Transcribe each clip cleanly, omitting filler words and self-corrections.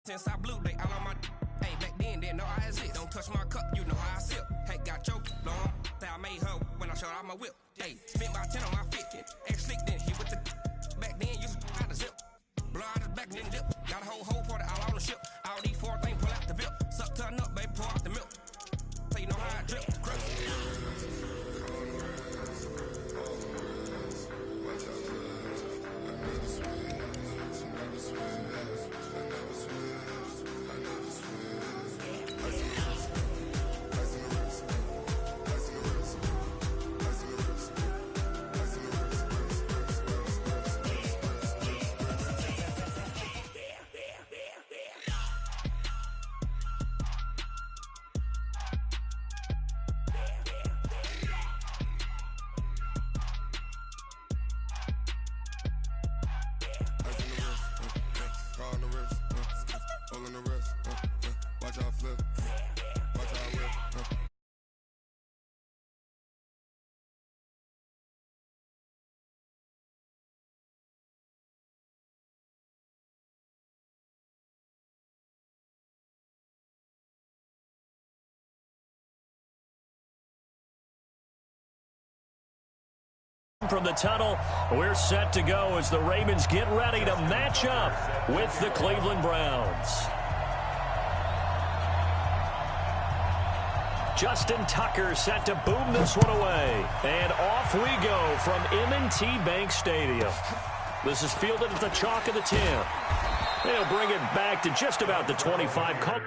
Since I blew, they all on my hey, back then, didn't know I exist. Don't touch my cup, you know how I sip. Hey, got your long, say I made her when I showed out my whip. Hey, spent my 10 on my 50. Ex-slick, then he with the back then, used to out the zip. Blow out his back, then dip. Got a whole for the all on the ship. All these 4 things, pull out the bip. Suck, turn up, baby, pour out the milk. So you know how I drip. Crush. From the tunnel, we're set to go as the Ravens get ready to match up with the Cleveland Browns. Justin Tucker set to boom this one away. And off we go from M&T Bank Stadium. This is fielded at the chalk of the 10. They'll bring it back to just about the 25.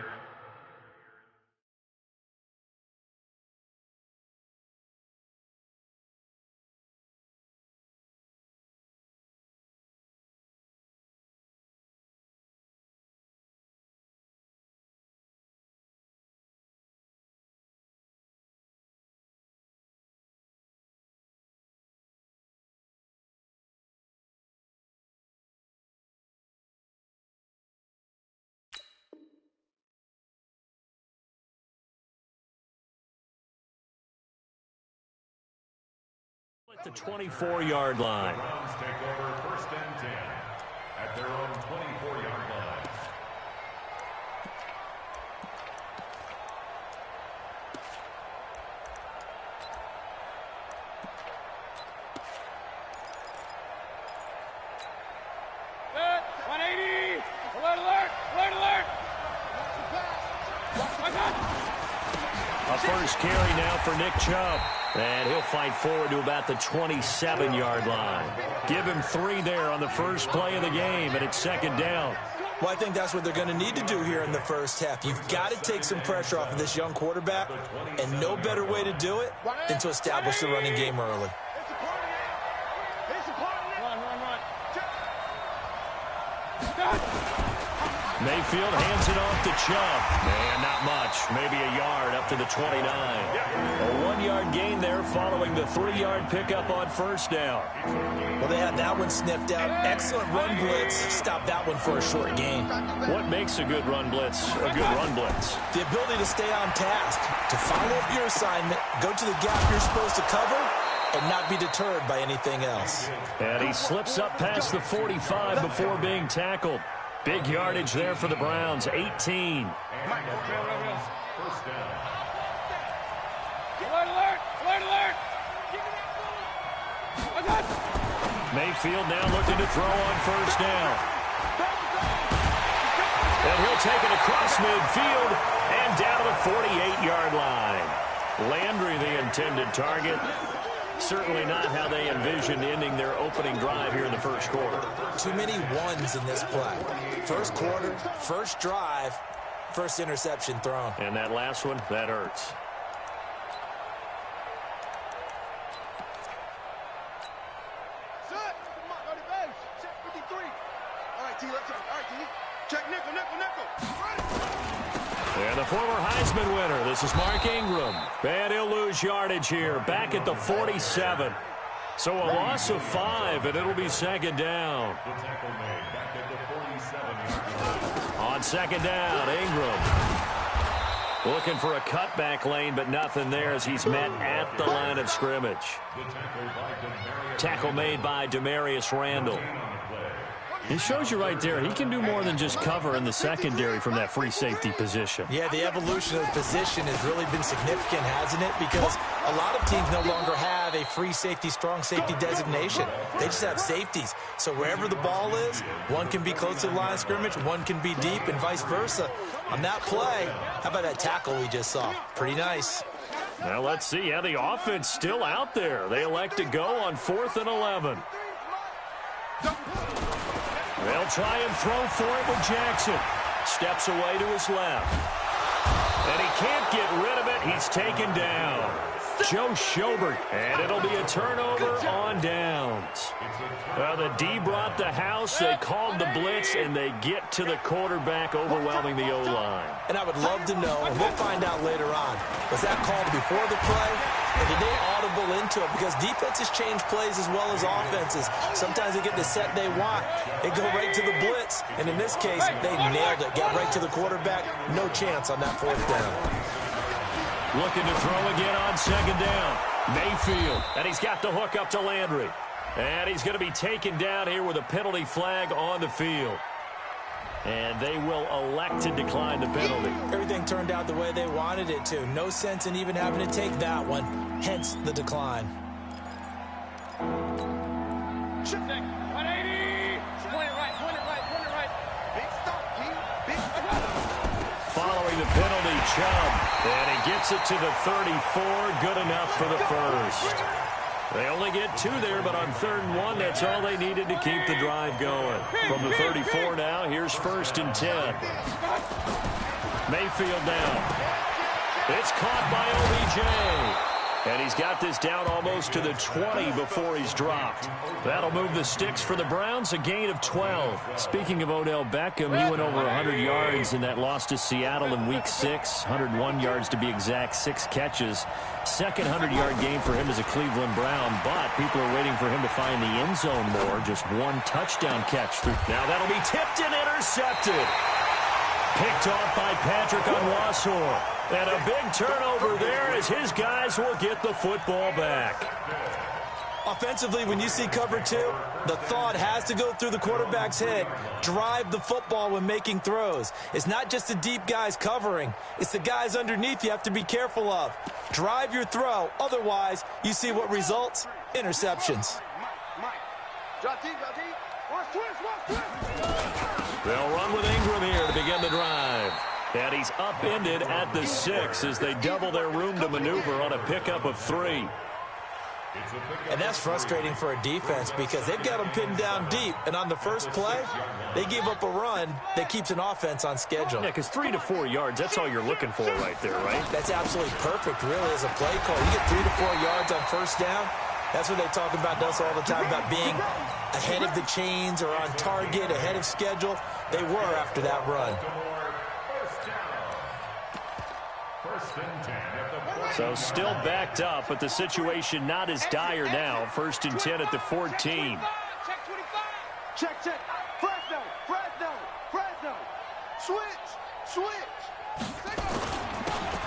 At the 24-yard line. Browns take over 1st and 10 at their own 24-yard line. Good. 180. Alert, alert, alert, alert. A first carry now for Nick Chubb. And he'll fight forward to about the 27-yard line. Give him 3 there on the first play of the game, and it's 2nd down. Well, I think that's what they're going to need to do here in the first half. You've got to take some pressure off of this young quarterback, and no better way to do it than to establish the running game early. Mayfield hands it off to Chubb. And not much. Maybe a yard up to the 29. A 1-yard gain there following the 3-yard pickup on 1st down. Well, they had that one sniffed out. Excellent run blitz. Stop that one for a short gain. What makes a good run blitz a good run blitz? The ability to stay on task, to follow up your assignment, go to the gap you're supposed to cover, and not be deterred by anything else. And he slips up past the 45 before being tackled. Big yardage there for the Browns, 18. First down. Alert, alert, alert, alert. Mayfield now looking to throw on 1st down. And he'll take it across midfield and down to the 48-yard line. Landry, the intended target. Certainly not how they envisioned ending their opening drive here in the first quarter. Too many ones in this play. First quarter, first drive, first interception thrown. And that last one, that hurts. Set. Set 53. All right, T, let's go. All right, T. Check nickel, nickel, nickel. And the former Heisman winner, this is Mark Ingram. And he'll lose yardage here, back at the 47. So a loss of 5, and it'll be 2nd down. The tackle made back at the 47-yard line. On 2nd down, Ingram. Looking for a cutback lane, but nothing there as he's met at the line of scrimmage. The tackle by Demarius. Tackle made by Demarius Randall. It shows you right there, he can do more than just cover in the secondary from that free safety position. Yeah, the evolution of the position has really been significant, hasn't it? Because a lot of teams no longer have a free safety, strong safety designation. They just have safeties. So wherever the ball is, one can be close to the line of scrimmage, one can be deep, and vice versa. On that play, how about that tackle we just saw? Pretty nice. Now let's see. Yeah, the offense still out there. They elect to go on 4th and 11. They'll try and throw for it with Jackson. Steps away to his left. And he can't get rid of it. He's taken down. Joe Schobert. And it'll be a turnover on downs. Well, the D brought the house. They called the blitz, and they get to the quarterback, overwhelming the O-line. And I would love to know, and we'll find out later on, was that called before the play, or did they audible into it? Because defenses change plays as well as offenses. Sometimes they get the set they want. They go right to the blitz, and in this case, they nailed it. Got right to the quarterback. No chance on that 4th down. Looking to throw again on 2nd down. Mayfield, and he's got the hook up to Landry. And he's going to be taken down here with a penalty flag on the field. And they will elect to decline the penalty. Everything turned out the way they wanted it to. No sense in even having to take that one. Hence the decline. Chip neck. 180. Point it right. Big stop, G. Big stop. Following the penalty, Chubb. And he gets it to the 34. Good enough for the first. They only get 2 there, but on 3rd and 1, that's all they needed to keep the drive going. From the 34 now, here's 1st and 10. Mayfield down. It's caught by OBJ. And he's got this down almost to the 20 before he's dropped. That'll move the sticks for the Browns, a gain of 12. Speaking of Odell Beckham, he went over 100 yards in that loss to Seattle in Week 6. 101 yards to be exact, 6 catches. Second 100-yard game for him as a Cleveland Brown, but people are waiting for him to find the end zone more. Just 1 touchdown catch. Now that'll be tipped and intercepted. Picked off by Patrick Onwuasor. And a big turnover there as his guys will get the football back. Offensively, when you see cover 2, the thought has to go through the quarterback's head. Drive the football when making throws. It's not just the deep guys covering. It's the guys underneath you have to be careful of. Drive your throw. Otherwise, you see what results? Interceptions. They'll run with Ingram here to begin the drive. And he's upended at the 6 as they double their room to maneuver on a pickup of 3. And that's frustrating for a defense because they've got them pinned down deep. And on the first play, they give up a run that keeps an offense on schedule. Yeah, because 3 to 4 yards, that's all you're looking for right there, right? That's absolutely perfect, really, as a play call. You get 3 to 4 yards on 1st down. That's what they talk about us all the time, about being ahead of the chains or on target, ahead of schedule. They were after that run. So still backed up, but the situation not as dire now. 1st and 10 at the 14. Check. Fresno. Switch.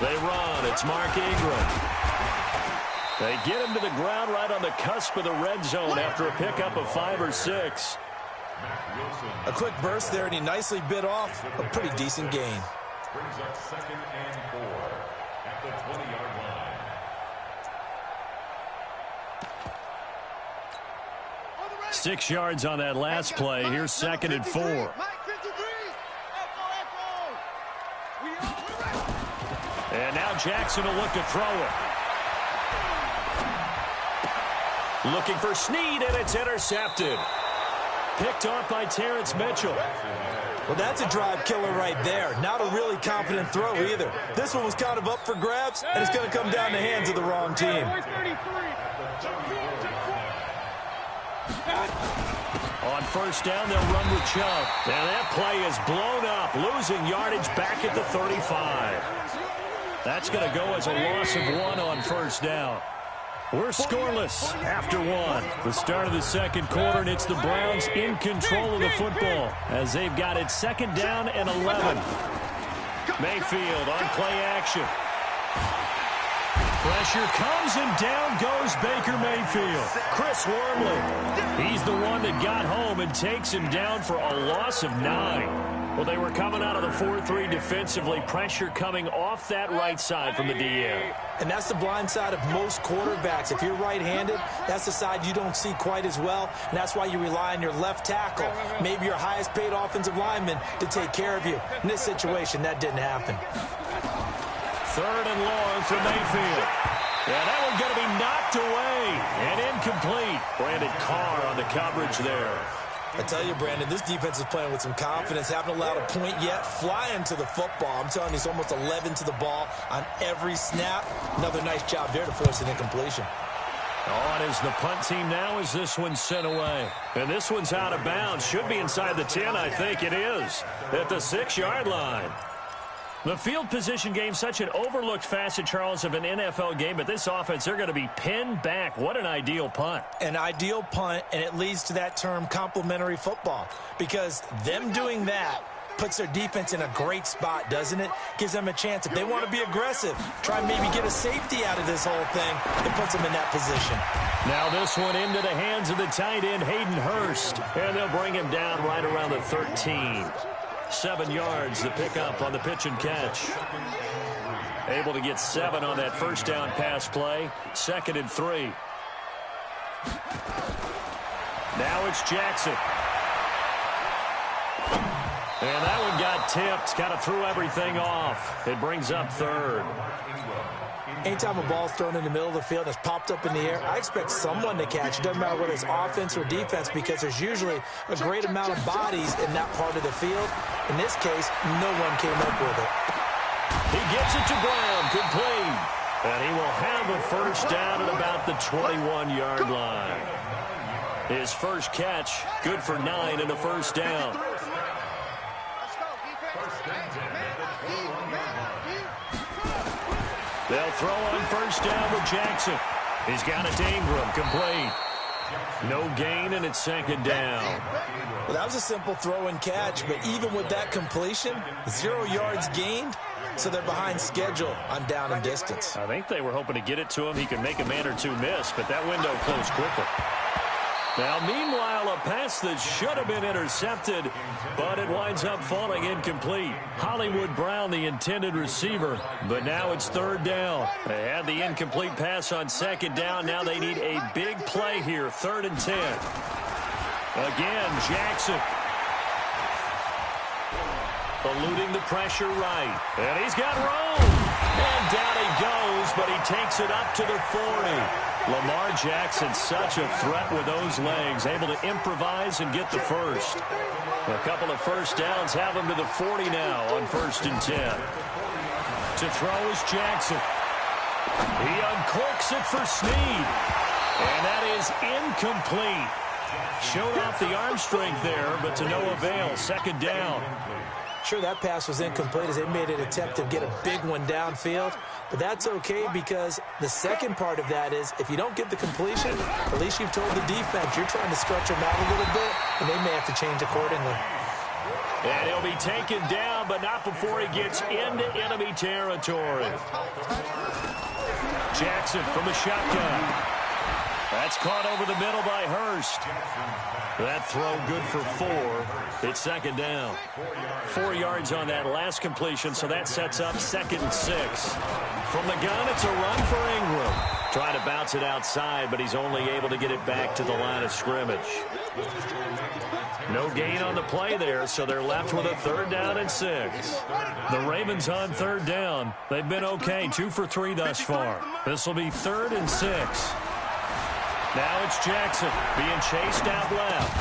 They run. It's Mark Ingram. They get him to the ground right on the cusp of the red zone after a pickup of 5 or 6. A quick burst there, and he nicely bit off a pretty decent gain. Brings up 2nd and 4 at the 20-yard line. Six yards on that last play. Here's 2nd and 4. And now Jackson will look to throw it. Looking for Snead, and it's intercepted. Picked off by Terrence Mitchell. Well, that's a drive killer right there. Not a really confident throw either. This one was kind of up for grabs, and it's going to come down the hands of the wrong team. On 1st down, they'll run with Chubb. Now that play is blown up, losing yardage back at the 35. That's going to go as a loss of 1 on 1st down. We're scoreless after 1. The start of the 2nd quarter, and it's the Browns in control of the football as they've got it 2nd down and 11. Mayfield on play action. Pressure comes, and down goes Baker Mayfield. Chris Wormley, he's the one that got home and takes him down for a loss of 9. Well, they were coming out of the 4-3 defensively. Pressure coming off that right side from the DN. And that's the blind side of most quarterbacks. If you're right-handed, that's the side you don't see quite as well. And that's why you rely on your left tackle, maybe your highest-paid offensive lineman, to take care of you. In this situation, that didn't happen. 3rd and long for Mayfield. Yeah, that one going to be knocked away and incomplete. Brandon Carr on the coverage there. I tell you, Brandon, this defense is playing with some confidence. Haven't allowed a point yet. Flying to the football. I'm telling you, it's almost 11 to the ball on every snap. Another nice job there to force an incompletion. On is the punt team now as this one's sent away. And this one's out of bounds. Should be inside the 10, I think it is, at the 6-yard line. The field position game, such an overlooked facet, Charles, of an NFL game, but this offense, they're going to be pinned back. What an ideal punt. An ideal punt, and it leads to that term complementary football, because them doing that puts their defense in a great spot, doesn't it? Gives them a chance. If they want to be aggressive, try and maybe get a safety out of this whole thing, it puts them in that position. Now this one into the hands of the tight end, Hayden Hurst, and they'll bring him down right around the 13. 7 yards, the pickup on the pitch and catch. Able to get 7 on that first down pass play. 2nd and 3. Now it's Jackson. And that one got tipped. Kind of threw everything off. It brings up 3rd. Anytime a ball's thrown in the middle of the field and it's popped up in the air, I expect someone to catch. It doesn't matter whether it's offense or defense, because there's usually a great amount of bodies in that part of the field. In this case, no one came up with it. He gets it to Brown, complete. And he will have a first down at about the 21-yard line. His first catch, good for 9 and a first down. They'll throw on first down with Jackson. He's got it to Ingram, complete. No gain, and it's 2nd down. Well, that was a simple throw and catch, but even with that completion, 0 yards gained, so they're behind schedule on down and distance. I think they were hoping to get it to him. He could make a man or two miss, but that window closed quickly. Now, meanwhile, a pass that should have been intercepted, but it winds up falling incomplete. Hollywood Brown, the intended receiver, but now it's 3rd down. They had the incomplete pass on 2nd down. Now they need a big play here, 3rd and 10. Again, Jackson. Eluding the pressure right. And he's got room. And down he goes, but he takes it up to the 40. Lamar Jackson, such a threat with those legs, able to improvise and get the first. A couple of first downs have him to the 40 now on 1st and 10. To throw is Jackson. He uncorks it for Snead. And that is incomplete. Showed off the arm strength there, but to no avail. 2nd down. Sure, that pass was incomplete as they made an attempt to get a big one downfield. But that's okay, because the second part of that is if you don't get the completion, at least you've told the defense you're trying to stretch them out a little bit, and they may have to change accordingly. And he'll be taken down, but not before he gets into enemy territory. Jackson from the shotgun. That's caught over the middle by Hurst. That throw good for 4. It's 2nd down. 4 yards on that last completion, so that sets up 2nd and 6. From the gun, it's a run for Ingram. Trying to bounce it outside, but he's only able to get it back to the line of scrimmage. No gain on the play there, so they're left with a 3rd down and 6. The Ravens on 3rd down. They've been okay, 2 for 3 thus far. This will be 3rd and 6. Now it's Jackson being chased out left.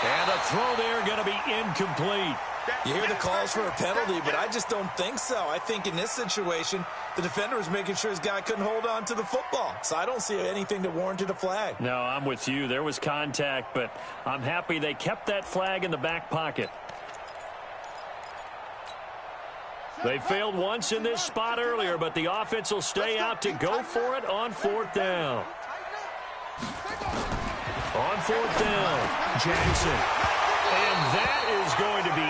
And the throw there going to be incomplete. You hear the calls for a penalty, but I just don't think so. I think in this situation, the defender was making sure his guy couldn't hold on to the football. So I don't see anything that warranted a flag. No, I'm with you. There was contact, but I'm happy they kept that flag in the back pocket. They failed once in this spot earlier, but the offense will stay out to go for it on 4th down. On 4th down, Jackson. And that is going to be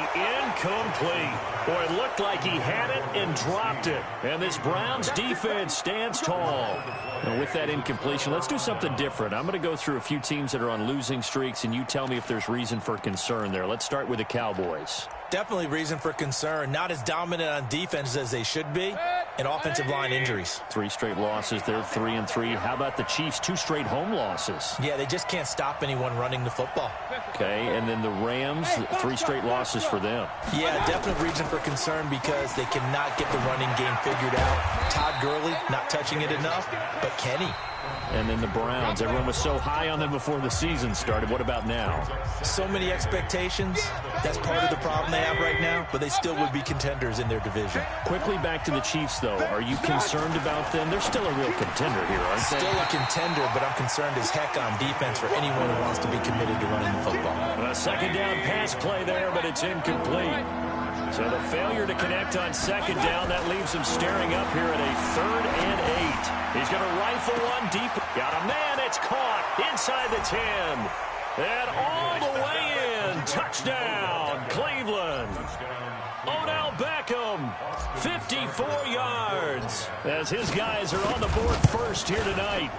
Incomplete. Boy, it looked like he had it and dropped it. And this Browns defense stands tall. And with that incompletion, let's do something different. I'm going to go through a few teams that are on losing streaks, and you tell me if there's reason for concern there. Let's start with the Cowboys. Definitely reason for concern. Not as dominant on defense as they should be. And offensive line injuries. 3 straight losses. They're 3-3. How about the Chiefs? 2 straight home losses. Yeah, they just can't stop anyone running the football. Okay, and then the Rams, 3 straight losses for them. Yeah, definite reason for concern because they cannot get the running game figured out. Todd Gurley not touching it enough, but Kenny. And then the Browns. Everyone was so high on them before the season started. What about now? So many expectations. That's part of the problem they have right now, but they still would be contenders in their division. Quickly back to the Chiefs, though. Are you concerned about them? They're still a real contender here, aren't they? Still a contender, but I'm concerned as heck on defense for anyone who wants to be committed to running the football. A second down pass play there, but it's incomplete. So the failure to connect on second down, that leaves him staring up here at a 3rd and 8. He's going to rifle one deep. Got a man. It's caught inside the 10. And all the way in. Touchdown, Cleveland. Odell Beckham, 54 yards. As his guys are on the board first here tonight.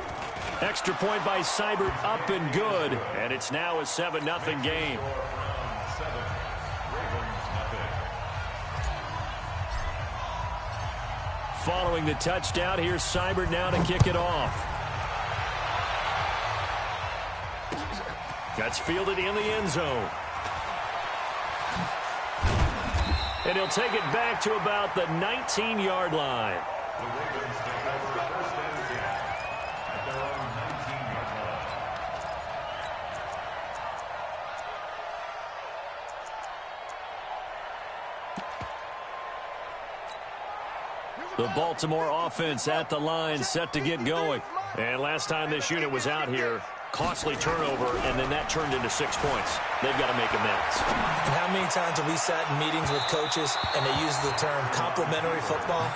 Extra point by Seibert, up and good. And it's now a 7-0 game. Following the touchdown, here's Seibert now to kick it off. That's fielded in the end zone. And he'll take it back to about the 19-yard line. The Ravens take over 1st and 10 at their own 19-yard line. The Baltimore offense at the line, set to get going. And last time this unit was out here, costly turnover, and then that turned into 6 points. They've got to make amends. And how many times have we sat in meetings with coaches and they use the term complementary football?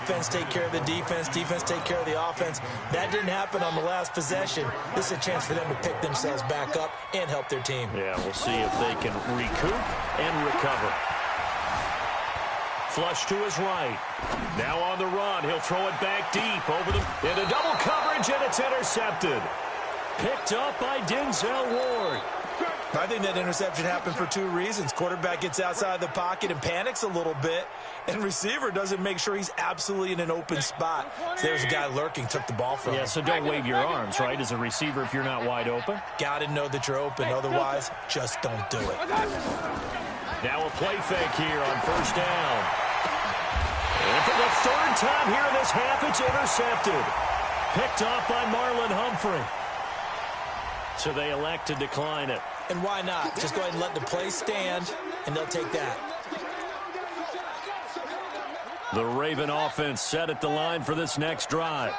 Offense take care of the defense, defense take care of the offense. That didn't happen on the last possession. This is a chance for them to pick themselves back up and help their team. Yeah, we'll see if they can recoup and recover. Flush to his right. Now on the run. He'll throw it back deep over the into double coverage, and it's intercepted. Picked up by Denzel Ward. I think that interception happened for 2 reasons. Quarterback gets outside the pocket and panics a little bit, and receiver doesn't make sure he's absolutely in an open spot. So there's a guy lurking, took the ball from him. Yeah, so don't wave your arms, right, as a receiver if you're not wide open. Got to know that you're open. Otherwise, just don't do it. Now a play fake here on 1st down. And for the 3rd time here in this half, it's intercepted. Picked off by Marlon Humphrey. So they elect to decline it. And why not? Just go ahead and let the play stand, and they'll take that. The Raven offense set at the line for this next drive.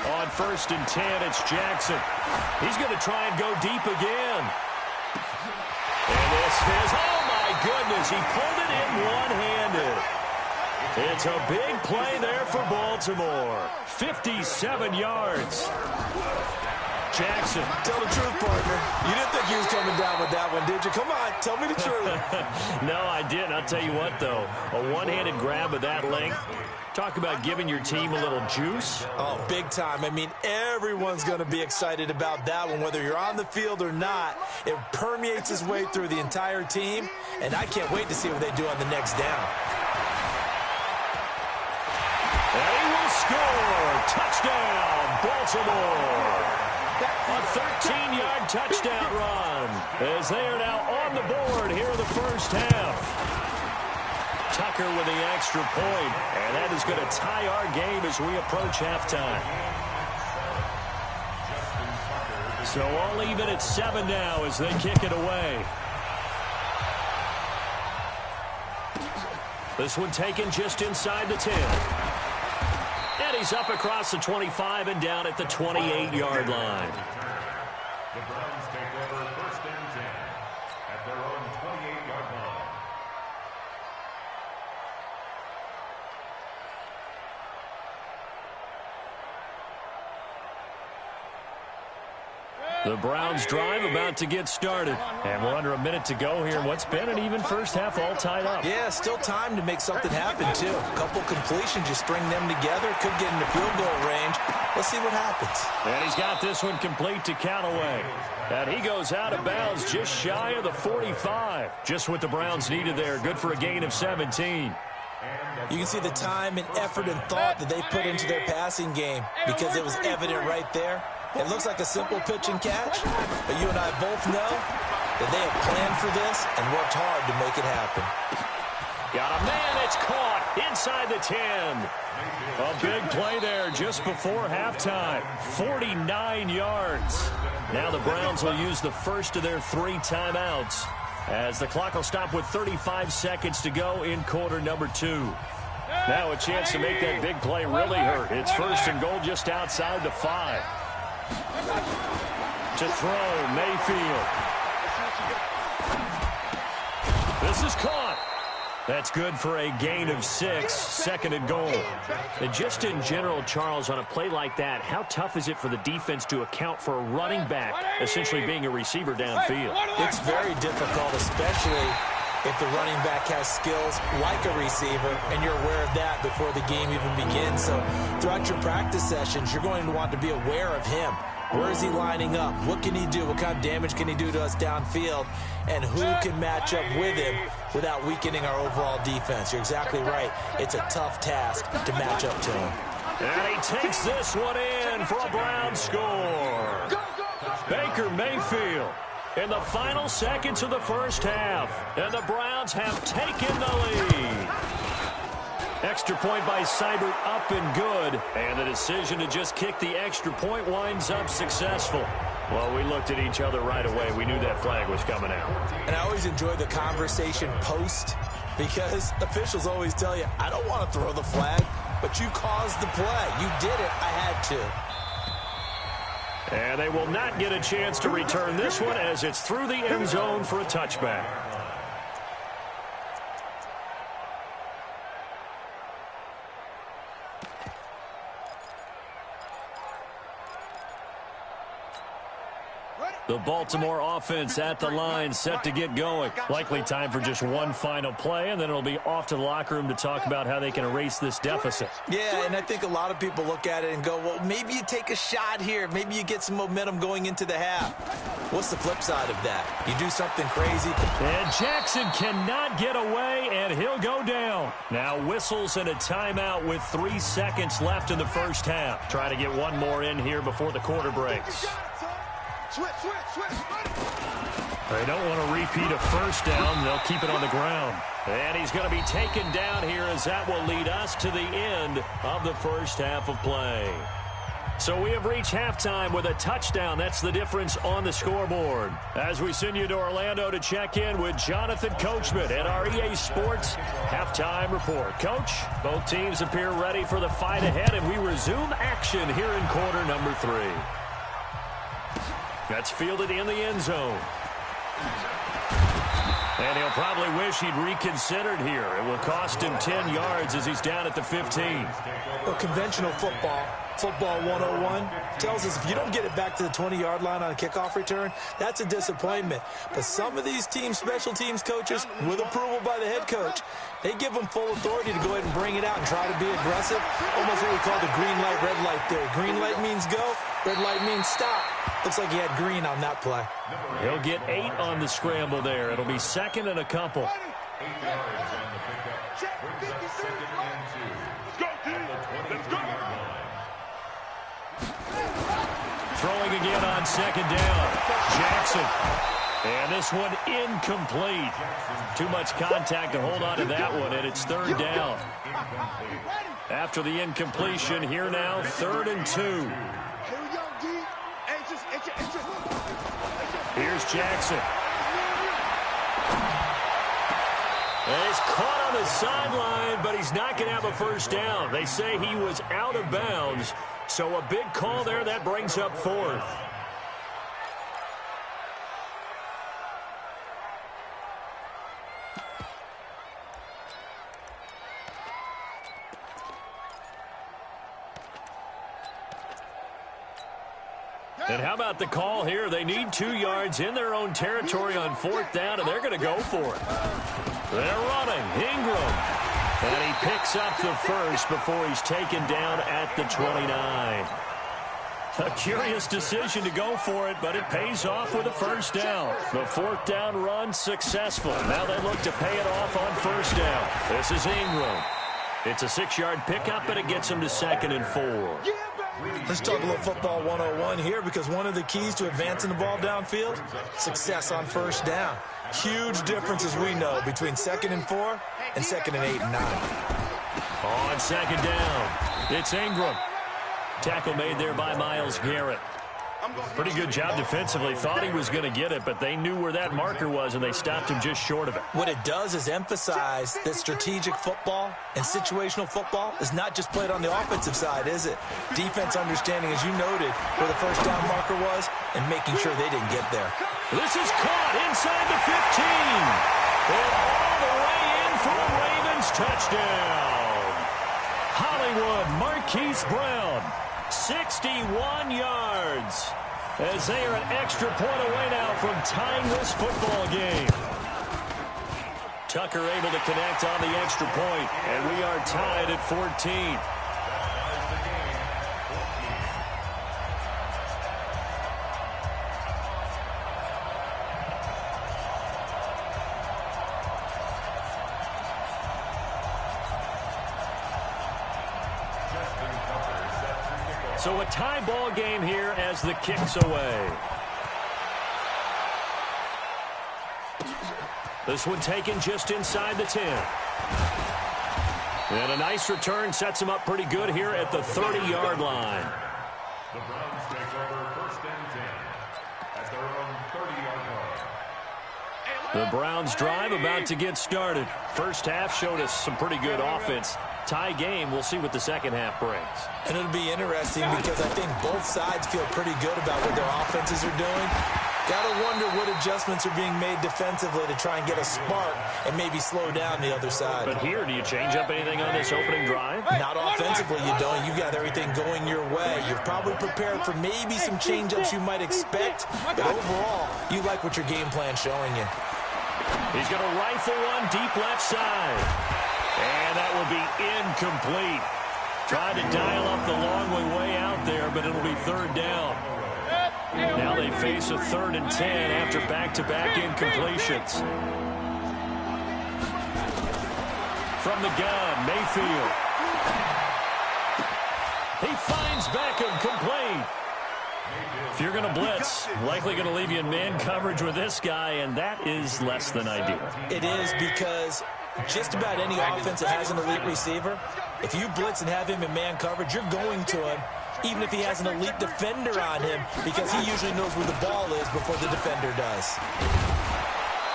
On 1st and 10, it's Jackson. He's going to try and go deep again. And this is, oh my goodness, he pulled it in one-handed. It's a big play there for Baltimore. 57 yards. Jackson. Tell the truth, partner. You didn't think he was coming down with that one, did you? Come on, tell me the truth. No, I didn't. I'll tell you what, though. A one-handed grab of that length. Talk about giving your team a little juice. Oh, big time. I mean, everyone's going to be excited about that one, whether you're on the field or not. It permeates its way through the entire team, and I can't wait to see what they do on the next down. And he will score. Touchdown, Baltimore. A 13-yard touchdown run as they are now on the board here in the 1st half. Tucker with the extra point, and that is going to tie our game as we approach halftime. So all even at 7 now as they kick it away. This one taken just inside the 10. And he's up across the 25 and down at the 28-yard line. The Browns take over 1st and 10 at their own 28-yard line. The Browns drive about to get started. And we're under a minute to go here in what's been an even first half, all tied up. Yeah, still time to make something happen, too. A couple completions, just string them together. Could get into field goal range. Let's see what happens. And he's got this one complete to Callaway. And he goes out of bounds just shy of the 45. Just what the Browns needed there. Good for a gain of 17. You can see the time and effort and thought that they put into their passing game because it was evident right there. It looks like a simple pitch and catch, but you and I both know that they have planned for this and worked hard to make it happen. Got a man that's caught inside the 10. A big play there just before halftime. 49 yards. Now the Browns will use the first of their 3 timeouts as the clock will stop with 35 seconds to go in quarter number 2. Now a chance to make that big play really hurt. It's first and goal just outside the 5. To throw, Mayfield. This is caught. That's good for a gain of 6, second and goal. And just in general, Charles, on a play like that, how tough is it for the defense to account for a running back essentially being a receiver downfield? It's very difficult, especially if the running back has skills like a receiver, and you're aware of that before the game even begins. So throughout your practice sessions, you're going to want to be aware of him. Where is he lining up? What can he do? What kind of damage can he do to us downfield? And who can match up with him without weakening our overall defense? You're exactly right. It's a tough task to match up to him. And he takes this one in for a Browns score. Baker Mayfield in the final seconds of the first half. And the Browns have taken the lead. Extra point by Seibert up and good. And the decision to just kick the extra point winds up successful. Well, we looked at each other right away. We knew that flag was coming out. And I always enjoy the conversation post because officials always tell you, I don't want to throw the flag, but you caused the play. You did it. I had to. And they will not get a chance to return this one as it's through the end zone for a touchback. The Baltimore offense at the line, set to get going. Likely time for just one final play, and then it'll be off to the locker room to talk about how they can erase this deficit. Yeah, and I think a lot of people look at it and go, well, maybe you take a shot here. Maybe you get some momentum going into the half. What's the flip side of that? You do something crazy. And Jackson cannot get away, and he'll go down. Now whistles and a timeout with 3 seconds left in the first half. Try to get one more in here before the quarter breaks. They don't want to repeat a first down. They'll keep it on the ground. And he's going to be taken down here as that will lead us to the end of the first half of play. So we have reached halftime with a touchdown. That's the difference on the scoreboard. As we send you to Orlando to check in with Jonathan Coachman at our EA Sports Halftime Report. Coach, both teams appear ready for the fight ahead, and we resume action here in quarter number 3. That's fielded in the end zone. And he'll probably wish he'd reconsidered here. It will cost him 10 yards as he's down at the 15. Well, conventional football 101, tells us if you don't get it back to the 20-yard line on a kickoff return, that's a disappointment. But some of these teams, special teams coaches, with approval by the head coach, they give them full authority to go ahead and bring it out and try to be aggressive. Almost what we call the green light, red light theory. Green light means go, red light means stop. Looks like he had green on that play. He'll get 8 on the scramble there. It'll be second and a couple. 8 yards on the pickup. Brings up second and 2. At the 23-yard line. Throwing again on second down. Jackson. And this one incomplete. Too much contact to hold on to that one, and it's third down. After the incompletion, here now, 3rd and 2. Here's Jackson. And he's caught on the sideline, but he's not going to have a first down. They say he was out of bounds, so a big call there that brings up 4th. And how about the call here? They need 2 yards in their own territory on 4th down, and they're going to go for it. They're running. Ingram. And he picks up the first before he's taken down at the 29. A curious decision to go for it, but it pays off with a first down. The 4th down run successful. Now they look to pay it off on 1st down. This is Ingram. It's a 6-yard pickup, and it gets him to 2nd and 4. Let's talk a little football 101 here, because one of the keys to advancing the ball downfield, success on 1st down. Huge difference, as we know, between 2nd and 4 and 2nd and 8 and 9. On 2nd down, it's Ingram. Tackle made there by Myles Garrett. Pretty good job defensively. Thought he was going to get it, but they knew where that marker was, and they stopped him just short of it. What it does is emphasize that strategic football and situational football is not just played on the offensive side, is it? Defense understanding, as you noted, where the 1st down marker was and making sure they didn't get there. This is caught inside the 15. And all the way in for a Ravens touchdown. Hollywood Marquise Brown, 61 yards. As they are an extra point away now from tying this football game. Tucker able to connect on the extra point, and we are tied at 14. So a tie ball game here as the kick's away. This one taken just inside the 10. And a nice return sets him up pretty good here at the 30-yard line. The Browns take over 1st and 10 at their own 30-yard line. The Browns drive about to get started. First half showed us some pretty good offense. Tie game, we'll see what the second half brings. And it'll be interesting because I think both sides feel pretty good about what their offenses are doing. Got to wonder what adjustments are being made defensively to try and get a spark and maybe slow down the other side. But here, do you change up anything on this opening drive? Not offensively, you don't. You got everything going your way. You've probably prepared for maybe some change-ups you might expect, but overall, you like what your game plan's showing you. He's going to rifle one deep left side. And that will be incomplete. Tried to dial up the long way out there, but it'll be 3rd down. Now they face a 3rd and 10 after back-to-back incompletions. From the gun, Mayfield. He finds Beckham complete. If you're going to blitz, likely going to leave you in man coverage with this guy, and that is less than ideal. It is, because just about any offense that has an elite receiver, if you blitz and have him in man coverage, you're going to him, even if he has an elite defender on him, because he usually knows where the ball is before the defender does.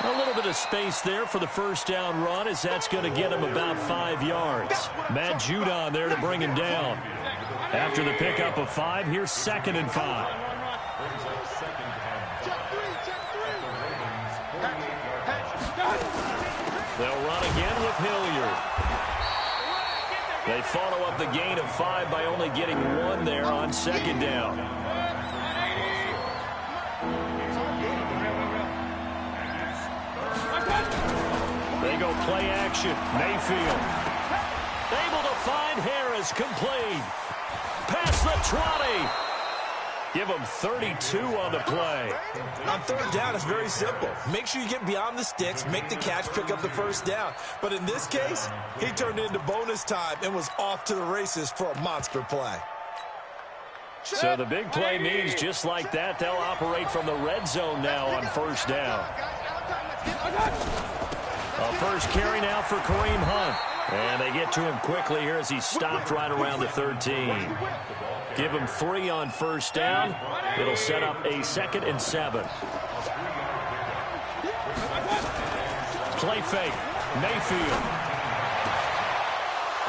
A little bit of space there for the 1st down run, as that's going to get him about 5 yards. Matt Judon there to bring him down. After the pickup of 5, here's 2nd and 5. They'll run again with Hilliard. They follow up the gain of 5 by only getting 1 there on 2nd down. They go play action. Mayfield. Able to find Harris, complete. Past the 20. Give him 32 on the play. On 3rd down, it's very simple. Make sure you get beyond the sticks, make the catch, pick up the 1st down. But in this case, he turned into bonus time and was off to the races for a monster play. So the big play means just like that, they'll operate from the red zone now on 1st down. A first carry now for Kareem Hunt. And they get to him quickly here as he's stopped right around the 13. Give him 3 on 1st down. It'll set up a 2nd and 7. Play fake. Mayfield.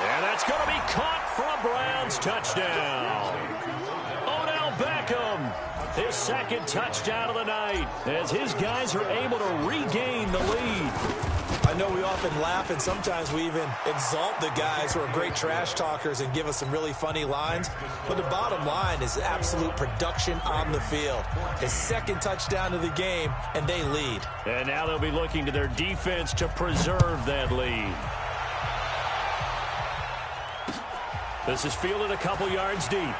And that's going to be caught for a Browns touchdown. Odell Beckham his second touchdown of the night, as his guys are able to regain the lead. I know we often laugh, and sometimes we even exalt the guys who are great trash talkers and give us some really funny lines. But the bottom line is absolute production on the field. His second touchdown of the game, and they lead. And now they'll be looking to their defense to preserve that lead. This is fielded a couple yards deep.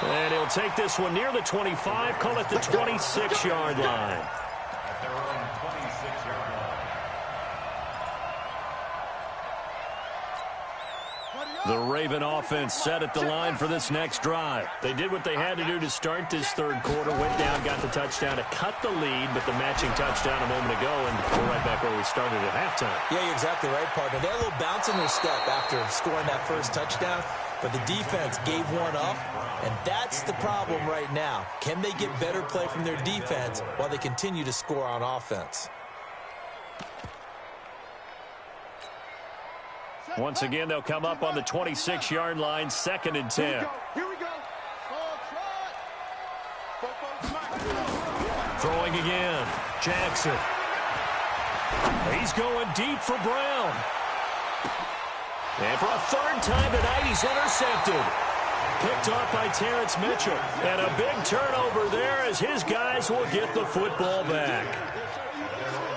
And he'll take this one near the 25, call it the 26-yard line. At their own 26-yard line. The Raven offense set at the line for this next drive. They did what they had to do to start this third quarter, went down, got the touchdown to cut the lead, but the matching touchdown a moment ago, and we're right back where we started at halftime. Yeah, you're exactly right, partner. They had a little bounce in their step after scoring that first touchdown, but the defense gave one up, and that's the problem right now. Can they get better play from their defense while they continue to score on offense? Once again, they'll come up on the 26-yard line, 2nd and 10. Here we go. Throwing again, Jackson. He's going deep for Brown. And for a third time tonight, he's intercepted. Picked off by Terrence Mitchell. And a big turnover there as his guys will get the football back.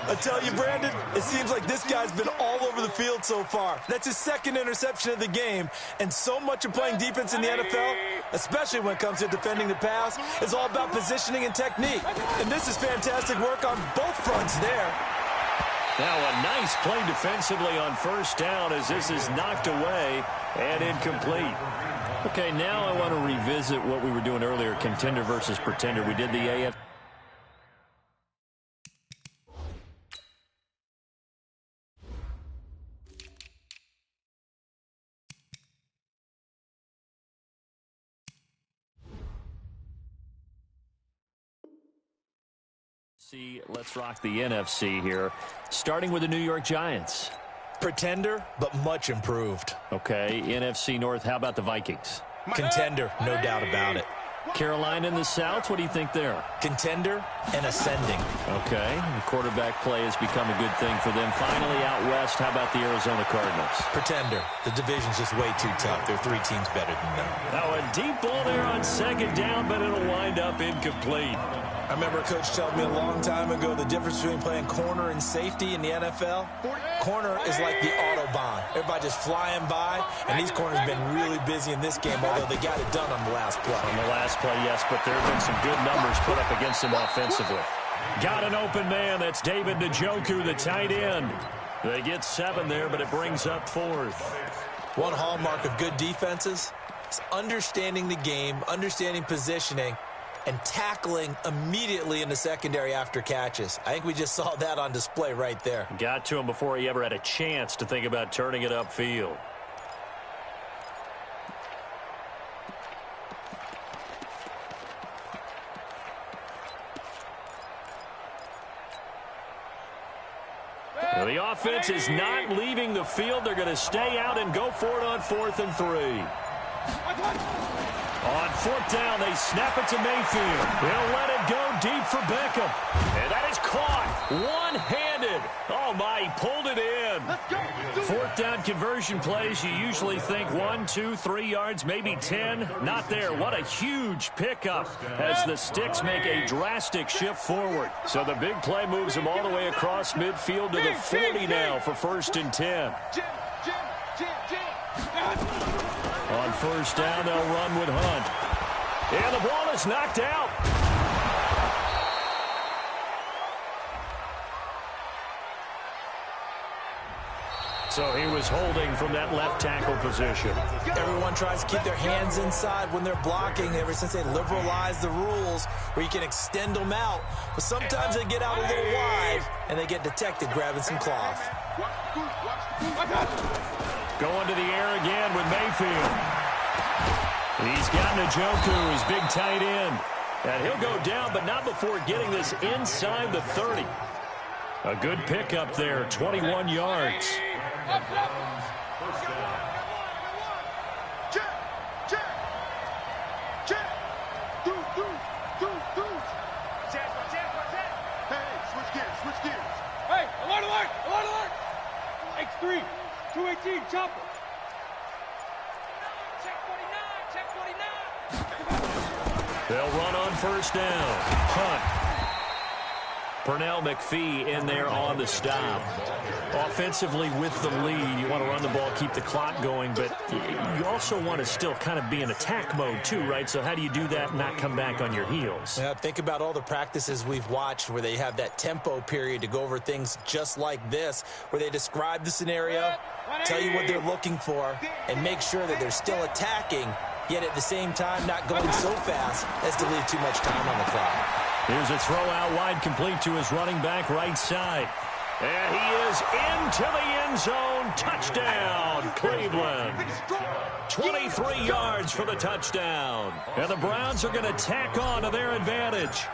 I tell you, Brandon, it seems like this guy's been all over the field so far. That's his second interception of the game. And so much of playing defense in the NFL, especially when it comes to defending the pass, is all about positioning and technique. And this is fantastic work on both fronts there. Now a nice play defensively on first down as this is knocked away and incomplete. Okay, now I want to revisit what we were doing earlier, contender versus pretender. We did the AFC. Let's rock the NFC here, starting with the New York Giants. Pretender, but much improved. Okay, NFC North, how about the Vikings? Contender, no doubt about it. Carolina in the South, what do you think there? Contender and ascending. Okay, the quarterback play has become a good thing for them. Finally out west, how about the Arizona Cardinals? Pretender. The division's just way too tough. There are 3 teams better than them. Now a deep ball there on second down, but it'll wind up incomplete. I remember a coach telling me a long time ago the difference between playing corner and safety in the NFL. Corner is like the Autobahn. Everybody just flying by, and these corners have been really busy in this game, although they got it done on the last play. On the last play, yes, but there have been some good numbers put up against him offensively. Got an open man. That's David Njoku, the tight end. They get 7 there, but it brings up 4th. One hallmark of good defenses is understanding the game, understanding positioning, and tackling immediately in the secondary after catches. I think we just saw that on display right there. Got to him before he ever had a chance to think about turning it upfield. Now the offense is not leaving the field. They're going to stay out and go for it on 4th and 3. On 4th down, they snap it to Mayfield. They'll let it go deep for Beckham. And that is caught one-handed. Oh, my, he pulled it in. 4th down conversion plays, you usually think 1, 2, 3 yards, maybe 10. Not there. What a huge pickup as the sticks make a drastic shift forward. So the big play moves them all the way across midfield to the 40 now for 1st and 10. On 1st down, they'll run with Hunt. And the ball is knocked out. So he was holding from that left tackle position. Everyone tries to keep their hands inside when they're blocking ever since they liberalized the rules where you can extend them out. But sometimes they get out a little wide and they get detected grabbing some cloth. Going to the air again with Mayfield. He's got Njoku, his big tight end. And he'll go down, but not before getting this inside the 30. A good pickup there, 21 yards. gears. Hey, alert, alert, alert, alert! X3, 218, chopper. Check 49, check 49. They'll run on first down. Punt. Pernell McPhee in there on the stop. Offensively with the lead, you want to run the ball, keep the clock going, but you also want to still kind of be in attack mode too, right? So how do you do that and not come back on your heels? Yeah, think about all the practices we've watched where they have that tempo period to go over things just like this, where they describe the scenario, tell you what they're looking for, and make sure that they're still attacking, yet at the same time not going so fast as to leave too much time on the clock. Here's a throw out wide, complete to his running back right side. And he is into the end zone. Touchdown, Cleveland. 23 yards for the touchdown. And the Browns are going to tack on to their advantage.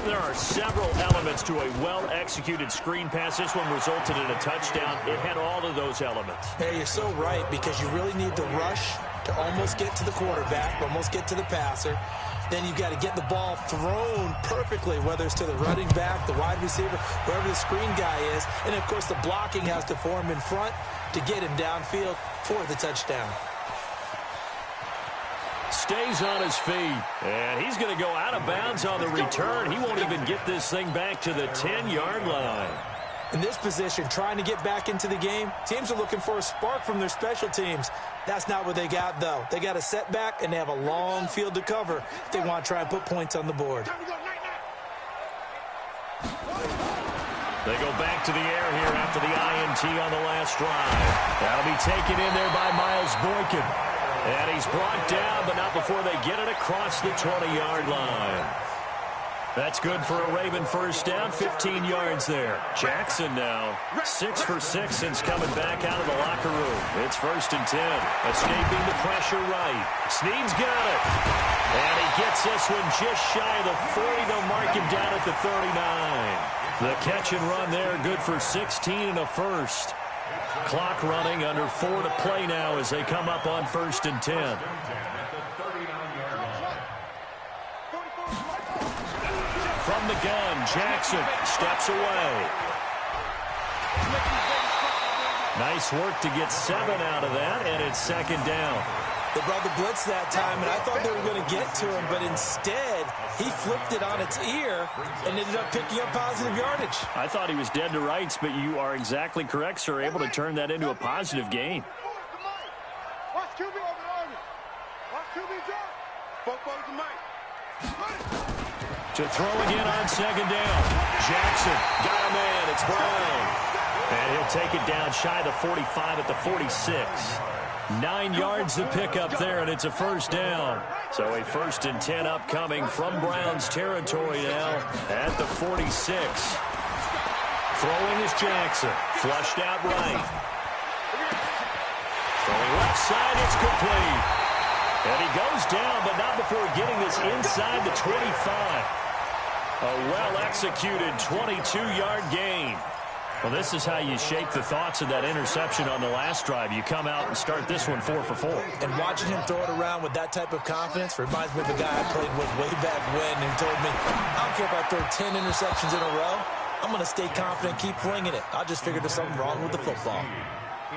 There are several elements to a well-executed screen pass. This one resulted in a touchdown. It had all of those elements. Yeah, you're so right, because you really need to rush to almost get to the quarterback, almost get to the passer. Then you've got to get the ball thrown perfectly, whether it's to the running back, the wide receiver, wherever the screen guy is. And, of course, the blocking has to form in front to get him downfield for the touchdown. Stays on his feet, and he's going to go out of bounds on the return. He won't even get this thing back to the 10-yard line. In this position, trying to get back into the game, teams are looking for a spark from their special teams. That's not what they got, though. They got a setback, and they have a long field to cover if they want to try and put points on the board. They go back to the air here after the INT on the last drive. That'll be taken in there by Miles Boykin. And he's brought down, but not before they get it across the 20-yard line. That's good for a Raven first down, 15 yards there. Jackson now 6 for 6 since coming back out of the locker room. It's 1st and 10. Escaping the pressure right. Snead's got it. And he gets this one just shy of the 40. They'll mark him down at the 39. The catch and run there, good for 16 and a first. Clock running, under 4 to play now as they come up on 1st and 10. From the gun, Jackson steps away. Nice work to get 7 out of that, and it's 2nd down. They brought the blitz that time, and I thought they were going to get to him, but instead, he flipped it on its ear and ended up picking up positive yardage. I thought he was dead to rights, but you are exactly correct, sir. Able to turn that into a positive gain. Watch QB over the army. Watch QB drop. Both to Mike. To throw again on 2nd down. Jackson got a man. It's Brown. And he'll take it down shy of the 45 at the 46. 9 yards to pick up there, and it's a 1st down. So a 1st and 10 upcoming from Browns territory now at the 46. Throwing is Jackson. Flushed out right. Throwing left side, it's complete. And he goes down, but not before getting this inside the 25. A well-executed 22-yard gain. Well, this is how you shake the thoughts of that interception on the last drive. You come out and start this one 4 for 4. And watching him throw it around with that type of confidence reminds me of the guy I played with way back when who told me, I don't care if I throw 10 interceptions in a row. I'm going to stay confident, keep flinging it. I just figured there's something wrong with the football.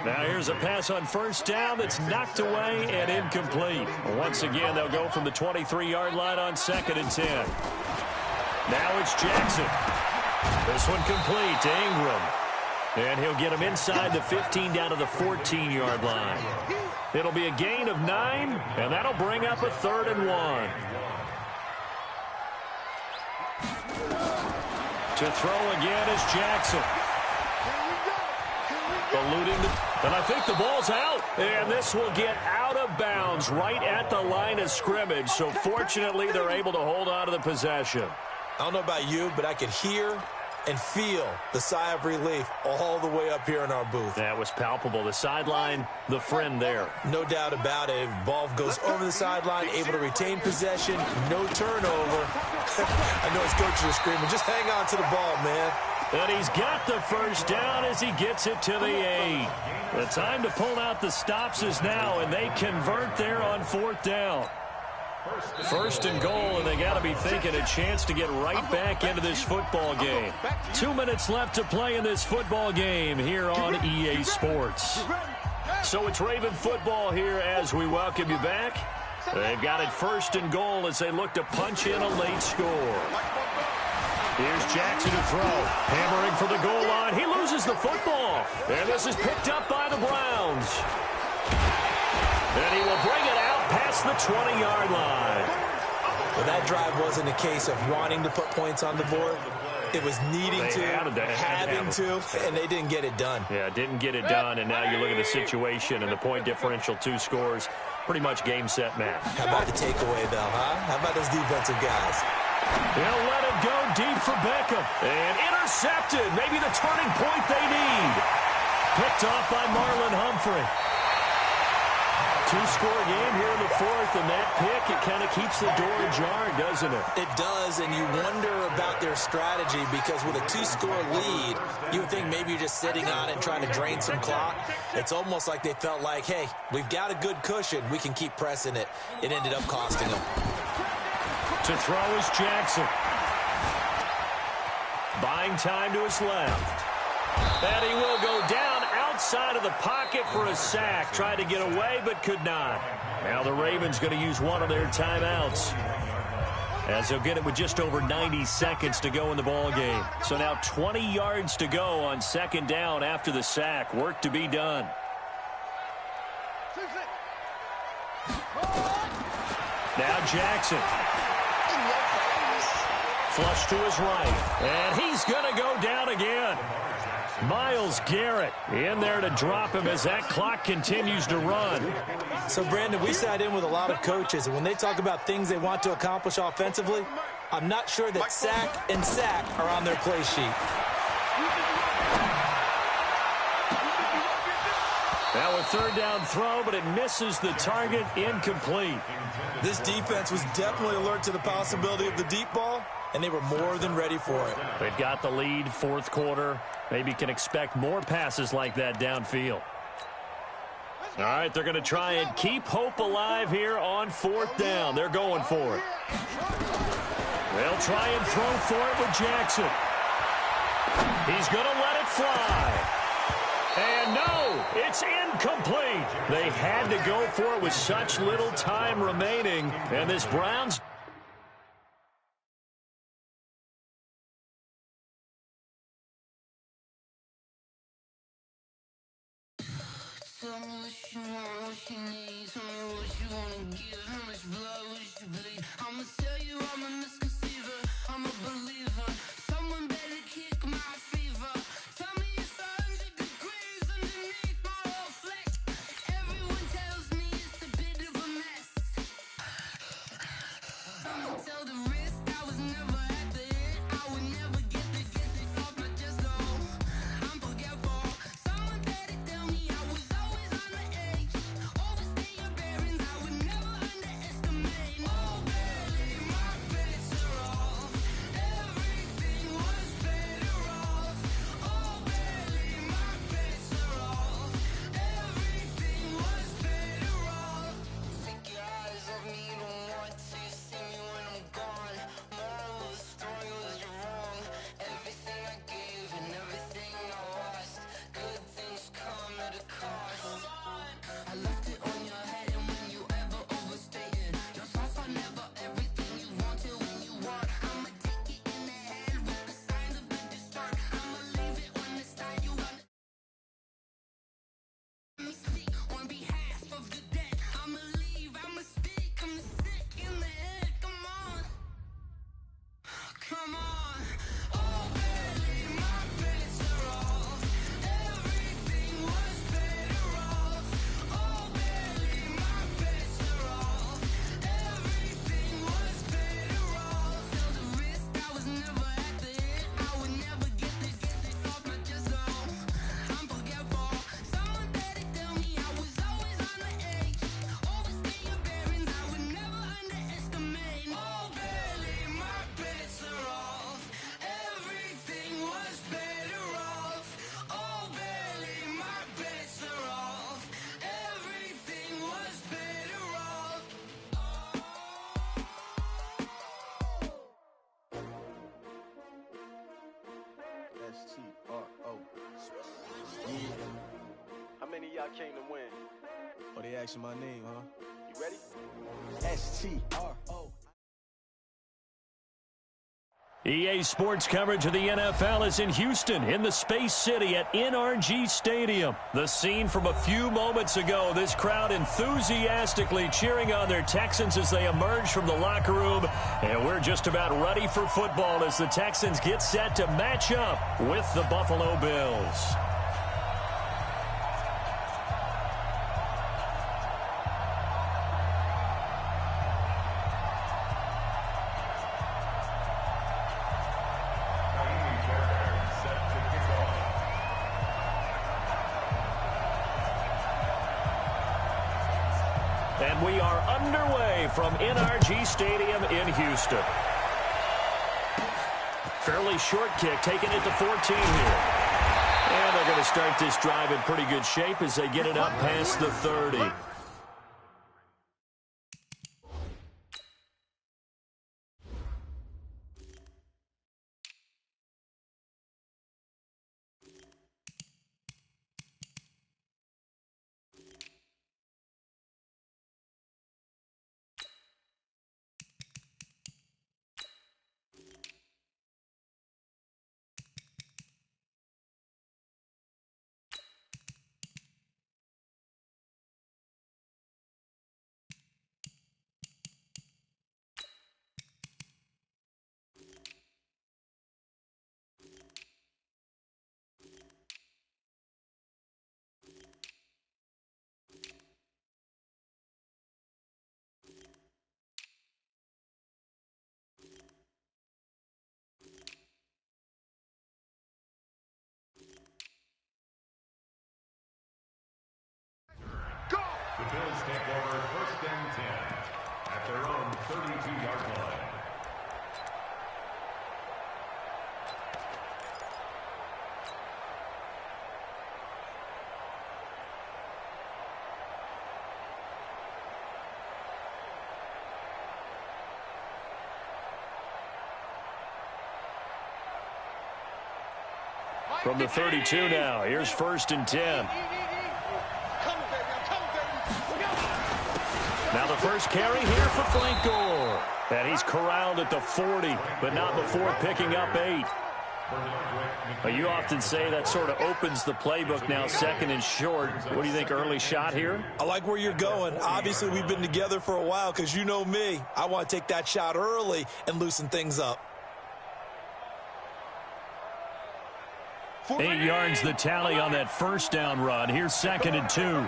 Now here's a pass on 1st down that's knocked away and incomplete. Once again, they'll go from the 23-yard line on 2nd and 10. Now it's Jackson. This one complete to Ingram. And he'll get him inside the 15 down to the 14-yard line. It'll be a gain of 9, and that'll bring up a 3rd and 1. To throw again is Jackson. Eluding and I think the ball's out. And this will get out of bounds right at the line of scrimmage. So fortunately, they're able to hold on to the possession. I don't know about you, but I could hear and feel the sigh of relief all the way up here in our booth. That was palpable. The sideline, the friend there. No doubt about it. Ball goes over the sideline, able to retain possession, no turnover. I know his coaches are screaming, just hang on to the ball, man. And he's got the 1st down as he gets it to the 8. The time to pull out the stops is now, and they convert there on 4th down. First and goal, and they got to be thinking a chance to get right back into this football game. 2 minutes left to play in this football game here on EA Sports. So it's Raven football here as we welcome you back. They've got it first and goal as they look to punch in a late score. Here's Jackson to throw. Hammering for the goal line. He loses the football. And this is picked up by the Browns. And he will bring it out past the 20-yard line. Well, that drive wasn't a case of wanting to put points on the board. It was needing having to, and they didn't get it done. Yeah, didn't get it done, and now you look at the situation and the point differential, 2 scores, pretty much game, set, match. How about the takeaway, though, huh? How about those defensive guys? They'll let it go deep for Beckham. And intercepted. Maybe the turning point they need. Picked off by Marlon Humphrey. 2-score game here in the 4th, and that pick, it kind of keeps the door ajar, doesn't it? It does, and you wonder about their strategy because with a 2-score lead, you would think maybe you're just sitting on it and trying to drain some clock. It's almost like they felt like, hey, we've got a good cushion. We can keep pressing it. It ended up costing them. To throw is Jackson. Buying time to his left. And he will go down outside of the pocket for a sack. Tried to get away, but could not. Now the Ravens going to use one of their timeouts, as they'll get it with just over 90 seconds to go in the ball game. So now 20 yards to go on 2nd down after the sack. Work to be done. Now Jackson. Flush to his right. And he's going to go down again. Myles Garrett in there to drop him as that clock continues to run. So, Brandon, we sat in with a lot of coaches, and when they talk about things they want to accomplish offensively, I'm not sure that sack and sack are on their play sheet. Now a 3rd down throw, but it misses the target, incomplete. This defense was definitely alert to the possibility of the deep ball, and they were more than ready for it. They've got the lead, 4th quarter. Maybe can expect more passes like that downfield. All right, they're going to try and keep hope alive here on 4th down. They're going for it. They'll try and throw for it with Jackson. He's going to let it fly. And no, it's incomplete. They had to go for it with such little time remaining. And this Browns... Tell me what you want, what you need. Tell me what you wanna give. How much blood would you bleed? I'ma tell you I'm a misconceiver. I'm a believer. Someone better kick my fever. Tell me it's 100 degrees underneath my whole flex. Everyone tells me it's a bit of a mess. I'ma tell the risk I was never at the end. I would never get it off my chest though. I'm forgetful. Someone better tell me I was always on the edge. Overstay your bearings, I would never underestimate. Oh baby, my bets are off. Everything was better off. I came to win. Oh, they asking my name, huh? You ready? S-T-R-O. EA Sports coverage of the NFL is in Houston, in the Space City at NRG Stadium. The scene from a few moments ago, this crowd enthusiastically cheering on their Texans as they emerge from the locker room. And we're just about ready for football as the Texans get set to match up with the Buffalo Bills. And we are underway from NRG Stadium in Houston. Fairly short kick, taking it to 14 here. And they're going to start this drive in pretty good shape as they get it up past the 30. The Bills take over 1st and 10 at their own 32-yard line. From the 32 now, here's 1st and 10. Now the first carry here for Frank Gore. And he's corralled at the 40, but not before picking up 8. You often say that sort of opens the playbook now, 2nd and short. What do you think, early shot here? I like where you're going. Obviously, we've been together for a while because you know me. I want to take that shot early and loosen things up. 8 yards the tally on that first down run. Here's 2nd and 2.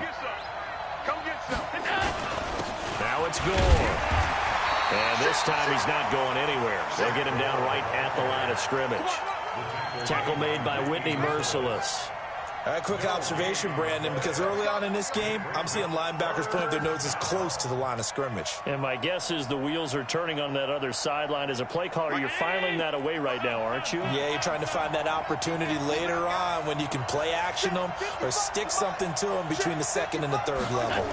Now it's Gore. And this time he's not going anywhere. They'll get him down right at the line of scrimmage. Tackle made by Whitney Merciless. A quick observation, Brandon, because early on in this game, I'm seeing linebackers putting their noses close to the line of scrimmage. And my guess is the wheels are turning on that other sideline. As a play caller, you're filing that away right now, aren't you? Yeah, you're trying to find that opportunity later on when you can play action them or stick something to them between the 2nd and the 3rd level.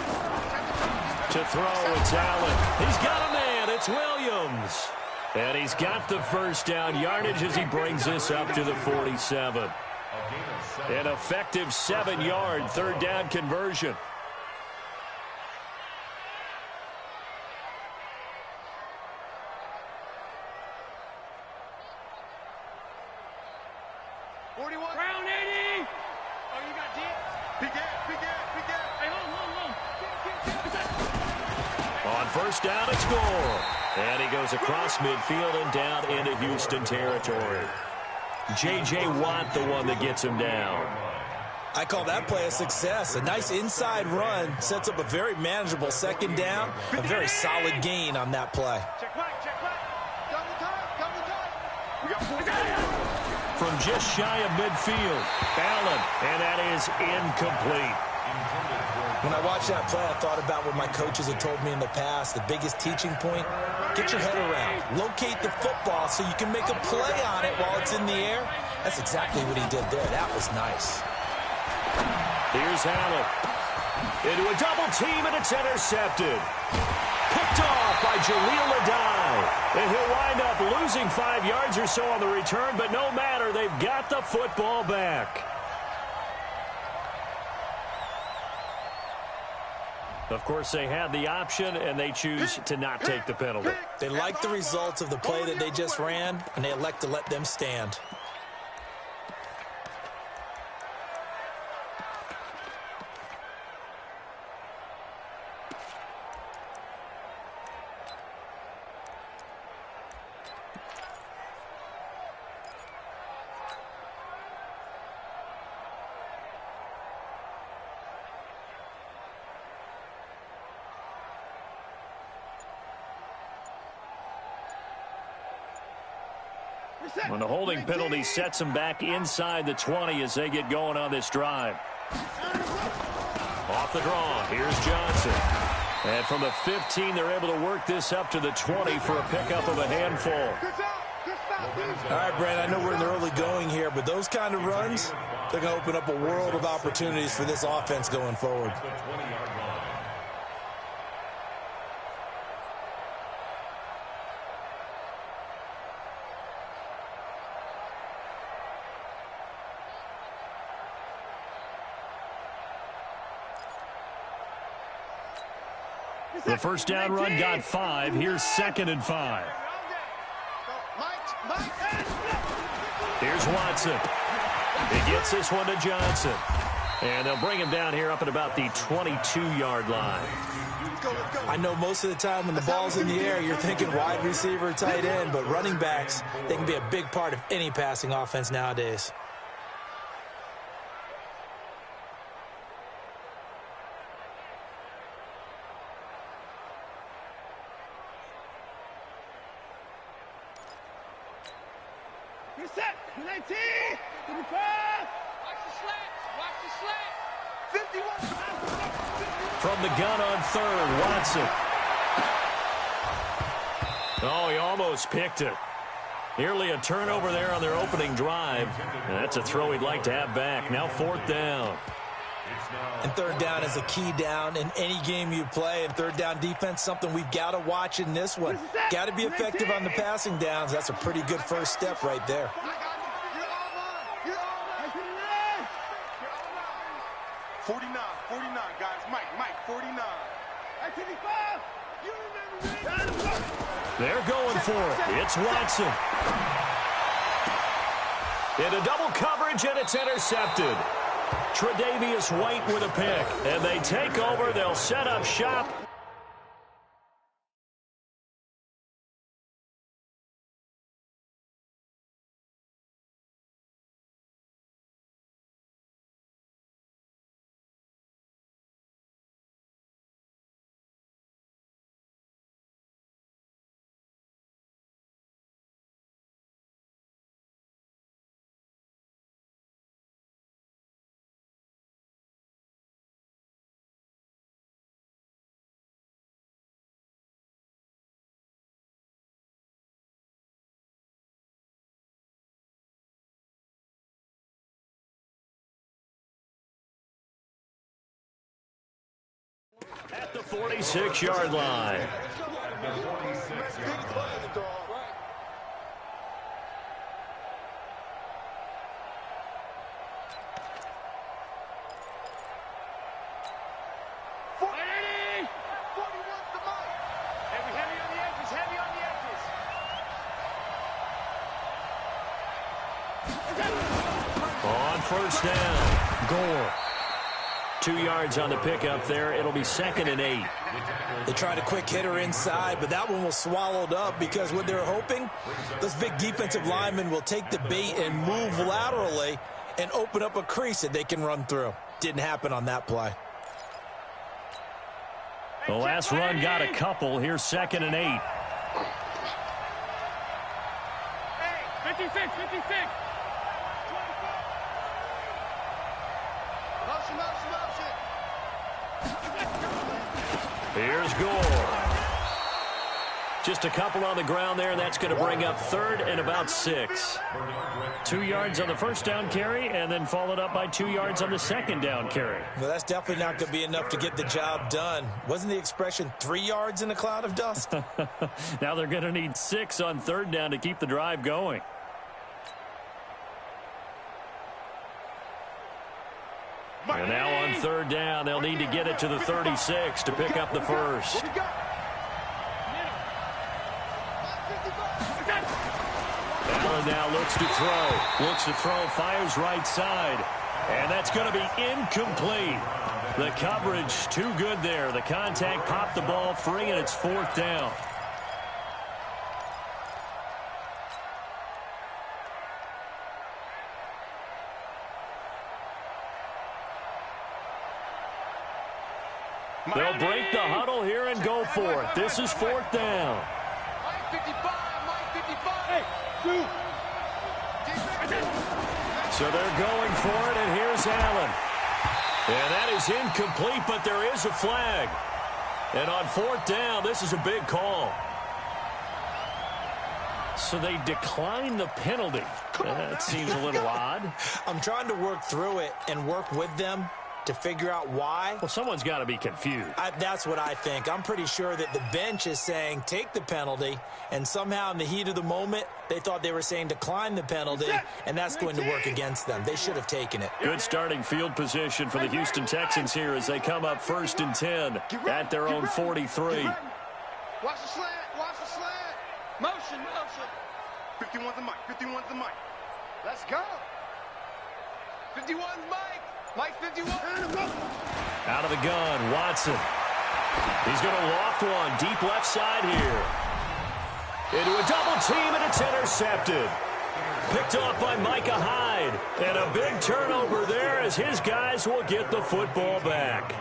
To throw, it's Allen. He's got a man. It's Williams. And he's got the first down yardage as he brings this up to the 47. An effective 7-yard 3rd down conversion. Round 80! Oh, you got deep? Big gas. Hey, hold. On 1st down, it's Gore. And he goes across midfield and down into Houston territory. J.J. Watt, the one that gets him down. I call that play a success. A nice inside run sets up a very manageable 2nd down. A very solid gain on that play. Check right. Double time. We got 4 From just shy of midfield, Allen, and that is incomplete. When I watched that play, I thought about what my coaches had told me in the past. The biggest teaching point, get your head around. Locate the football so you can make a play on it while it's in the air. That's exactly what he did there. That was nice. Here's Allen. Into a double team, and it's intercepted. Picked off by Jaleel Adai. And he'll wind up losing 5 yards or so on the return, but no matter, they've got the football back. Of course, they had the option, and they choose to not take the penalty. They like the results of the play that they just ran, and they elect to let them stand. When the holding penalty sets them back inside the 20 as they get going on this drive. Off the draw, here's Johnson. And from the 15, they're able to work this up to the 20 for a pickup of a handful. All right, Brent, I know we're in the early going here, but those kind of runs, they're going to open up a world of opportunities for this offense going forward. The first down run got 5. Here's 2nd and 5. Here's Watson. He gets this one to Johnson. And they'll bring him down here up at about the 22-yard line. I know most of the time when the ball's in the air, you're thinking wide receiver, tight end, but running backs, they can be a big part of any passing offense nowadays. Set. 19. 25. Watch the slant. Watch the slant. 51. From the gun on 3rd, Watson. Oh, he almost picked it. Nearly a turnover there on their opening drive. And that's a throw he'd like to have back. Now 4th down. And 3rd down is a key down in any game you play. And 3rd down defense, something we've got to watch in this one. Got to be effective on the passing downs. That's a pretty good first step right there. 49, guys. Mike, 49. 55. They're going for it. It's Watson. Into double coverage, and it's intercepted. Tre'Davious White with a pick. And they take over. They'll set up shop. At the 46-yard line. On 1st down, Gore. 2 yards on the pickup there. It'll be 2nd and 8. They tried a quick hitter inside, but that one was swallowed up because what they're hoping, those big defensive linemen will take the bait and move laterally and open up a crease that they can run through. Didn't happen on that play. The last run got a couple. Here's 2nd and 8. Hey, 56. Here's Gore. Just a couple on the ground there, and that's going to bring up 3rd and about 6. 2 yards on the first down carry, and then followed up by 2 yards on the second down carry. Well, that's definitely not going to be enough to get the job done. Wasn't the expression 3 yards in a cloud of dust? Now they're going to need 6 on 3rd down to keep the drive going. And now on third down, they'll need to get it to the 36 to pick up the first. Allen now looks to throw. Looks to throw, fires right side. And that's going to be incomplete. The coverage too good there. The contact popped the ball free, and it's fourth down. They'll break the huddle here and go for it. This is fourth down. Mike 55, Mike 55. Hey, two. So they're going for it, and here's Allen. And that is incomplete, but there is a flag. And on fourth down, this is a big call. So they decline the penalty. That seems a little odd. I'm trying to work through it and work with them to figure out why. Well, someone's got to be confused. That's what I think. I'm pretty sure that the bench is saying take the penalty, and somehow in the heat of the moment, they thought they were saying decline the penalty, and that's going to work against them. They should have taken it. Good starting field position for the Houston Texans here as they come up 1st and 10 at their own 43. Watch the slant, watch the slant. Motion, motion. 51's the mic, 51's the mic. Let's go. 51's Mike. Mike 51. Out of the gun, Watson. He's going to loft one deep left side here. Into a double team, and it's intercepted. Picked off by Micah Hyde. And a big turnover there as his guys will get the football back.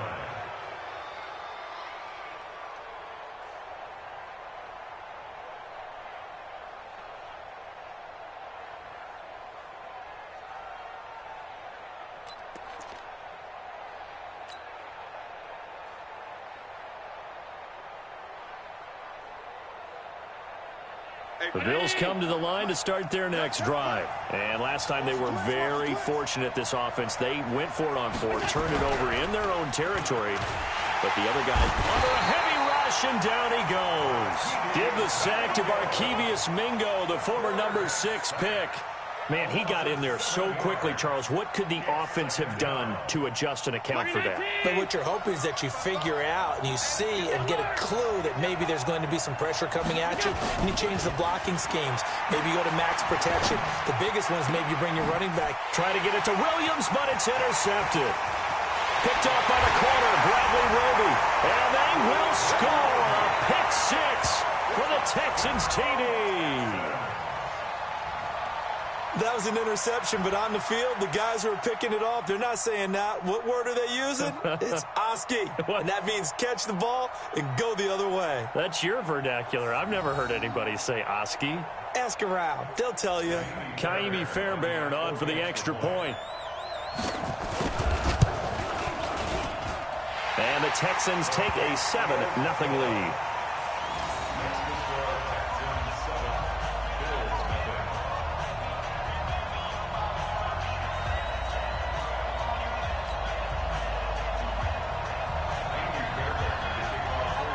The Bills come to the line to start their next drive. And last time they were very fortunate, this offense. They went for it on fourth, turned it over in their own territory. But the other guys under a heavy rush, and down he goes. Give the sack to Barkevious Mingo, the former number 6 pick. Man, he got in there so quickly, Charles. What could the offense have done to adjust and account for that? But what you're hoping is that you figure out and you see and get a clue that maybe there's going to be some pressure coming at you, and you change the blocking schemes. Maybe you go to max protection. The biggest one is maybe you bring your running back. Try to get it to Williams, but it's intercepted. Picked off by the corner, Bradley Roby. And they will score a pick 6 for the Texans TD. That was an interception, but on the field, the guys who are picking it off, they're not saying that. What word are they using? It's Oski. And that means catch the ball and go the other way. That's your vernacular. I've never heard anybody say Oski. Ask around. They'll tell you. Kaimi Fairbairn on for the extra point. And the Texans take a 7-0 lead.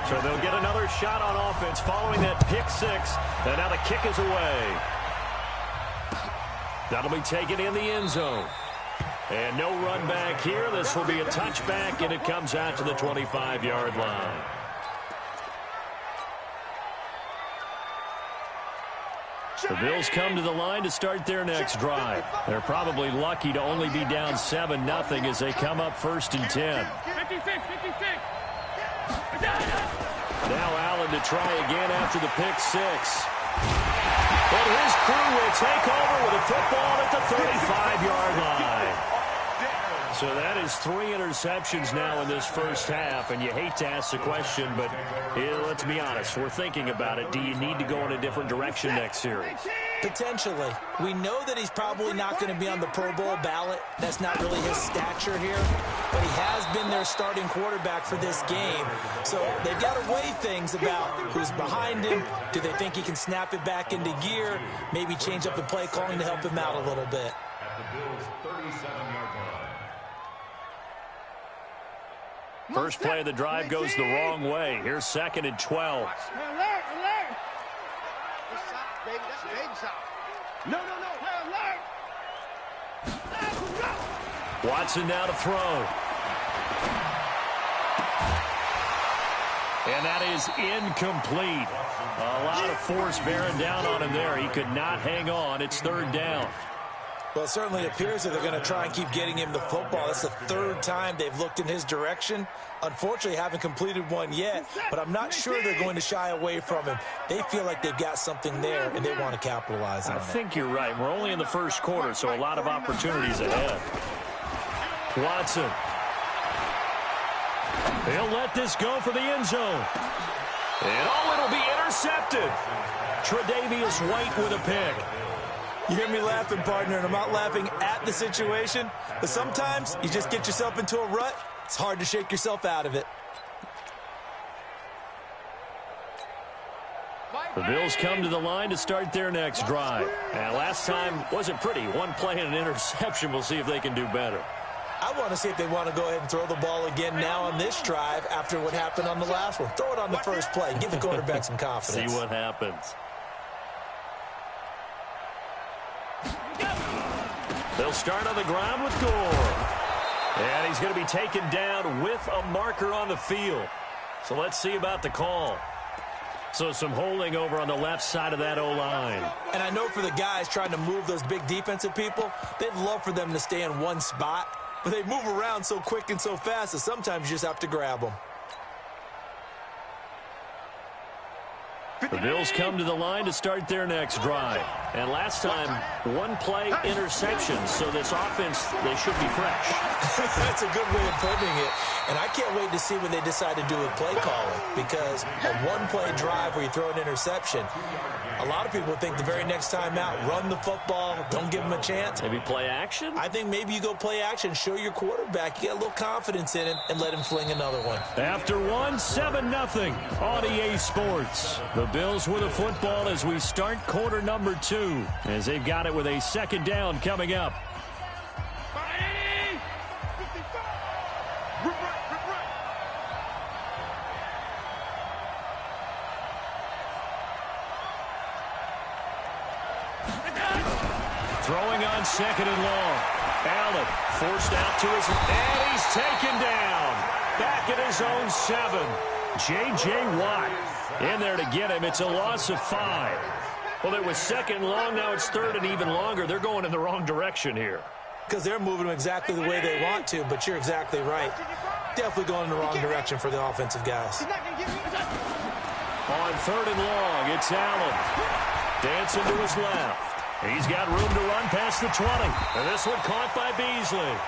So they'll get another shot on offense following that pick 6. And now the kick is away. That'll be taken in the end zone. And no run back here. This will be a touchback, and it comes out to the 25-yard line. The Bills come to the line to start their next drive. They're probably lucky to only be down 7-0 as they come up 1st and 10. 56. Now Allen to try again after the pick 6. But his crew will take over with a football at the 35-yard line. So that is 3 interceptions now in this first half, and you hate to ask the question, but let's be honest, we're thinking about it. Do you need to go in a different direction next series? Potentially. We know that he's probably not going to be on the Pro Bowl ballot. That's not really his stature here. But he has been their starting quarterback for this game. So they've got to weigh things about who's behind him. Do they think he can snap it back into gear? Maybe change up the play calling to help him out a little bit. At the Bills' 37-yard line. First play of the drive goes the wrong way. Here's 2nd and 12. Alert! Baby, that's baby side. No. Alert! Watson now to throw. And that is incomplete. A lot of force bearing down on him there. He could not hang on. It's third down. Well, it certainly appears that they're going to try and keep getting him the football. That's the third time they've looked in his direction. Unfortunately, haven't completed one yet, but I'm not sure they're going to shy away from him. They feel like they've got something there, and they want to capitalize on it. I think you're right. We're only in the first quarter, so a lot of opportunities ahead. Watson. He'll let this go for the end zone. And it'll be intercepted. Tre'Davious White with a pick. You hear me laughing, partner, and I'm not laughing at the situation, but sometimes you just get yourself into a rut. It's hard to shake yourself out of it. The Bills come to the line to start their next drive. And last time wasn't pretty. One play and an interception. We'll see if they can do better. I want to see if they want to go ahead and throw the ball again now on this drive after what happened on the last one. Throw it on the first play. Give the quarterback some confidence. See what happens. They'll start on the ground with Gore. And he's going to be taken down with a marker on the field. So let's see about the call. So some holding over on the left side of that O-line. And I know for the guys trying to move those big defensive people, they'd love for them to stay in one spot. But they move around so quick and so fast that sometimes you just have to grab them. The Bills come to the line to start their next drive. And last time, one play interception. So this offense, they should be fresh. That's a good way of putting it. And I can't wait to see what they decide to do with play calling. Because a one-play drive where you throw an interception, a lot of people think the very next time out, run the football, don't give them a chance. Maybe play action? I think maybe you go play action, show your quarterback, you get a little confidence in him, and let him fling another one. After one, 7-0 on EA Sports. The Bills with a football as we start quarter number 2, as they've got it with a second down coming up. Throwing on second and long. Allen forced out to his, and he's taken down. Back at his own 7. J.J. Watt in there to get him. It's a loss of 5. Well, it was second long. Now it's third and even longer. They're going in the wrong direction here. Because they're moving them exactly the way they want to, but you're exactly right. Definitely going in the wrong direction for the offensive guys. On third and long, it's Allen. Dancing to his left. He's got room to run past the 20. And this one caught by Beasley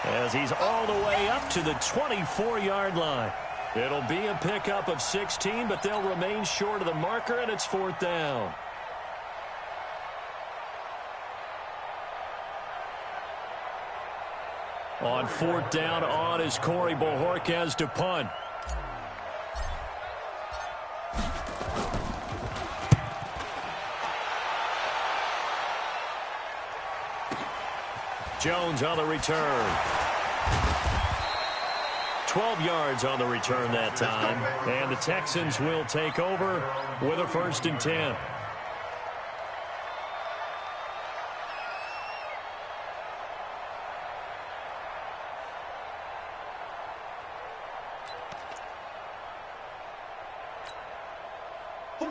as he's all the way up to the 24-yard line. It'll be a pickup of 16, but they'll remain short of the marker, and it's fourth down. On fourth down, on is Corey Bojorquez to punt. Jones on the return. 12 yards on the return that time. And the Texans will take over with a 1st and 10.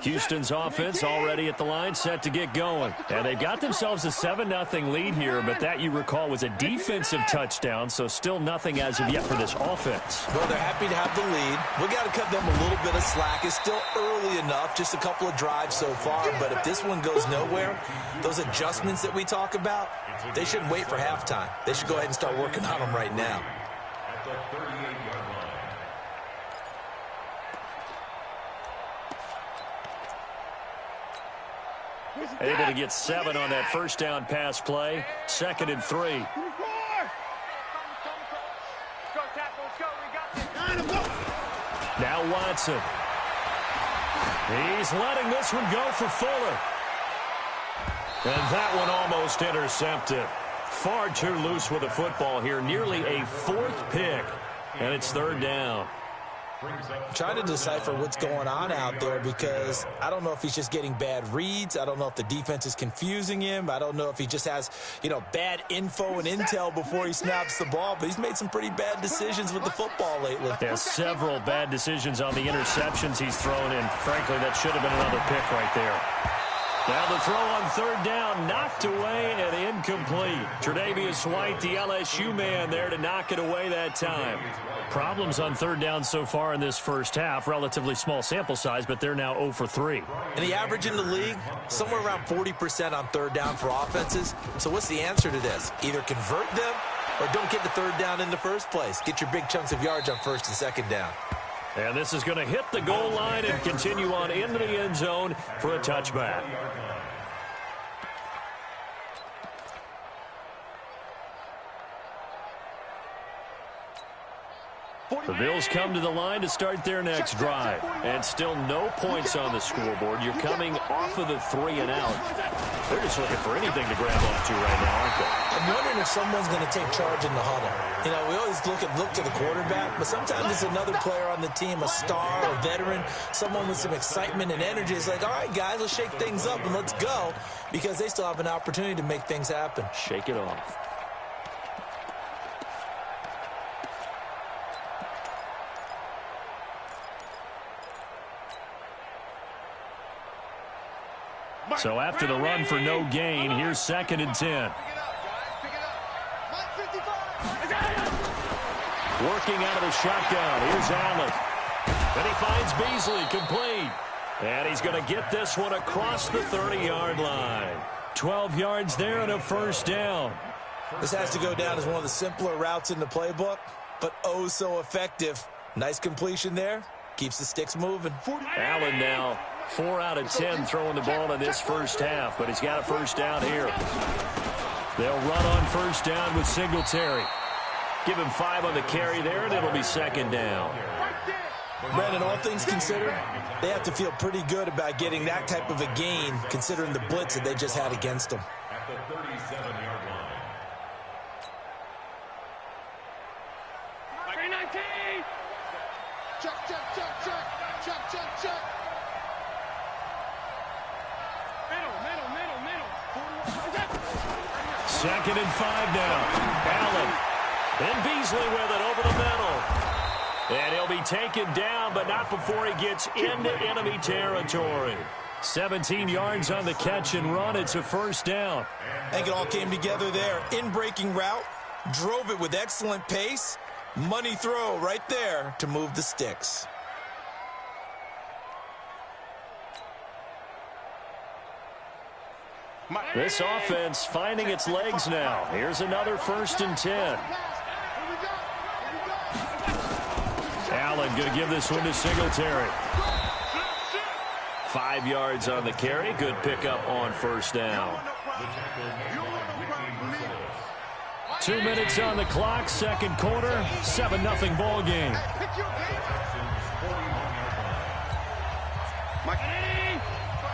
Houston's offense already at the line, set to get going. And they've got themselves a 7-0 lead here, but that, you recall, was a defensive touchdown, so still nothing as of yet for this offense. Well, they're happy to have the lead. We got to cut them a little bit of slack. It's still early enough, just a couple of drives so far, but if this one goes nowhere, those adjustments that we talk about, they shouldn't wait for halftime. They should go ahead and start working on them right now. At the 38-yard line. Able to get 7 on that first down pass play. 2nd and 3. Now Watson. He's letting this one go for Fuller. And that one almost intercepted. Far too loose with the football here. Nearly a 4th pick. And it's 3rd down. I'm trying to decipher what's going on out there because I don't know if he's just getting bad reads. I don't know if the defense is confusing him. I don't know if he just has, bad info and intel before he snaps the ball. But he's made some pretty bad decisions with the football lately. Yeah, several bad decisions on the interceptions he's thrown in. Frankly, that should have been another pick right there. Now the throw on third down, knocked away and incomplete. Tre'Davious White, the LSU man there to knock it away that time. Problems on third down so far in this first half. Relatively small sample size, but they're now 0 for 3. And the average in the league, somewhere around 40% on third down for offenses. So what's the answer to this? Either convert them or don't get the third down in the first place. Get your big chunks of yards on first and second down. And this is going to hit the goal line and continue on into the end zone for a touchback. The Bills come to the line to start their next drive. And still no points on the scoreboard. You're coming off of the 3 and out. They're just looking for anything to grab onto right now, aren't they? I'm wondering if someone's going to take charge in the huddle. We always look to the quarterback, but sometimes it's another player on the team, a star, a veteran, someone with some excitement and energy. It's like, all right, guys, let's shake things up and let's go, because they still have an opportunity to make things happen. Shake it off. So after the run for no gain, here's 2nd and 10. Working out of the shotgun. Here's Allen. And he finds Beasley, complete. And he's going to get this one across the 30-yard line. 12 yards there and a first down. This has to go down as one of the simpler routes in the playbook, but oh so effective. Nice completion there. Keeps the sticks moving. Allen now 4 out of 10 throwing the ball in this first half, but he's got a first down here. They'll run on first down with Singletary. Give him 5 on the carry there, and it'll be 2nd down. Brandon, all things considered, they have to feel pretty good about getting that type of a gain, considering the blitz that they just had against them. At the 37-yard line. 19! Check, check, check, check, check, check, check. Middle. 2nd and 5 now. Allen. And Beasley with it over the middle. And he'll be taken down, but not before he gets into enemy territory. 17 yards on the catch and run. It's a first down. I think it all came together there. In-breaking route, drove it with excellent pace. Money throw right there to move the sticks. This offense finding its legs now. Here's another 1st and 10. Allen going to give this one to Singletary. 5 yards on the carry. Good pickup on first down. 2 minutes on the clock, second quarter, 7-0 ball game.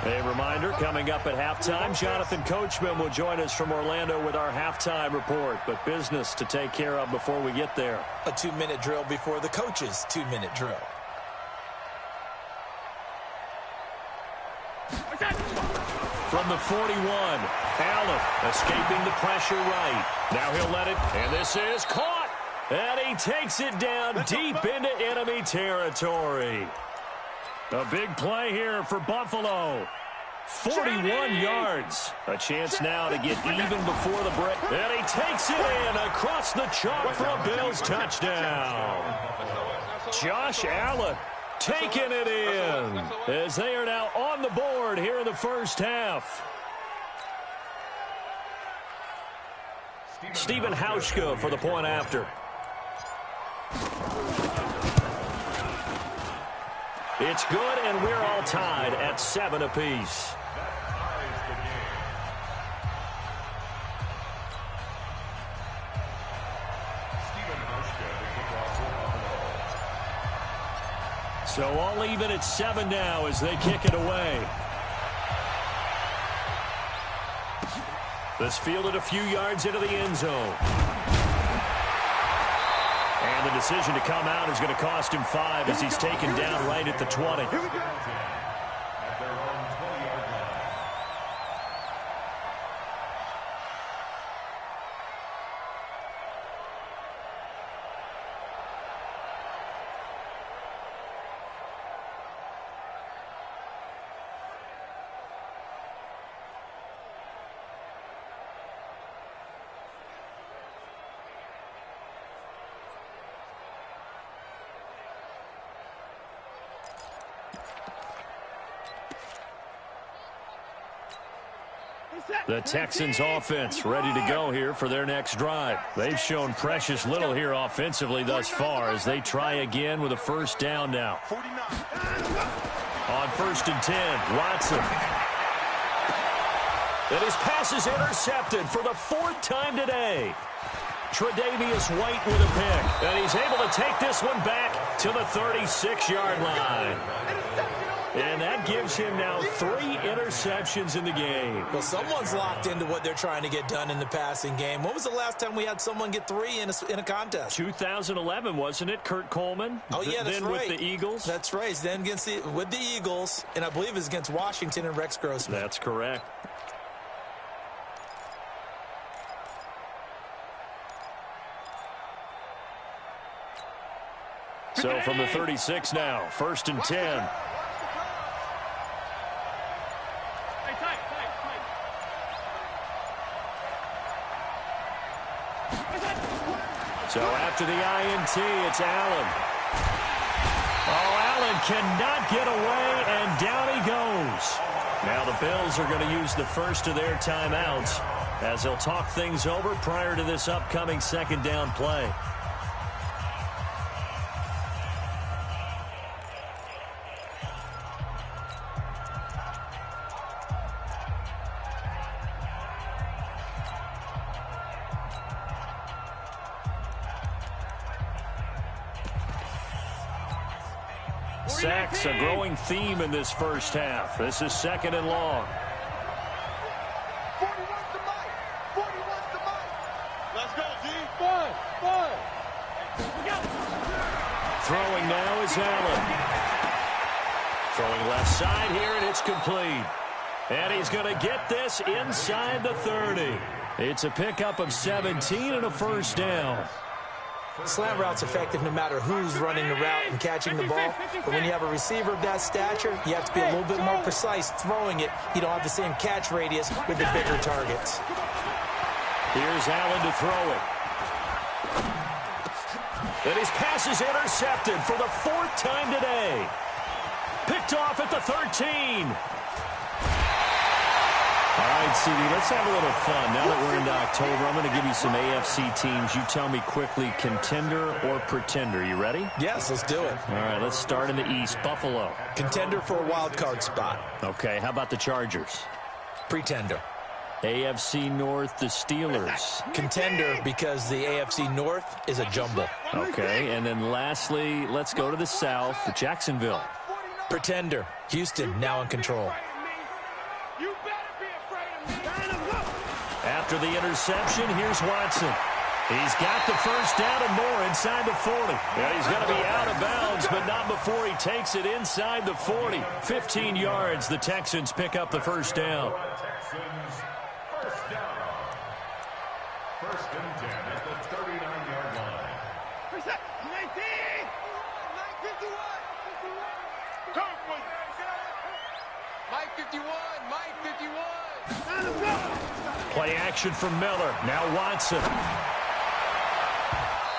A reminder, coming up at halftime, Jonathan Coachman will join us from Orlando with our halftime report, but business to take care of before we get there. A 2-minute drill before the coach's 2-minute drill. From the 41, Allen escaping the pressure right. Now he'll let it, and this is caught. And he takes it down deep into enemy territory. A big play here for Buffalo. 41 yards. A chance now to get even before the break. And he takes it in across the chalk for a Bills touchdown. Josh Allen taking it in as they are now on the board here in the first half. Stephen Hauschka for the point after. It's good, and we're all tied at 7 apiece. So all even at 7 now as they kick it away. This fielded a few yards into the end zone. And the decision to come out is going to cost him 5 as he's taken down right at the 20. At their own 20-yard line. The Texans offense ready to go here for their next drive. They've shown precious little here offensively thus far as they try again with a first down now. On 1st and 10, Watson. And his pass is intercepted for the 4th time today. Tre'Davious White with a pick. And he's able to take this one back to the 36-yard line. And that gives him now 3 interceptions in the game. Well, someone's locked into what they're trying to get done in the passing game. When was the last time we had someone get 3 in a contest? 2011, wasn't it, Kurt Coleman? Oh, yeah, that's then right. With the Eagles? That's right. Then with the Eagles, and I believe it's against Washington and Rex Grossman. That's correct. So from the 36 now, 1st and 10. So after the INT, it's Allen. Oh, Allen cannot get away, and down he goes. Now the Bills are going to use the first of their timeouts as they'll talk things over prior to this upcoming 2nd down play. Sacks, a growing theme in this first half. This is 2nd and long. 41's the mic. 41's the mic. Let's go, G. 5. Throwing now is Allen. Throwing left side here, and it's complete. And he's going to get this inside the 30. It's a pickup of 17 and a first down. Slant route's effective no matter who's running the route and catching the ball. But when you have a receiver of that stature, you have to be a little bit more precise throwing it. You don't have the same catch radius with the bigger targets. Here's Allen to throw it. And his pass is intercepted for the 4th time today. Picked off at the 13. All right, CD, let's have a little fun. Now that we're into October, I'm going to give you some AFC teams. You tell me quickly, contender or pretender. You ready? Yes, let's do it. All right, let's start in the East. Buffalo. Contender for a wild card spot. Okay, how about the Chargers? Pretender. AFC North, the Steelers. Contender because the AFC North is a jumble. Okay, and then lastly, let's go to the South, Jacksonville. Pretender. Houston now in control. After the interception, here's Watson. He's got the first down and more inside the 40. And he's going to be out of bounds, but not before he takes it inside the 40. 15 yards, the Texans pick up the first down. Texans, first down. 1st and 10 at the 39-yard line. 19! 951! Mike 51! Mike 51! Play action from Miller. Now Watson.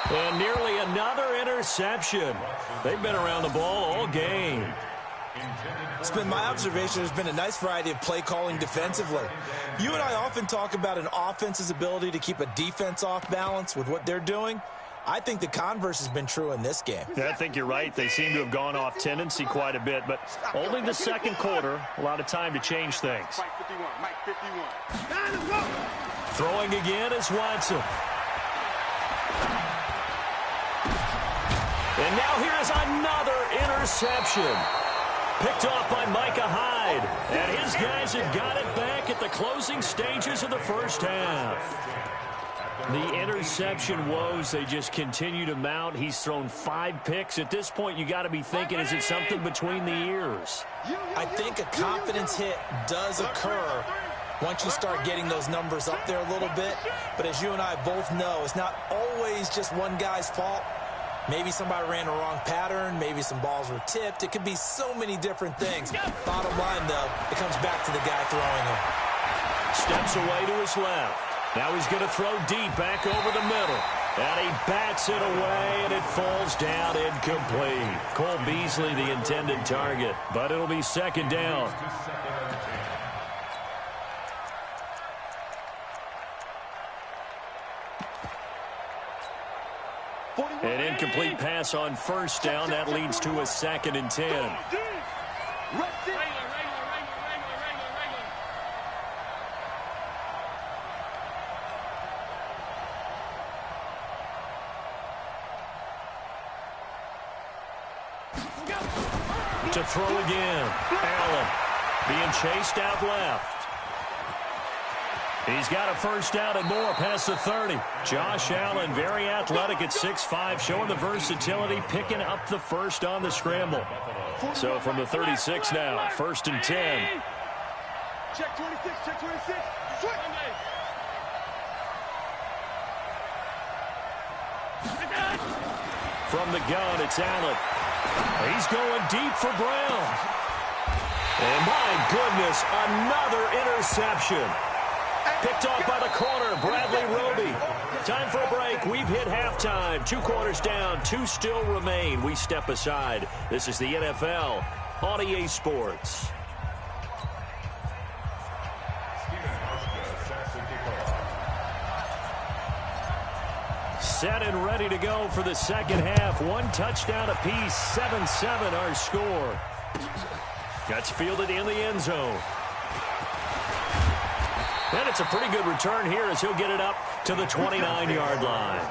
And nearly another interception. They've been around the ball all game. It's been my observation there's been a nice variety of play calling defensively. You and I often talk about an offense's ability to keep a defense off balance with what they're doing. I think the converse has been true in this game. Yeah, I think you're right. They seem to have gone off tendency quite a bit, but only the 2nd quarter, a lot of time to change things. Mike 51. Mike 51. Throwing again is Watson. And now here is another interception. Picked off by Micah Hyde. And his guys have got it back at the closing stages of the first half. The interception woes, they just continue to mount. He's thrown 5 picks. At this point, you got to be thinking, is it something between the ears? I think a confidence hit does occur once you start getting those numbers up there a little bit. But as you and I both know, it's not always just one guy's fault. Maybe somebody ran a wrong pattern. Maybe some balls were tipped. It could be so many different things. Bottom line, though, it comes back to the guy throwing them. Steps away to his left. Now he's going to throw deep back over the middle. And he bats it away, and it falls down incomplete. Cole Beasley, the intended target, but it'll be second down. An incomplete pass on first down. That leads to a 2nd and 10. To throw again. Allen being chased out left. He's got a first down and more past the 30. Josh Allen, very athletic at 6'5", showing the versatility, picking up the first on the scramble. So from the 36 now, 1st and 10. Check 26, check 26. Switch. From the gun, it's Allen. He's going deep for Brown. And my goodness, another interception. Picked off by the corner, Bradley Roby. Time for a break. We've hit halftime. 2 quarters down, 2 still remain. We step aside. This is the NFL on EA Sports. Set and ready to go for the second half. 1 touchdown apiece, 7-7 our score. Gets fielded in the end zone. And it's a pretty good return here as he'll get it up to the 29-yard line.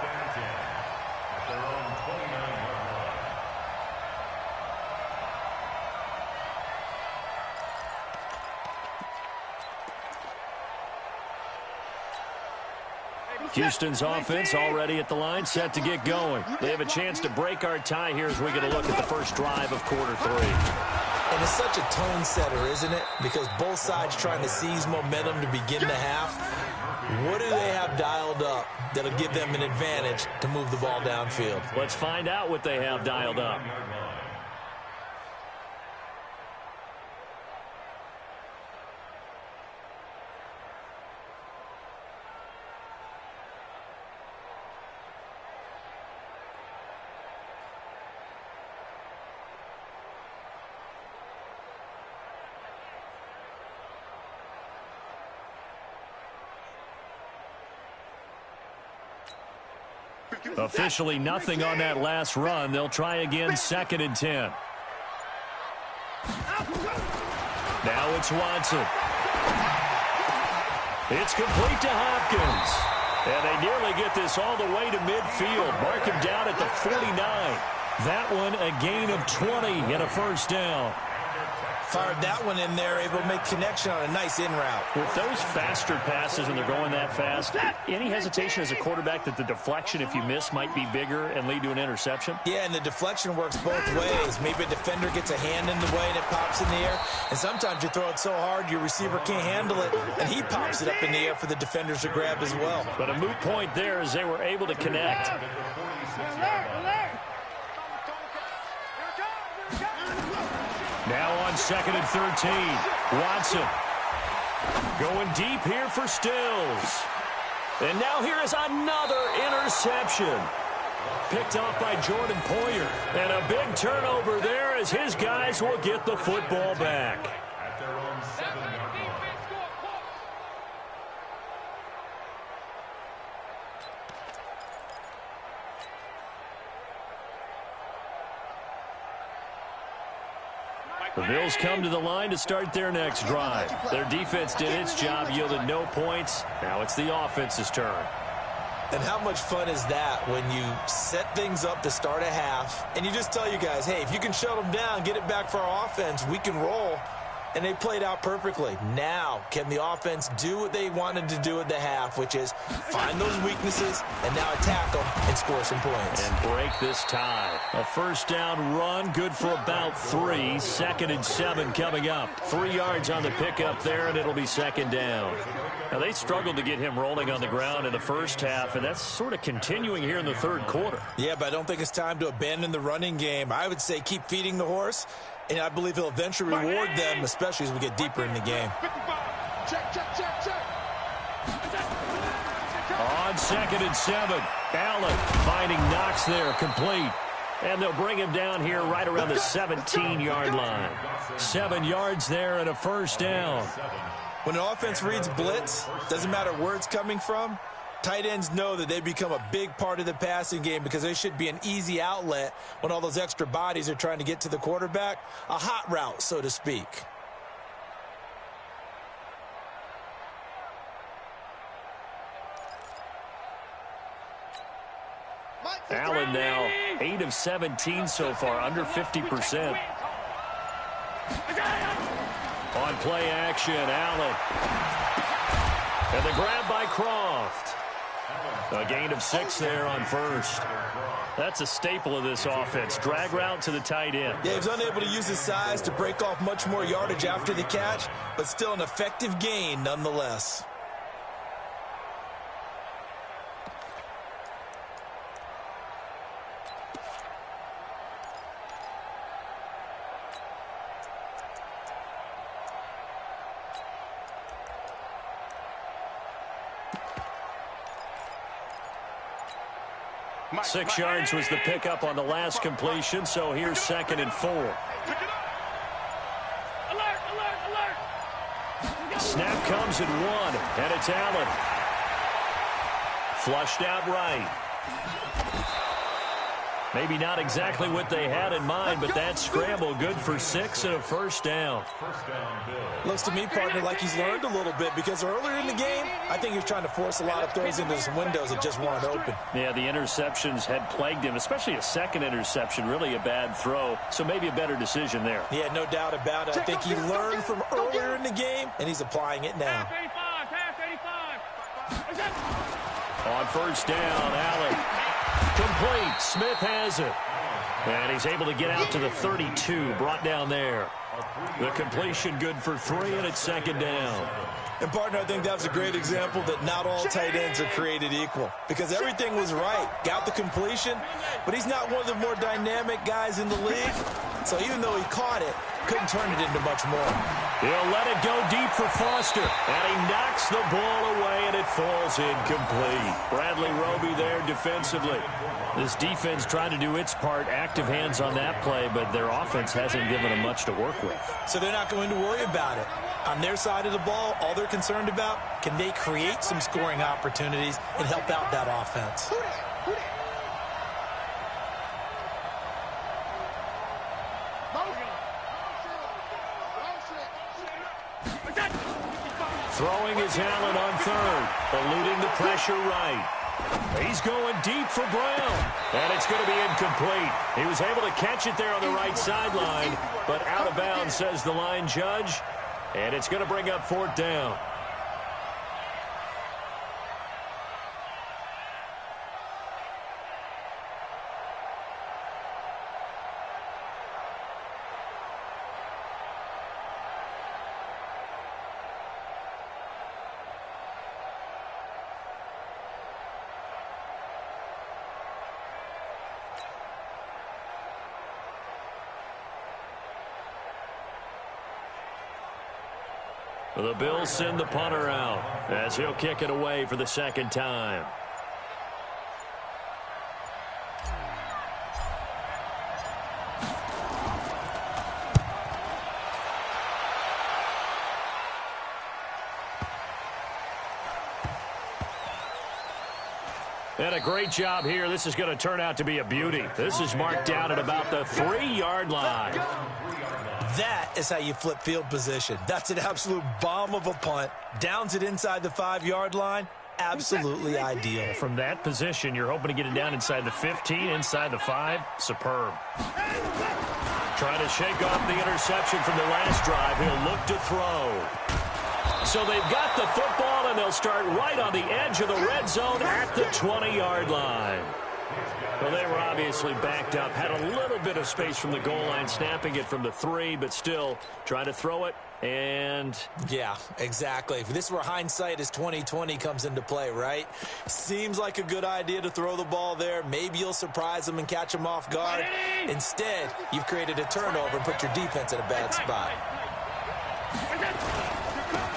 Houston's offense already at the line, set to get going. They have a chance to break our tie here as we get a look at the first drive of quarter 3. And it's such a tone setter, isn't it? Because both sides trying to seize momentum to begin the half. What do they have dialed up that'll give them an advantage to move the ball downfield? Let's find out what they have dialed up. Officially nothing on that last run. They'll try again, 2nd and 10. Now it's Watson. It's complete to Hopkins. And they nearly get this all the way to midfield. Mark him down at the 49. That one a gain of 20 and a first down. Fired that one in there, able to make connection on a nice in route. With those faster passes and they're going that fast, any hesitation as a quarterback that the deflection, if you miss, might be bigger and lead to an interception? Yeah, and the deflection works both ways. Maybe a defender gets a hand in the way and it pops in the air. And sometimes you throw it so hard your receiver can't handle it, and he pops it up in the air for the defenders to grab as well. But a moot point there as they were able to connect. Now on 2nd and 13, Watson going deep here for Stills. And now here is another interception. Picked off by Jordan Poyer. And a big turnover there as his guys will get the football back. At their own 7-yard line. The Bills come to the line to start their next drive. Their defense did its job, yielded no points. Now it's the offense's turn. And how much fun is that when you set things up to start a half and you just tell you guys, hey, if you can shut them down, get it back for our offense, we can roll. and they played out perfectly. Now, can the offense do what they wanted to do at the half, which is find those weaknesses and now attack them and score some points. And break this tie. A first down run, good for about 3. 2nd and 7 coming up. 3 yards on the pickup there, and it'll be 2nd down. Now, they struggled to get him rolling on the ground in the first half, and that's sort of continuing here in the third quarter. Yeah, but I don't think it's time to abandon the running game. I would say keep feeding the horse, and I believe he'll eventually reward them, especially as we get deeper in the game. Check, check, check, check. On 2nd and 7, Allen finding Knox there, complete. And they'll bring him down here right around the 17-yard line. 7 yards there and a first down. When an offense reads blitz, doesn't matter where it's coming from, tight ends know that they become a big part of the passing game because they should be an easy outlet when all those extra bodies are trying to get to the quarterback. A hot route, so to speak. Allen now 8 of 17 so far, under 50%. On play action, Allen. And the grab by Croft. A gain of 6 there on first. That's a staple of this offense. Drag route to the tight end. Yeah, he was unable to use his size to break off much more yardage after the catch, but still an effective gain nonetheless. Six yards was the pickup on the last completion, so here's 2nd and 4. Alert, alert, alert. Snap comes at 1, and it's Allen. Flushed out right. Maybe not exactly what they had in mind, but that scramble good for 6 and a first down. Looks to me, partner, like he's learned a little bit because earlier in the game, I think he was trying to force a lot of throws into some windows that just weren't open. Yeah, the interceptions had plagued him, especially a second interception, really a bad throw, so maybe a better decision there. Yeah, no doubt about it. I think he learned from earlier in the game, and he's applying it now. Half 85. On first down, Allen. Complete. Smith has it. And he's able to get out to the 32, brought down there. The completion good for 3, and it's 2nd down. And, partner, I think that's a great example that not all tight ends are created equal because everything was right. Got the completion, but he's not one of the more dynamic guys in the league. So even though he caught it, couldn't turn it into much more. He'll let it go deep for Foster, and he knocks the ball away, and it falls incomplete. Bradley Roby there defensively. This defense trying to do its part, active hands on that play, but their offense hasn't given them much to work with. So they're not going to worry about it. On their side of the ball, all they're concerned about, can they create some scoring opportunities and help out that offense? Throwing is Allen on 3rd, eluding the pressure right. He's going deep for Brown, and it's going to be incomplete. He was able to catch it there on the right sideline, but out of bounds, says the line judge, and it's going to bring up 4th down. The Bills send the punter out as he'll kick it away for the 2nd time. And a great job here. This is going to turn out to be a beauty. This is marked down at about the 3-yard line. That is how you flip field position. That's an absolute bomb of a punt. Downs it inside the 5-yard line. Absolutely ideal. From that position, you're hoping to get it down inside the 15, inside the 5. Superb. Trying to shake off the interception from the last drive. He'll look to throw. So they've got the football, and they'll start right on the edge of the red zone at the 20-yard line. Well, they were obviously backed up, had a little bit of space from the goal line, snapping it from the 3, but still trying to throw it, and... Yeah, exactly. This is where hindsight is 20/20 comes into play, right? Seems like a good idea to throw the ball there. Maybe you'll surprise them and catch them off guard. Instead, you've created a turnover and put your defense in a bad spot.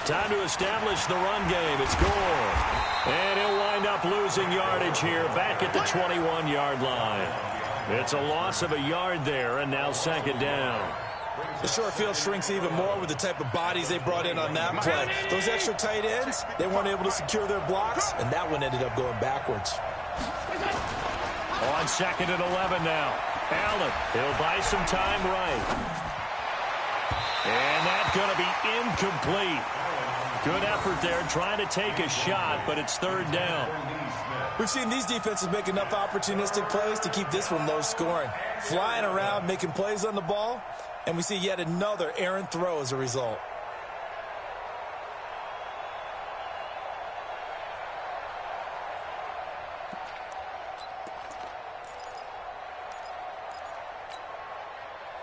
Time to establish the run game. It's Gore. And he'll wind up losing yardage here back at the 21-yard line. It's a loss of a yard there, and now second down. The short field shrinks even more with the type of bodies they brought in on that play. Those extra tight ends, they weren't able to secure their blocks, and that one ended up going backwards. On second and 11 now. Allen, he'll buy some time right. And that's going to be incomplete. Good effort there, trying to take a shot, but it's third down. We've seen these defenses make enough opportunistic plays to keep this one low scoring. Flying around, making plays on the ball, and we see yet another errant throw as a result.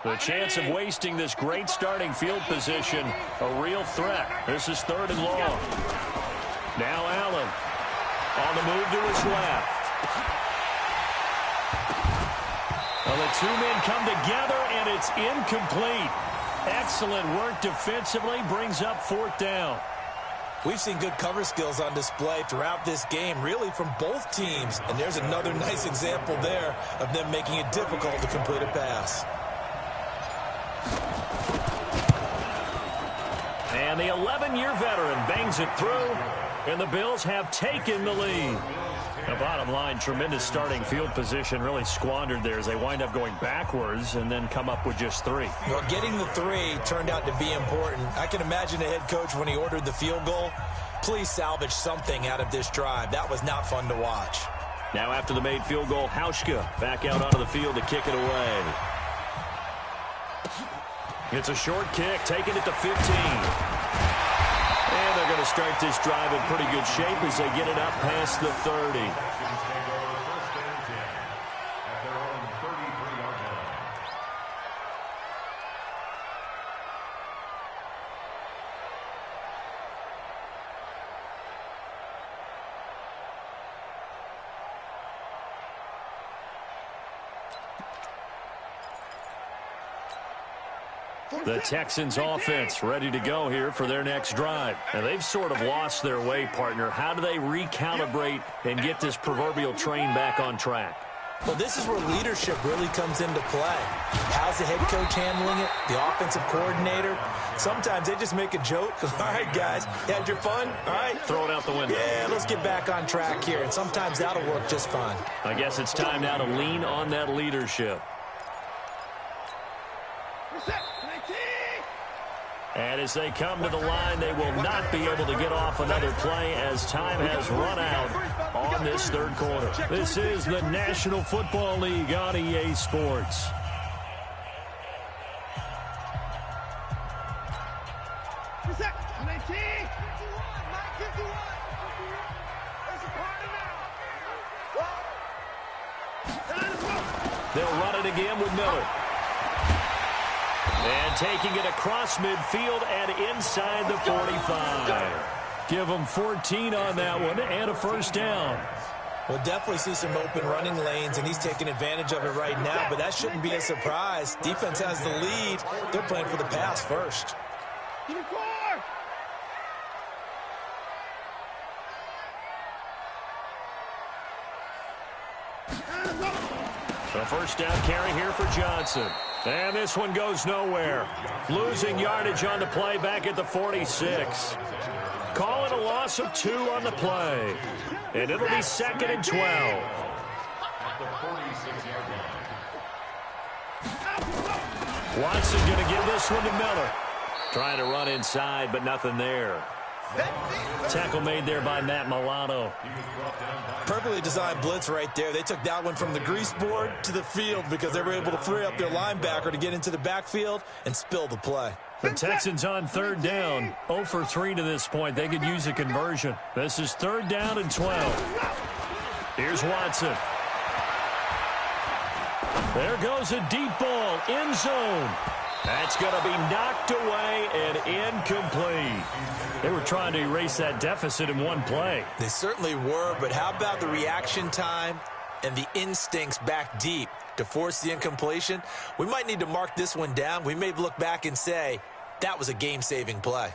The chance of wasting this great starting field position, a real threat. This is third and long. Now Allen on the move to his left. Well, the two men come together, and it's incomplete. Excellent work defensively, brings up fourth down. We've seen good cover skills on display throughout this game, really from both teams. And there's another nice example there of them making it difficult to complete a pass. And the 11-year veteran bangs it through, and the Bills have taken the lead. The bottom line, tremendous starting field position, really squandered there as they wind up going backwards and then come up with just 3. Well, getting the 3 turned out to be important. I can imagine the head coach when he ordered the field goal. Please salvage something out of this drive. That was not fun to watch. Now after the made field goal, Hauschka back out onto the field to kick it away. It's a short kick, taking it to 15. And they're going to start this drive in pretty good shape as they get it up past the 30. The Texans offense ready to go here for their next drive. And they've sort of lost their way, partner. How do they recalibrate and get this proverbial train back on track? Well, this is where leadership really comes into play. How's the head coach handling it? The offensive coordinator? Sometimes they just make a joke. All right, guys, you had your fun? All right. Throw it out the window. Yeah, let's get back on track here. And sometimes that'll work just fine. I guess it's time now to lean on that leadership. And as they come to the line, they will not be able to get off another play as time has run out on this third quarter. This is the National Football League on EA Sports. They'll run it again with Miller. And taking it across midfield and inside the 45. Give them 14 on that one and a first down. We'll definitely see some open running lanes, and he's taking advantage of it right now, but that shouldn't be a surprise. Defense has the lead. They're playing for the pass first. The first down carry here for Johnson. And this one goes nowhere. Losing yardage on the play back at the 46. Call it a loss of 2 on the play. And it'll be second and 12. Watson going to give this one to Miller. Trying to run inside, but nothing there. Tackle made there by Matt Milano. Perfectly designed blitz right there. They took that one from the grease board to the field because they were able to free up their linebacker to get into the backfield and spill the play. The Texans on third down, 0 for 3 to this point. They could use a conversion. This is third down and 12. Here's Watson. There goes a deep ball, end zone. That's going to be knocked away and incomplete. They were trying to erase that deficit in one play. They certainly were, but how about the reaction time and the instincts back deep to force the incompletion? We might need to mark this one down. We may look back and say, that was a game-saving play.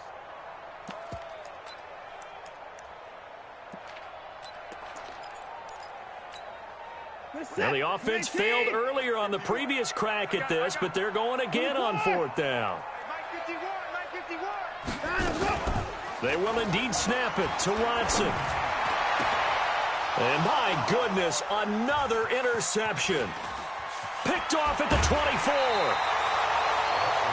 Well, the offense failed earlier on the previous crack at this, but they're going again on fourth down. They will indeed snap it to Watson. And my goodness, another interception. Picked off at the 24.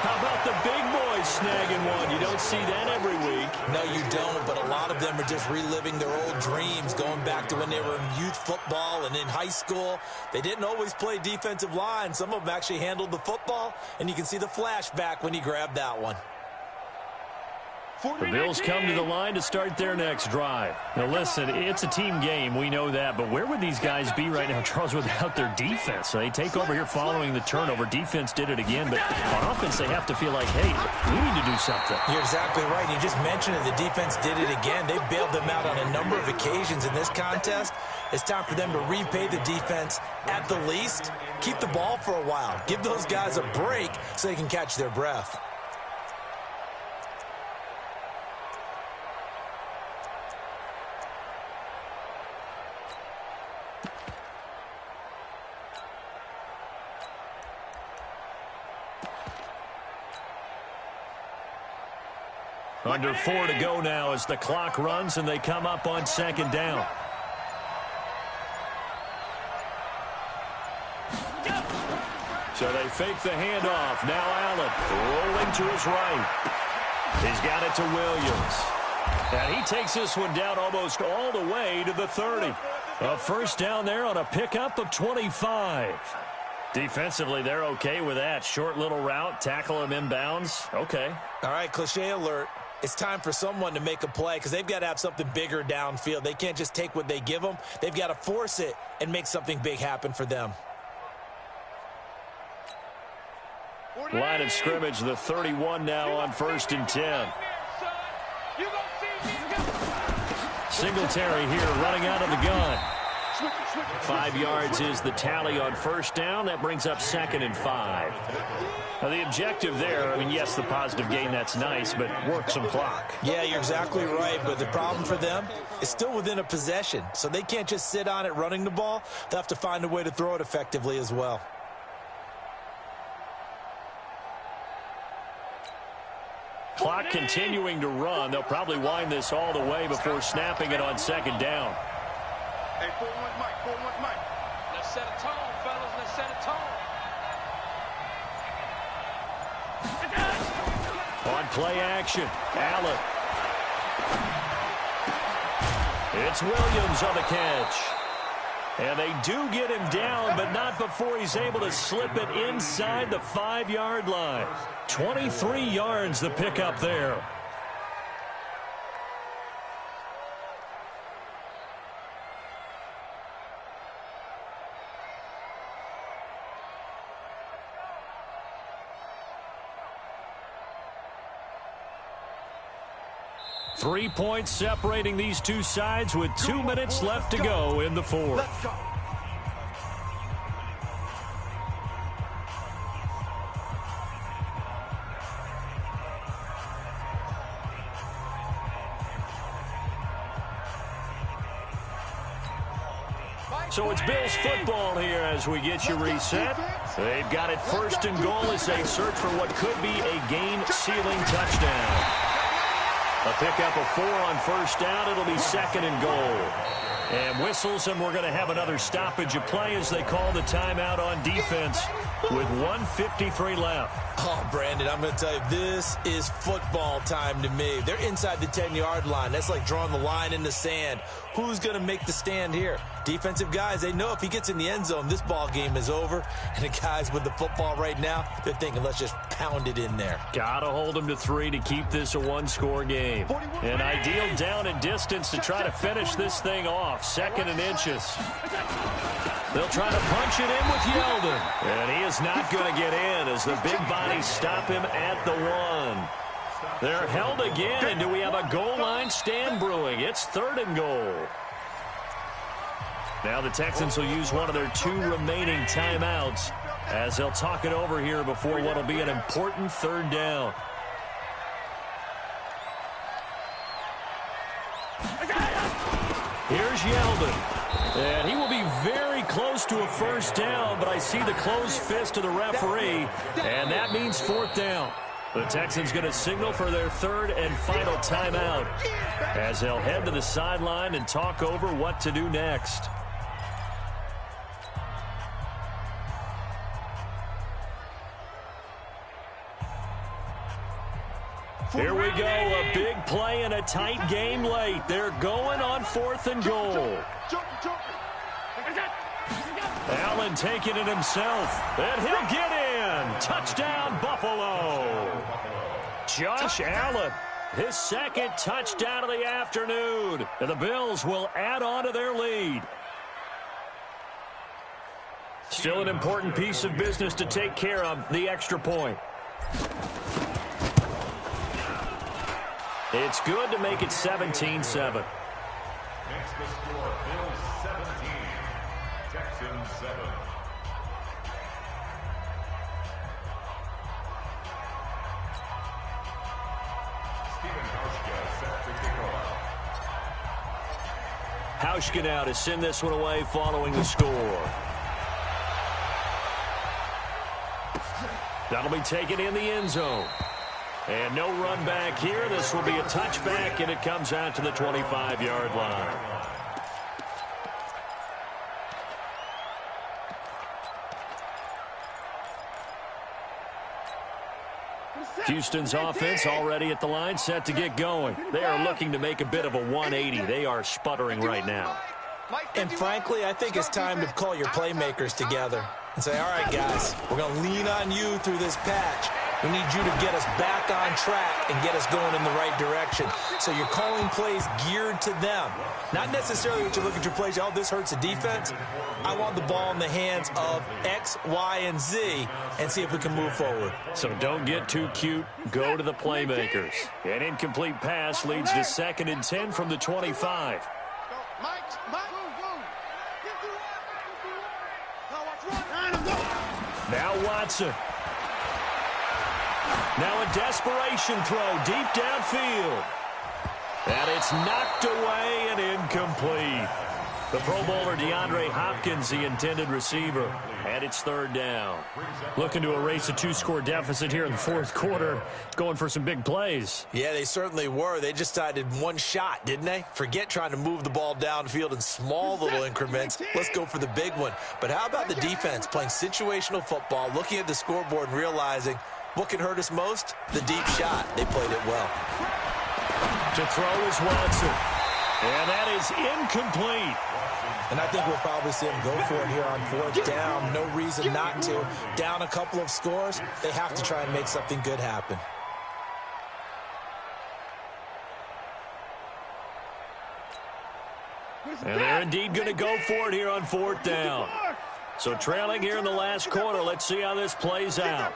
How about the big boys snagging one? You don't see that every week. No, you don't, but a lot of them are just reliving their old dreams, going back to when they were in youth football and in high school. They didn't always play defensive line. Some of them actually handled the football, and you can see the flashback when he grabbed that one. The Bills come to the line to start their next drive. Now, listen, it's a team game. We know that. But where would these guys be right now, Charles, without their defense? So they take over here following the turnover. Defense did it again. But on offense, they have to feel like, hey, we need to do something. You're exactly right. You just mentioned it. The defense did it again. They bailed them out on a number of occasions in this contest. It's time for them to repay the defense at the least. Keep the ball for a while. Give those guys a break so they can catch their breath. Under 4 to go now as the clock runs and they come up on second down. So they fake the handoff. Now Allen rolling to his right. He's got it to Williams. And he takes this one down almost all the way to the 30. A first down there on a pickup of 25. Defensively, they're okay with that. Short little route, tackle him inbounds. Okay. All right, cliche alert. It's time for someone to make a play because they've got to have something bigger downfield. They can't just take what they give them. They've got to force it and make something big happen for them. Line of scrimmage, the 31 now on 1st and 10. Singletary here running out of the gun. 5 yards is the tally on first down. That brings up 2nd and 5. Now, the objective there, I mean, yes, the positive gain, that's nice, but work some clock. Yeah, you're exactly right, but the problem for them is still within a possession, so they can't just sit on it running the ball. They'll have to find a way to throw it effectively as well. Clock continuing to run. They'll probably wind this all the way before snapping it on second down. Hey, 4-1 Mike, 4-1 Mike. Let's set a tone, fellas. Let's set a tone. On play action, Allen. It's Williams on the catch. And they do get him down, but not before he's able to slip it inside the 5-yard line. 23 yards the pickup there. Three points separating these two sides with 2 minutes left to go in the fourth. So it's Bills football here as we get you reset. They've got it 1st and goal as they search for what could be a game-sealing touchdown. A pickup of 4 on first down. It'll be 2nd and goal. And whistles, and we're going to have another stoppage of play as they call the timeout on defense. with 1:53 left. Oh, Brandon, I'm going to tell you, this is football time to me. They're inside the 10-yard line. That's like drawing the line in the sand. Who's going to make the stand here? Defensive guys, they know if he gets in the end zone, this ball game is over. And the guys with the football right now, they're thinking, let's just pound it in there. Got to hold them to 3 to keep this a one-score game. An ideal down and distance to try to finish this thing off. 2nd and inches. They'll try to punch it in with Yeldon. And he is not going to get in as the big bodies stop him at the 1. They're held again, and do we have a goal line stand brewing? It's 3rd and goal. Now the Texans will use one of their 2 remaining timeouts as they'll talk it over here before what will be an important 3rd down. Here's Yeldon. And he will be very close to a 1st down, but I see the closed fist of the referee, and that means 4th down. The Texans going to signal for their 3rd and final timeout as they'll head to the sideline and talk over what to do next. Here we go, a big play and a tight game late. They're going on 4th and goal. Allen taking it himself, and he'll get in. Touchdown, Buffalo. Josh Allen, his 2nd touchdown of the afternoon. And the Bills will add on to their lead. Still an important piece of business to take care of, the extra point. It's good to make it 17-7. Makes the score, Bills 17, Texans 7. Stephen Hauschka set to kick off. Hauschka now to send this one away following the score. That'll be taken in the end zone. And no run back here. This will be a touchback, and it comes out to the 25-yard line. Houston's offense already at the line, set to get going. They are looking to make a bit of a 180. They are sputtering right now. And frankly, I think it's time to call your playmakers together and say, all right, guys, we're going to lean on you through this patch. We need you to get us back on track and get us going in the right direction. So you're calling plays geared to them. Not necessarily that you look at your plays, oh, this hurts the defense. I want the ball in the hands of X, Y, and Z and see if we can move forward. So don't get too cute. Go to the playmakers. An incomplete pass leads to 2nd and 10 from the 25. Now Watson. Now a desperation throw deep downfield. And it's knocked away and incomplete. The Pro Bowler DeAndre Hopkins, the intended receiver. And it's 3rd down. Looking to erase a 2-score deficit here in the 4th quarter. Going for some big plays. Yeah, they certainly were. They just decided one shot, didn't they? Forget trying to move the ball downfield in small little increments. Let's go for the big one. But how about the defense playing situational football, looking at the scoreboard and realizing what can hurt us most? The deep shot. They played it well. To throw is Watson. And that is incomplete. And I think we'll probably see them go for it here on 4th down. No reason not to. Down a couple of scores, they have to try and make something good happen. And they're indeed going to go for it here on 4th down. So trailing here in the last quarter, let's see how this plays out.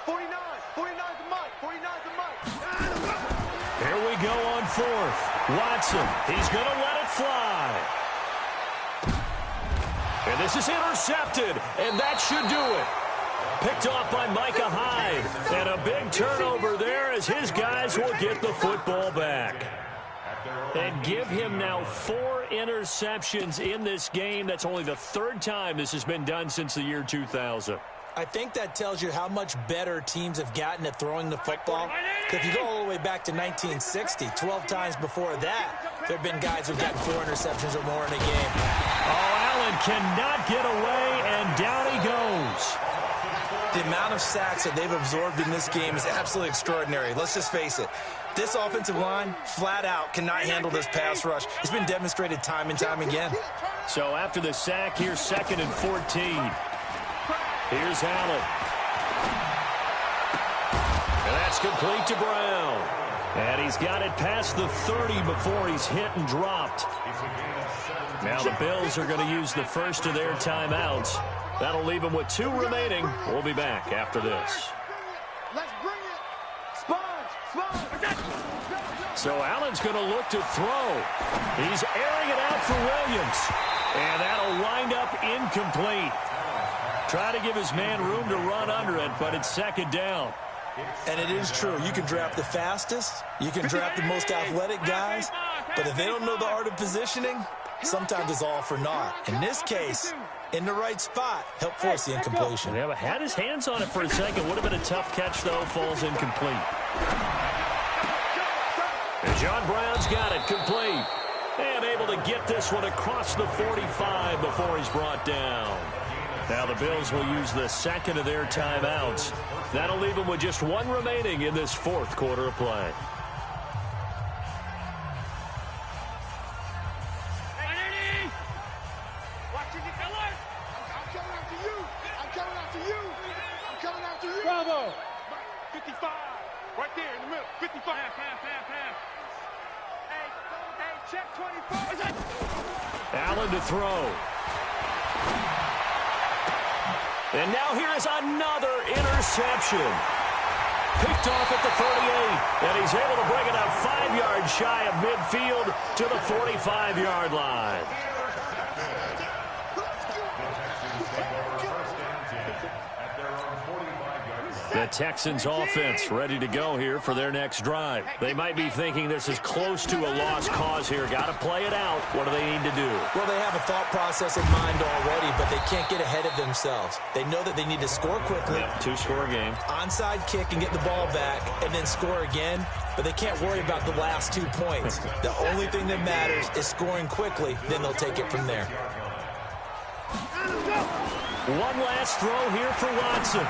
49 the mic, 49 the mic. Here we go on 4th. Watson, he's going to let it fly. And this is intercepted, and that should do it. Picked off by Micah Hyde. And a big turnover there as his guys will get the football back. And give him now 4 interceptions in this game. That's only the 3rd time this has been done since the year 2000. I think that tells you how much better teams have gotten at throwing the football. If you go all the way back to 1960, 12 times before that, there have been guys who've gotten 4 interceptions or more in a game. Oh, Allen cannot get away, and down he goes. The amount of sacks that they've absorbed in this game is absolutely extraordinary. Let's just face it. This offensive line, flat out, cannot handle this pass rush. It's been demonstrated time and time again. So after the sack, here's 2nd and 14. Here's Allen. And that's complete to Brown. And he's got it past the 30 before he's hit and dropped. Now the Bills are going to use the first of their timeouts. That'll leave them with 2 remaining. We'll be back after this. Let's bring it. Sponge. So Allen's going to look to throw. He's airing it out for Williams. And that'll wind up incomplete. Try to give his man room to run under it, but it's 2nd down. And it is true. You can draft the fastest. You can draft the most athletic guys. But if they don't know the art of positioning, sometimes it's all for naught. In this case, in the right spot, help force the incompletion. Yeah, but had his hands on it for a second. Would have been a tough catch, though. Falls incomplete. And John Brown's got it complete. And able to get this one across the 45 before he's brought down. Now the Bills will use the 2nd of their timeouts. That'll leave them with just 1 remaining in this 4th quarter of play. Bravo. 55. Right there in the middle. 55. Pass. Hey, check 24. Allen to throw. And now here is another interception. Picked off at the 38. And he's able to bring it up 5 yards shy of midfield to the 45-yard line. The Texans offense ready to go here for their next drive. They might be thinking this is close to a lost cause here. Got to play it out. What do they need to do? Well, they have a thought process in mind already, but they can't get ahead of themselves. They know that they need to score quickly. Yep, 2-score game. Onside kick and get the ball back and then score again, but they can't worry about the last 2 points. The only thing that matters is scoring quickly, then they'll take it from there. One last throw here for Watson.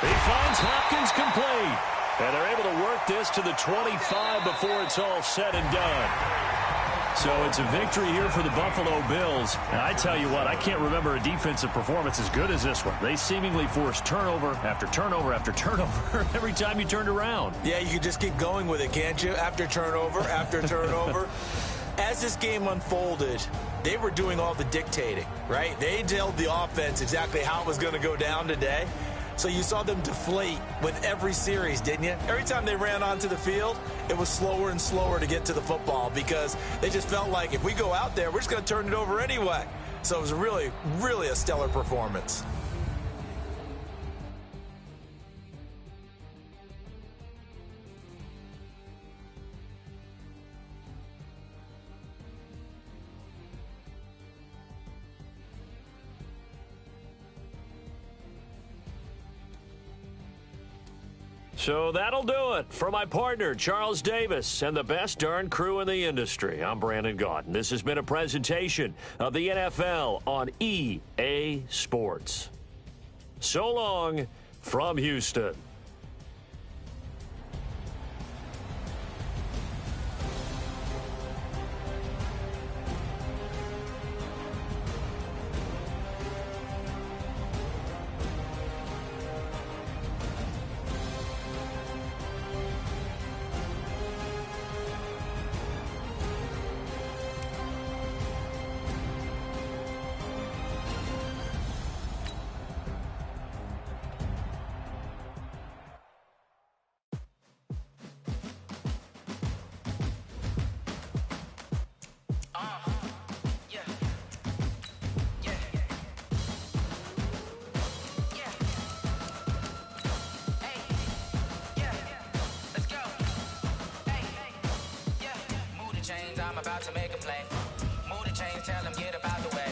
He finds Hopkins complete. And they're able to work this to the 25 before it's all said and done. So it's a victory here for the Buffalo Bills. And I tell you what, I can't remember a defensive performance as good as this one. They seemingly forced turnover after turnover after turnover every time you turned around. Yeah, you can just keep going with it, can't you? After turnover, after turnover. As this game unfolded, they were doing all the dictating, right? They told the offense exactly how it was going to go down today. So you saw them deflate with every series, didn't you? Every time they ran onto the field, it was slower and slower to get to the football because they just felt like if we go out there, we're just going to turn it over anyway. So it was really, really a stellar performance. So that'll do it for my partner, Charles Davis, and the best darn crew in the industry. I'm Brandon Gaudin. This has been a presentation of the NFL on EA Sports. So long from Houston. I'm about to make a play. Move the chains, tell them get about the way.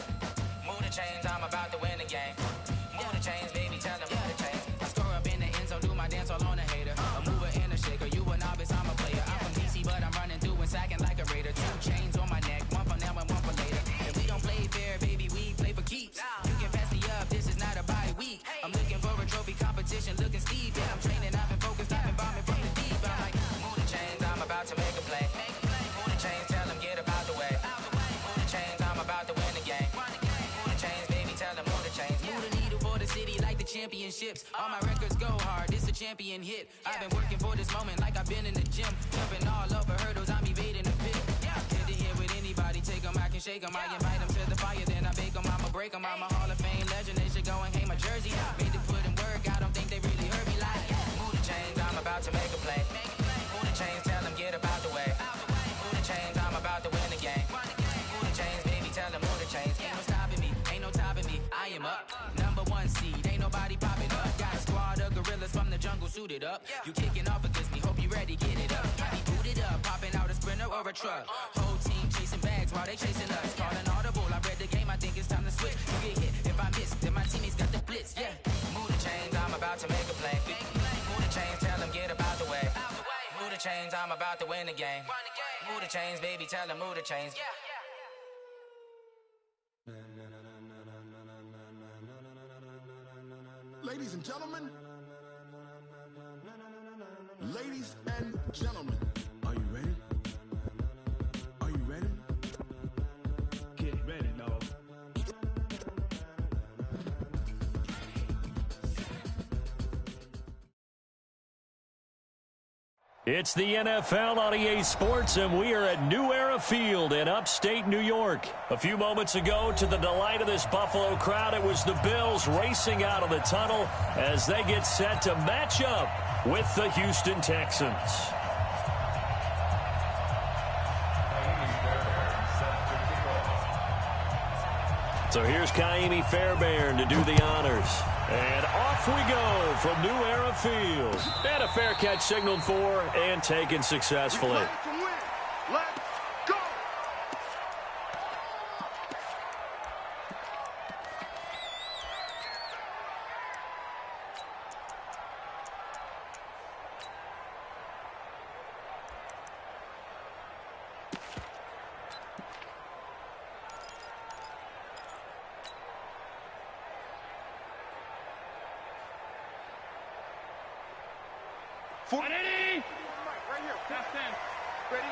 Move the chains, I'm about to win the game. Move the chains, baby, tell them move the chains. I score up in the end zone, do my dance all on a hater. A mover and a shaker, you a novice, I'm a player. I'm from DC, but I'm running through and sacking like a raider. 2 chains on my neck, one for now and one for later. If we don't play fair, baby, we play for keeps. You can pass me up, this is not a bye week. I'm looking for a championships. All my records go hard, it's a champion hit. I've been working for this moment like I've been in the gym. Jumping all over hurdles, I'm evading the pit. Head to head with anybody, take them, I can shake them. I invite them to the fire, then I bake them, I'ma break them. I'm a Hall of Fame legend, they should go and hang my jersey. Made to put in work, I don't think they really heard me like. Move the chains, I'm about to make a play. Move the chains, tell them get up out the way. Move the chains, I'm about to win the game. Move the chains, baby, tell them move the chains. Ain't no stopping me, ain't no topping me. I am up, #1 seed, ain't nobody popping up. Got a squad of gorillas from the jungle suited up. You kicking off against me, hope you ready, get it up. I be booted up, popping out a sprinter or a truck. Whole team chasing bags while they chasing us. Calling audible, I read the game, I think it's time to switch. You get hit, if I miss, then my teammates got the blitz, yeah. Move the chains, I'm about to make a play. Move the chains, tell them get up out the way. Move the chains, I'm about to win the game. Move the chains, baby, tell them move the chains. Ladies and gentlemen, ladies and gentlemen, are you ready? Are you ready? Get ready, dog. It's the NFL on EA Sports, and we are at New Era Field in upstate New York. A few moments ago, to the delight of this Buffalo crowd, it was the Bills racing out of the tunnel as they get set to match up with the Houston Texans. So here's Kaimi Fairbairn to do the honors. And off we go from New Era Field. And a fair catch signaled for and taken successfully. Let's go! Ready? Right here. Test 10. Ready?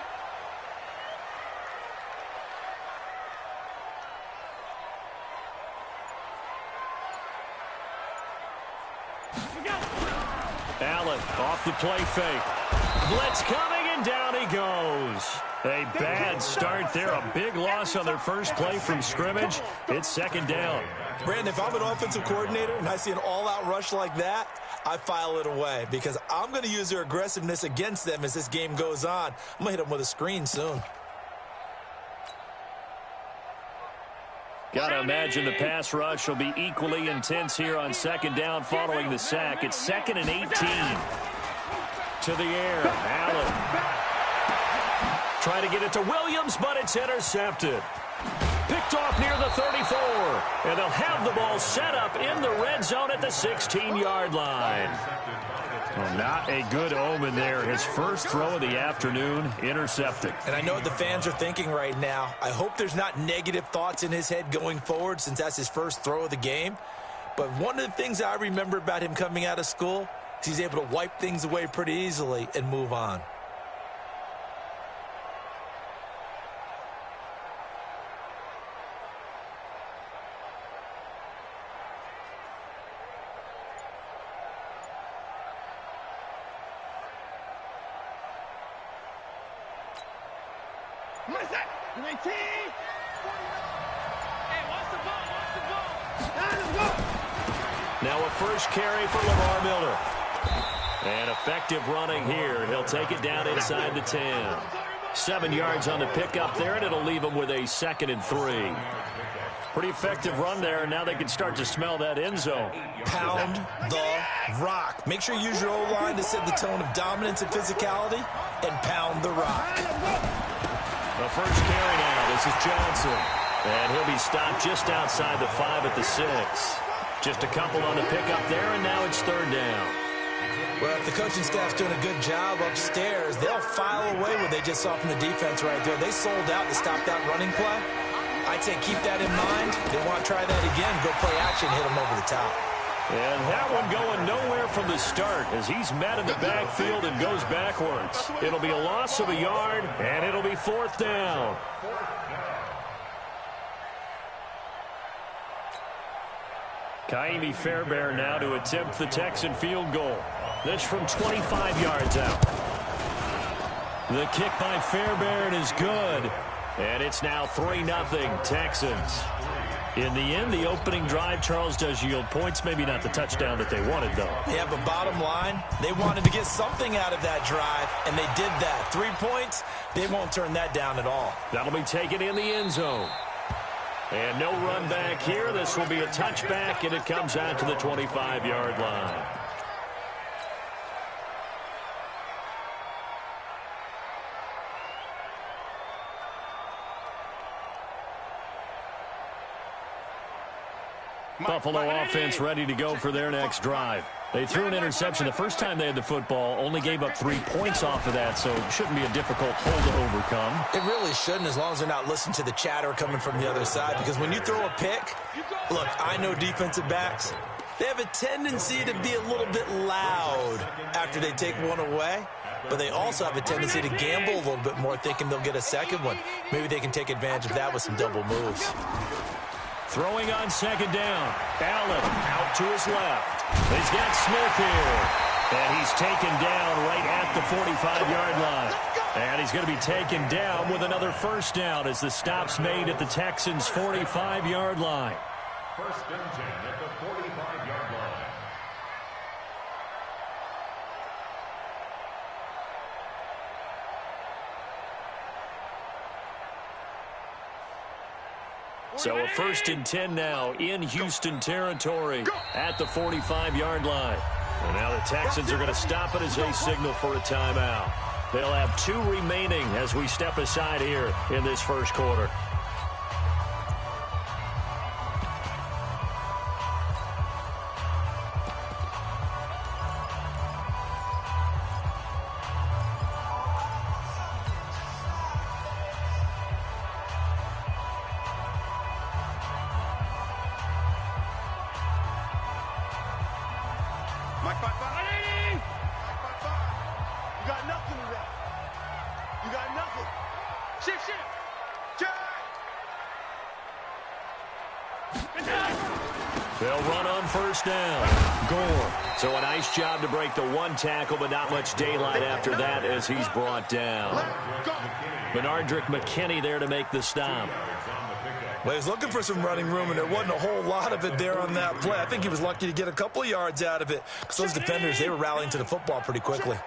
Allen off the play fake. Blitz coming, and down he goes. A bad start there. A big loss on their first play from scrimmage. It's second down. Brandon, if I'm an offensive coordinator and I see an all-out rush like that, I file it away because I'm going to use their aggressiveness against them as this game goes on. I'm going to hit them with a screen soon. Got to imagine the pass rush will be equally intense here on second down following the sack. It's 2nd and 18. To the air. Allen. Try to get it to Williams, but it's intercepted. Picked off near the 34. And they'll have the ball set up in the red zone at the 16-yard line. Well, not a good omen there. His first throw of the afternoon, intercepted. And I know what the fans are thinking right now. I hope there's not negative thoughts in his head going forward since that's his first throw of the game. But one of the things I remember about him coming out of school is he's able to wipe things away pretty easily and move on. What's that? 19. Hey, watch the ball. Watch the ball. Let's go. Now a first carry for Lamar Miller. And effective running here. He'll take it down inside the 10. 7 yards on the pickup there, and it'll leave him with a 2nd and 3. Pretty effective run there, and now they can start to smell that end zone. Pound the rock. Make sure you use your O-line to set the tone of dominance and physicality, and pound the rock. The first carry now. This is Johnson. And he'll be stopped just outside the 5 at the 6. Just a couple on the pickup there, and now it's 3rd down. Well, if the coaching staff's doing a good job upstairs, they'll file away what they just saw from the defense right there. They sold out to stop that running play. I'd say keep that in mind. They want to try that again, go play action, hit them over the top. And that one going nowhere from the start as he's met in the backfield and goes backwards. It'll be a loss of a yard, and it'll be 4th down. Kaimi Fairbairn now to attempt the Texan field goal. This from 25 yards out. The kick by Fairbairn is good. And it's now 3-0 Texans. In the end, the opening drive, Charles, does yield points. Maybe not the touchdown that they wanted, though. Yeah, but bottom line, they wanted to get something out of that drive, and they did that. 3 points, they won't turn that down at all. That'll be taken in the end zone. And no run back here. This will be a touchback, and it comes out to the 25-yard line. Buffalo offense ready to go for their next drive. They threw an interception the first time they had the football, only gave up 3 points off of that, so it shouldn't be a difficult hole to overcome. It really shouldn't, as long as they're not listening to the chatter coming from the other side, because when you throw a pick, look, I know defensive backs, they have a tendency to be a little bit loud after they take one away, but they also have a tendency to gamble a little bit more, thinking they'll get a second one. Maybe they can take advantage of that with some double moves. Throwing on second down. Allen out to his left. He's got Smith here. And he's taken down right at the 45-yard line. And he's going to be taken down with another first down as the stop's made at the Texans' 45-yard line. First and 10 at the 45-yard line. So a first and 10 now in Houston territory at the 45-yard line. And now the Texans are going to stop it as they signal for a timeout. They'll have 2 remaining as we step aside here in this first quarter. They'll run on first down. Gore. So a nice job to break the 1 tackle, but not much daylight after that as he's brought down. Benardrick McKinney there to make the stop. Well, he was looking for some running room, and there wasn't a whole lot of it there on that play. I think he was lucky to get a couple of yards out of it, because those defenders, they were rallying to the football pretty quickly.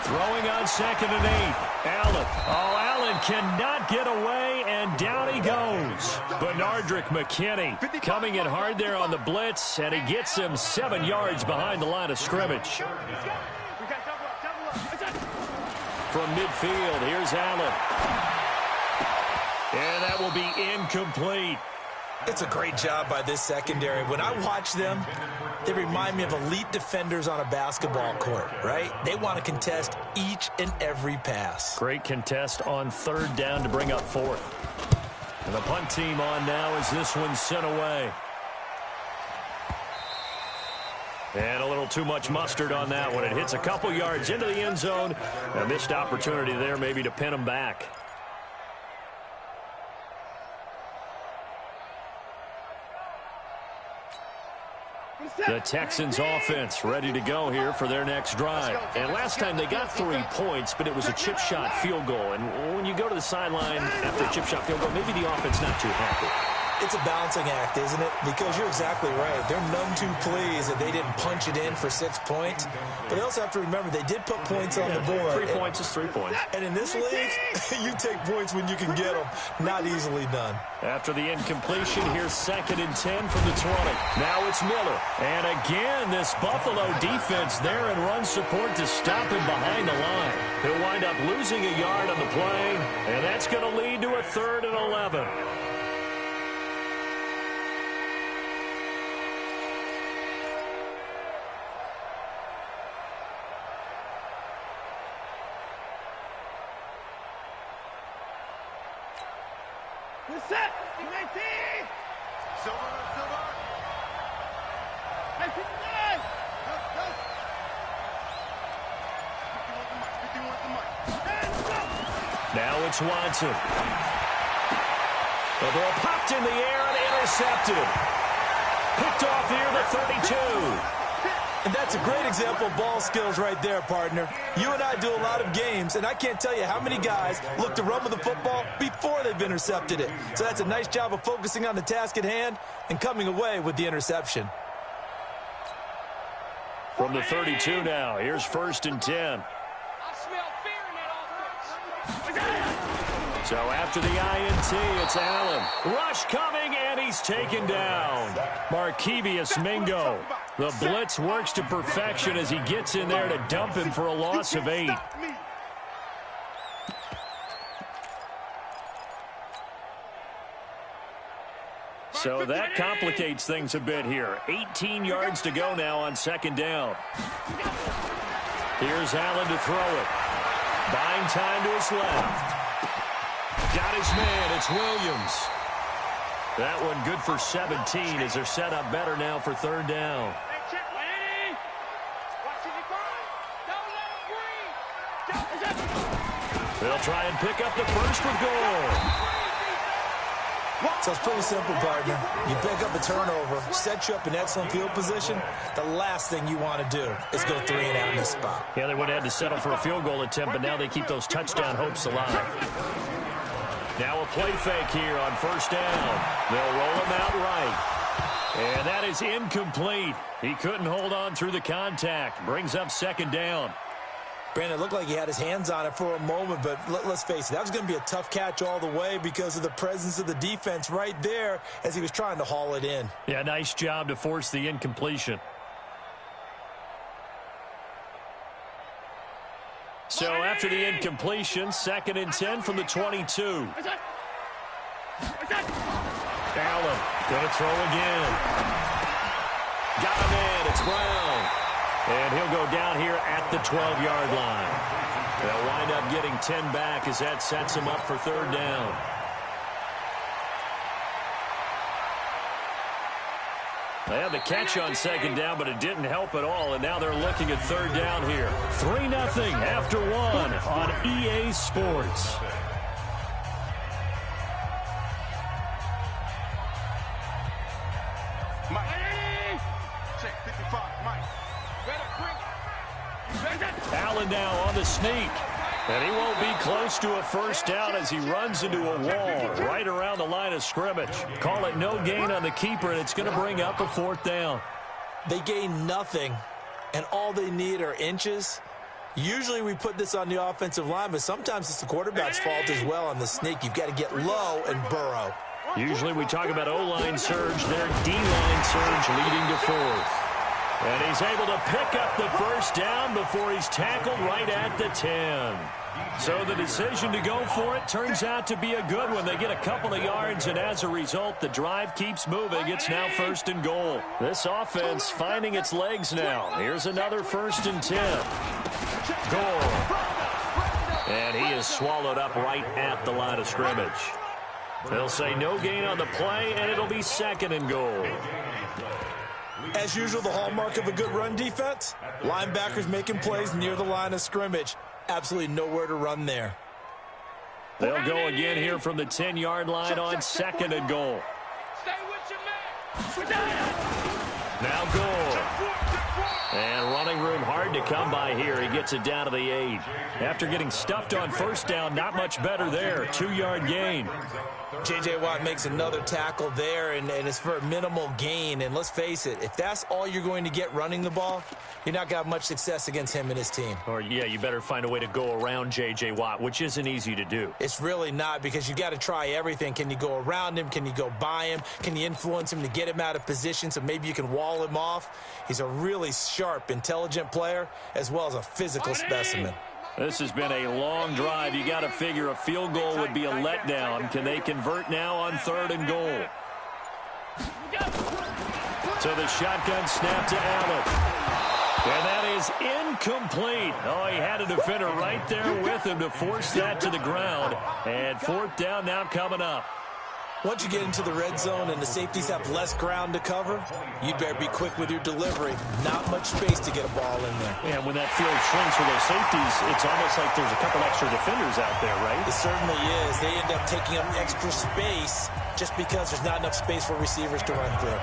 Throwing on second and 8. Allen. Oh, Allen cannot get away, and down he goes. Benardrick McKinney coming in hard there on the blitz, and he gets him 7 yards behind the line of scrimmage. From midfield, here's Allen. And that will be incomplete. It's a great job by this secondary. When I watch them, they remind me of elite defenders on a basketball court, right? They want to contest each and every pass. Great contest on third down to bring up fourth. And the punt team on now as this one's sent away. And a little too much mustard on that one. It hits a couple yards into the end zone. A missed opportunity there maybe to pin them back. The Texans offense ready to go here for their next drive. And last time they got 3 points, but it was a chip shot field goal. And when you go to the sideline after a chip shot field goal, maybe the offense not too happy. It's a balancing act, isn't it? Because you're exactly right. They're none too pleased that they didn't punch it in for 6 points. But they also have to remember they did put points on the board. 3 points is 3 points. And in this league, you take points when you can get them. Not easily done. After the incompletion, here's second and 10 from the 20. Now it's Miller. And again, this Buffalo defense there in run support to stop him behind the line. He'll wind up losing a yard on the play, and that's going to lead to a 3rd and 11. Set! 19! Silver! Hey, 59! Go! 51's the mic. Now it's Watson. The ball popped in the air and intercepted. Picked off near the 32. And that's a great example of ball skills right there, partner. You and I do a lot of games, and I can't tell you how many guys look to run with the football before they've intercepted it. So that's a nice job of focusing on the task at hand and coming away with the interception. From the 32 now, here's 1st and 10. So after the INT, it's Allen. Rush coming, and he's taken down. Markevius Mingo. The blitz works to perfection as he gets in there to dump him for a loss of 8. So that complicates things a bit here. 18 yards to go now on 2nd down. Here's Allen to throw it. Buying time to his left. Got his man. It's Williams. That one good for 17 as they're set up better now for 3rd down. They'll try and pick up the first with goal. So it's pretty simple, partner. You pick up a turnover, set you up in excellent field position. The last thing you want to do is go 3 and out in this spot. Yeah, they would have had to settle for a field goal attempt, but now they keep those touchdown hopes alive. Now a play fake here on 1st down. They'll roll him out right. And that is incomplete. He couldn't hold on through the contact. Brings up 2nd down. Brandon, it looked like he had his hands on it for a moment, but let's face it, that was going to be a tough catch all the way because of the presence of the defense right there as he was trying to haul it in. Yeah, nice job to force the incompletion. So after the incompletion, 2nd and 10 from the 22. Allen going to throw again. Got him in. It's Brown. And he'll go down here at the 12-yard line. They'll wind up getting 10 back as that sets him up for 3rd down. They had the catch on 2nd down, but it didn't help at all, and now they're looking at 3rd down here. 3-0 after 1 on EA Sports. Allen now on the sneak. And he won't be close to a 1st down as he runs into a wall right around the line of scrimmage. Call it no gain on the keeper, and it's going to bring up a 4th down. They gain nothing, and all they need are inches. Usually we put this on the offensive line, but sometimes it's the quarterback's fault as well on the sneak. You've got to get low and burrow. Usually we talk about O-line surge, their D-line surge leading to 4th. And he's able to pick up the 1st down before he's tackled right at the 10. So the decision to go for it turns out to be a good one. They get a couple of yards, and as a result, the drive keeps moving. It's now 1st and goal. This offense finding its legs now. Here's another 1st and 10. Goal. And he is swallowed up right at the line of scrimmage. They'll say no gain on the play, and it'll be 2nd and goal. As usual, the hallmark of a good run defense, linebackers making plays near the line of scrimmage. Absolutely nowhere to run there. They'll go again here from the 10-yard line on 2nd and goal. Now goal. And running room hard to come by here. He gets it down to the 8. After getting stuffed on 1st down, not much better there. 2-yard gain. J.J. Watt makes another tackle there, and it's for a minimal gain. And let's face it, if that's all you're going to get running the ball, you're not going to have much success against him and his team. Or, yeah, you better find a way to go around J.J. Watt, which isn't easy to do. It's really not, because you've got to try everything. Can you go around him? Can you go by him? Can you influence him to get him out of position so maybe you can wall him off? He's a really sharp, intelligent player, as well as a physical specimen. This has been a long drive. You got to figure a field goal would be a letdown. Can they convert now on 3rd and goal? So the shotgun snap to Allen. And that is incomplete. Oh, he had a defender right there with him to force that to the ground. And 4th down now coming up. Once you get into the red zone and the safeties have less ground to cover, you'd better be quick with your delivery. Not much space to get a ball in there. Yeah, when that field shrinks for those safeties, it's almost like there's a couple extra defenders out there, right? It certainly is. They end up taking up extra space just because there's not enough space for receivers to run through.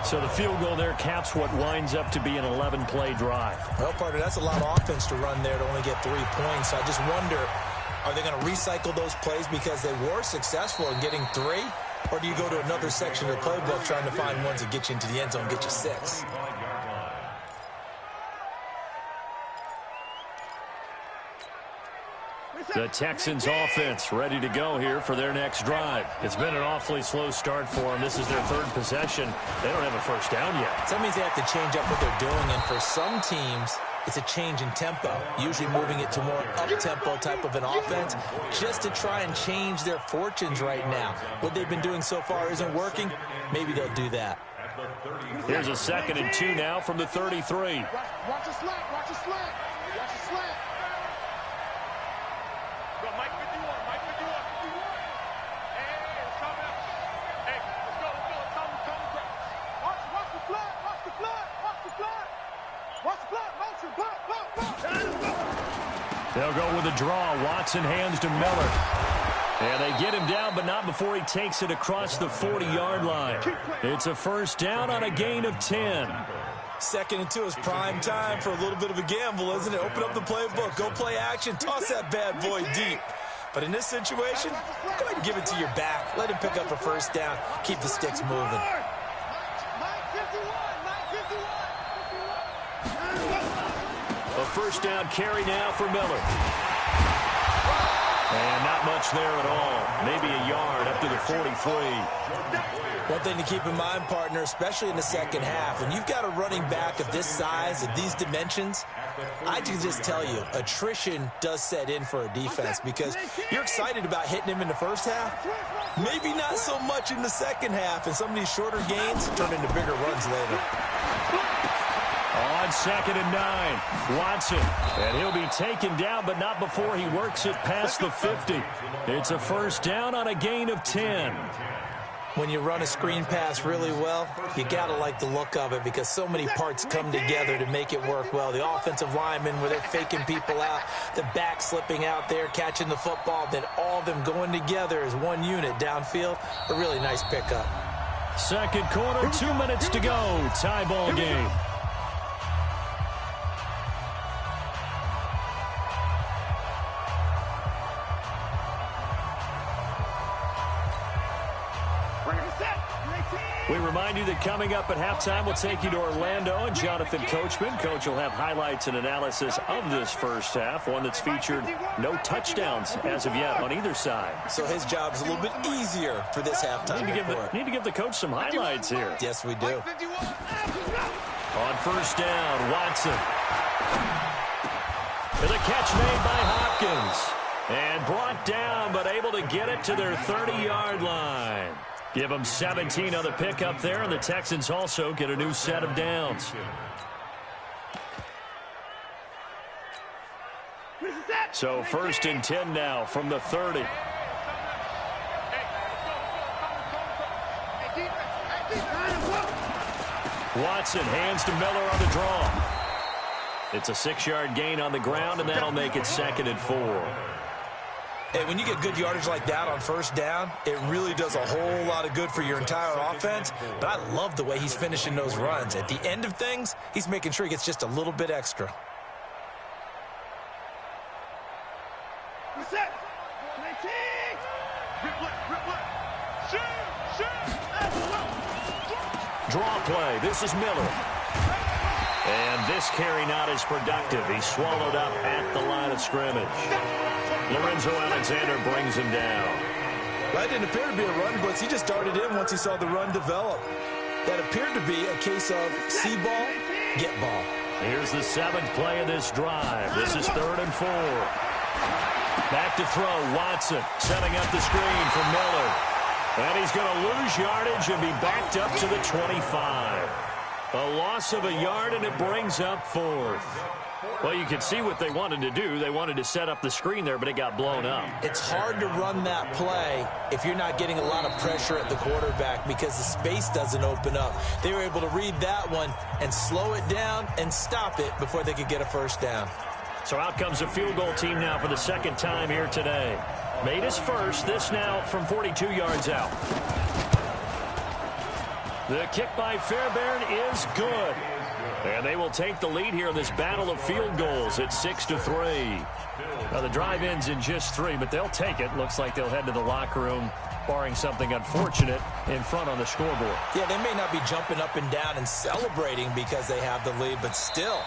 So the field goal there caps what winds up to be an 11-play drive. Well, partner, that's a lot of offense to run there to only get 3 points. I just wonder, are they going to recycle those plays because they were successful in getting 3? Or do you go to another section of the playbook trying to find ones that get you into the end zone and get you 6? The Texans offense ready to go here for their next drive. It's been an awfully slow start for them. This is their 3rd possession. They don't have a first down yet. So that means they have to change up what they're doing, and for some teams, it's a change in tempo, usually moving it to more up-tempo type of an offense just to try and change their fortunes right now. What they've been doing so far isn't working. Maybe they'll do that. Here's a 2nd and 2 now from the 33. Watch the slant, watch the slant, watch the slant. Go, Mike 51, Mike 51. Hey, it's coming up. Hey, let's go, it's coming. Watch the flood, watch the flood, watch the flood. Watch the flood, motion, block. They'll go with a draw. Watson hands to Miller. And they get him down, but not before he takes it across the 40-yard line. It's a first down on a gain of 10. 2nd and 2 is prime time for a little bit of a gamble, isn't it? Open up the playbook, go play action, toss that bad boy deep. But in this situation, go ahead and give it to your back. Let him pick up a first down. Keep the sticks moving. A first down carry now for Miller. And not much there at all. Maybe a yard up to the 43. One thing to keep in mind, partner, especially in the second half, when you've got a running back of this size, of these dimensions, I can just tell you, attrition does set in for a defense because you're excited about hitting him in the first half. Maybe not so much in the second half, and some of these shorter gains turn into bigger runs later. On 2nd and 9, Watson. And he'll be taken down, but not before he works it past the 50. It's a first down on a gain of 10. When you run a screen pass really well, you got to like the look of it because so many parts come together to make it work well. The offensive linemen, where they're faking people out, the back slipping out there, catching the football, then all of them going together as one unit downfield. A really nice pickup. 2nd quarter, 2 minutes to go. Tie ball game. We remind you that coming up at halftime, we'll take you to Orlando and Jonathan Coachman. Coach will have highlights and analysis of this first half, one that's featured no touchdowns as of yet on either side. So his job's a little bit easier for this halftime. Need to give the coach some highlights here. Yes, we do. On first down, Watson. And the catch made by Hopkins. And brought down, but able to get it to their 30-yard line. Give them 17 on the pickup there, and the Texans also get a new set of downs. So 1st and 10 now from the 30. Watson hands to Miller on the draw. It's a 6-yard gain on the ground, and that'll make it 2nd and 4. Hey, when you get good yardage like that on first down, it really does a whole lot of good for your entire offense. But I love the way he's finishing those runs. At the end of things, he's making sure he gets just a little bit extra. Draw play. This is Miller. And this carry not as productive. He's swallowed up at the line of scrimmage. Lorenzo Alexander brings him down. That didn't appear to be a run blitz. He just darted in once he saw the run develop. That appeared to be a case of see ball, get ball. Here's the 7th play of this drive. This is 3rd and 4. Back to throw. Watson setting up the screen for Miller. And he's going to lose yardage and be backed up to the 25. A loss of a yard, and it brings up 4th. Well, you can see what they wanted to do. They wanted to set up the screen there, but it got blown up. It's hard to run that play if you're not getting a lot of pressure at the quarterback because the space doesn't open up. They were able to read that one and slow it down and stop it before they could get a first down. So out comes a field goal team now for the second time here today. Made his first, this now from 42 yards out. The kick by Fairbairn is good. And they will take the lead here in this battle of field goals at 6-3. Now the drive ends in just 3, but they'll take it. Looks like they'll head to the locker room, barring something unfortunate, in front on the scoreboard. Yeah, they may not be jumping up and down and celebrating because they have the lead, but still,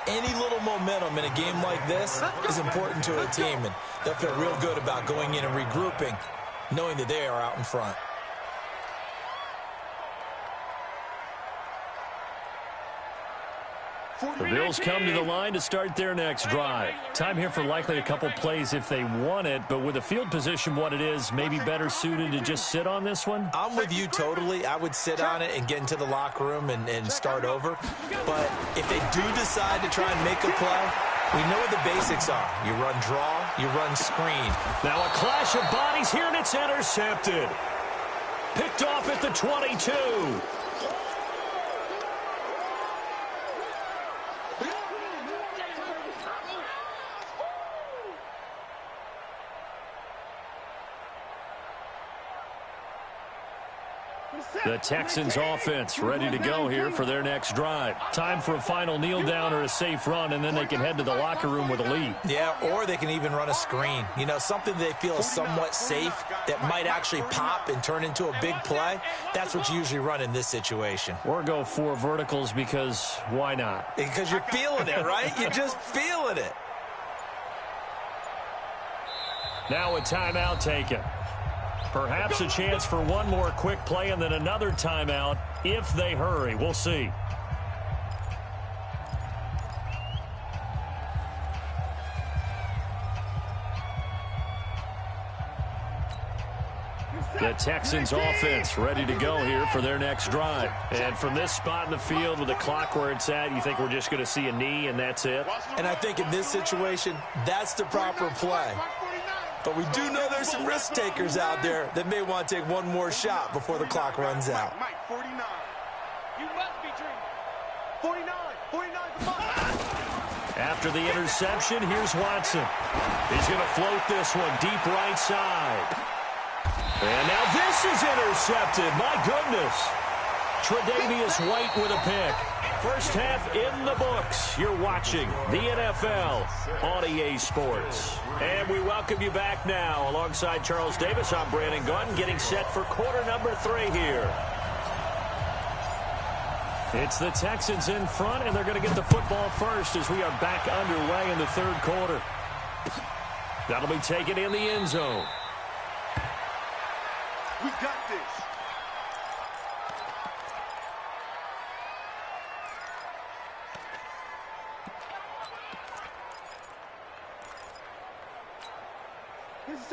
any little momentum in a game like this is important to a team, and they'll feel real good about going in and regrouping, knowing that they are out in front. The Bills come to the line to start their next drive. Time here for likely a couple plays if they want it, but with the field position what it is, maybe better suited to just sit on this one? I'm with you totally. I would sit on it and get into the locker room and start over. But if they do decide to try and make a play, we know what the basics are. You run draw, you run screen. Now a clash of bodies here, and it's intercepted. Picked off at the 22. The Texans offense ready to go here for their next drive. Time for a final kneel down or a safe run, and then they can head to the locker room with a lead. Yeah, or they can even run a screen. You know, something they feel is somewhat safe that might actually pop and turn into a big play. That's what you usually run in this situation. Or go 4 verticals because why not? Because you're feeling it, right? You're just feeling it. Now a timeout taken. Perhaps a chance for one more quick play and then another timeout if they hurry. We'll see. The Texans offense ready to go here for their next drive. And from this spot in the field with the clock where it's at, you think we're just going to see a knee and that's it? And I think in this situation, that's the proper play. But we do know there's some risk takers out there that may want to take one more shot before the clock runs out. Mike, 49. You must be dreaming. 49. After the interception, here's Watson. He's going to float this one deep right side. And now this is intercepted. My goodness. Tre'Davious White with a pick. First half in the books. You're watching the NFL on EA Sports. And we welcome you back now. Alongside Charles Davis, I'm Brandon Gaudin, getting set for quarter number 3 here. It's the Texans in front, and they're going to get the football first as we are back underway in the third quarter. That'll be taken in the end zone. We got this.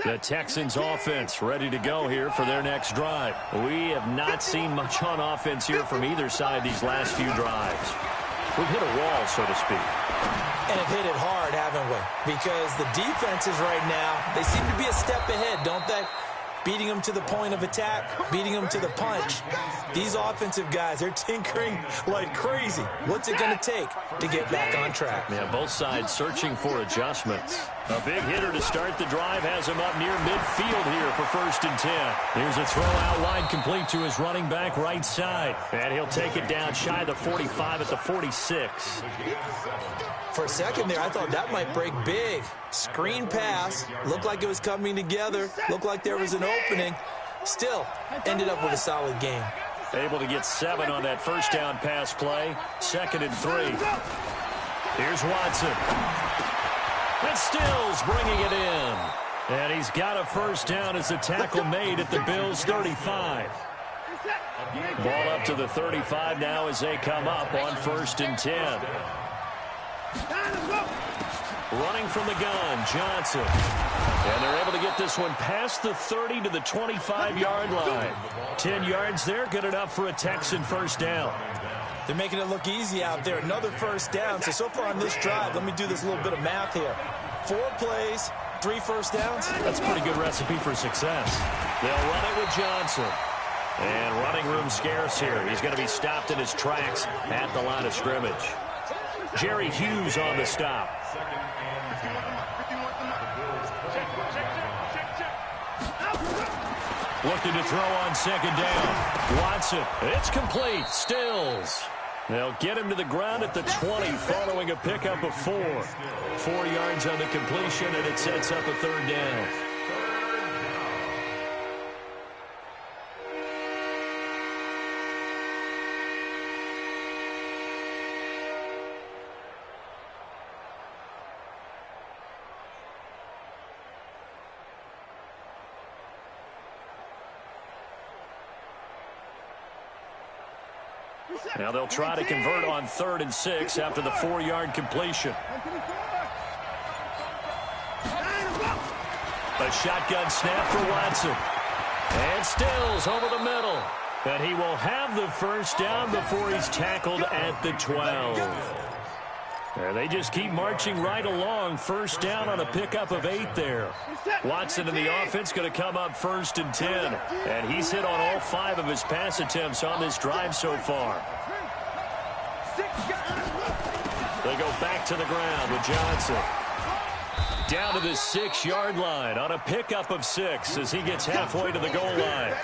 The Texans offense ready to go here for their next drive. We have not seen much on offense here from either side these last few drives. We've hit a wall, so to speak. And have hit it hard, haven't we? Because the defenses right now, they seem to be a step ahead, don't they? Beating them to the point of attack, beating them to the punch. These offensive guys, they're tinkering like crazy. What's it going to take to get back on track? Yeah, both sides searching for adjustments. A big hitter to start the drive has him up near midfield here for 1st and 10. Here's a throw out wide complete to his running back right side. And he'll take it down shy of the 45 at the 46. For a second there, I thought that might break big. Screen pass. Looked like it was coming together. Looked like there was an opening. Still, ended up with a solid game. Able to get 7 on that first down pass play. 2nd and 3. Here's Watson. And Stills bringing it in. And he's got a first down as the tackle made at the Bills' 35. Ball up to the 35 now as they come up on 1st and 10. Running from the gun, Johnson. And they're able to get this one past the 30 to the 25-yard line. 10 yards there, good enough for a Texan first down. They're making it look easy out there. Another first down. So far on this drive, let me do this little bit of math here. 4 plays, 3 first downs. That's a pretty good recipe for success. They'll run it with Johnson. And running room scarce here. He's going to be stopped in his tracks at the line of scrimmage. Jerry Hughes on the stop. Looking to throw on second down. Watson. It's complete. Stills. They'll get him to the ground at the 20 following a pickup of 4. 4 yards on the completion, and it sets up a third down. Now they'll try to convert on 3rd and 6 after the 4-yard completion. A shotgun snap for Watson. And Stills over the middle. And he will have the first down before he's tackled at the 12. And they just keep marching right along. First down on a pickup of 8 there. Watson and the offense going to come up 1st and 10. And he's hit on all 5 of his pass attempts on this drive so far. They go back to the ground with Johnson. Down to the 6-yard line on a pickup of 6 as he gets halfway to the goal line.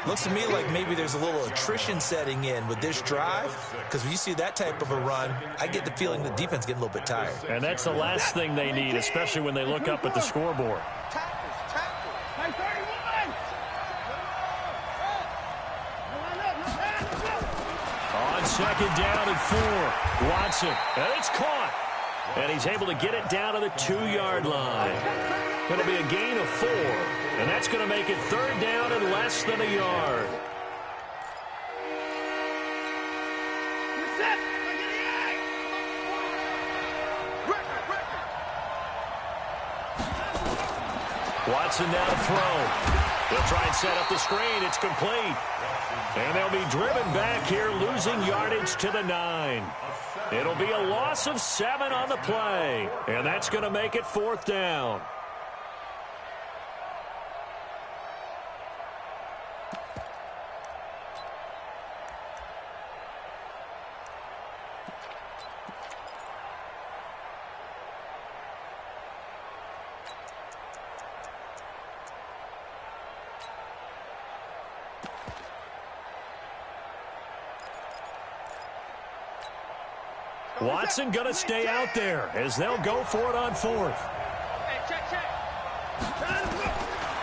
Looks to me like maybe there's a little attrition setting in with this drive, because when you see that type of a run, I get the feeling the defense getting a little bit tired. And that's the last thing they need, especially when they look up at the scoreboard. On second down and 4, Watson, and it's caught. And he's able to get it down to the 2-yard line. It'll be a gain of 4, and that's going to make it 3rd down and less than a yard. Watson now to throw. They'll try and set up the screen. It's complete. And they'll be driven back here, losing yardage to the 9. It'll be a loss of 7 on the play, and that's going to make it 4th down. Watson going to stay out there as they'll go for it on 4th.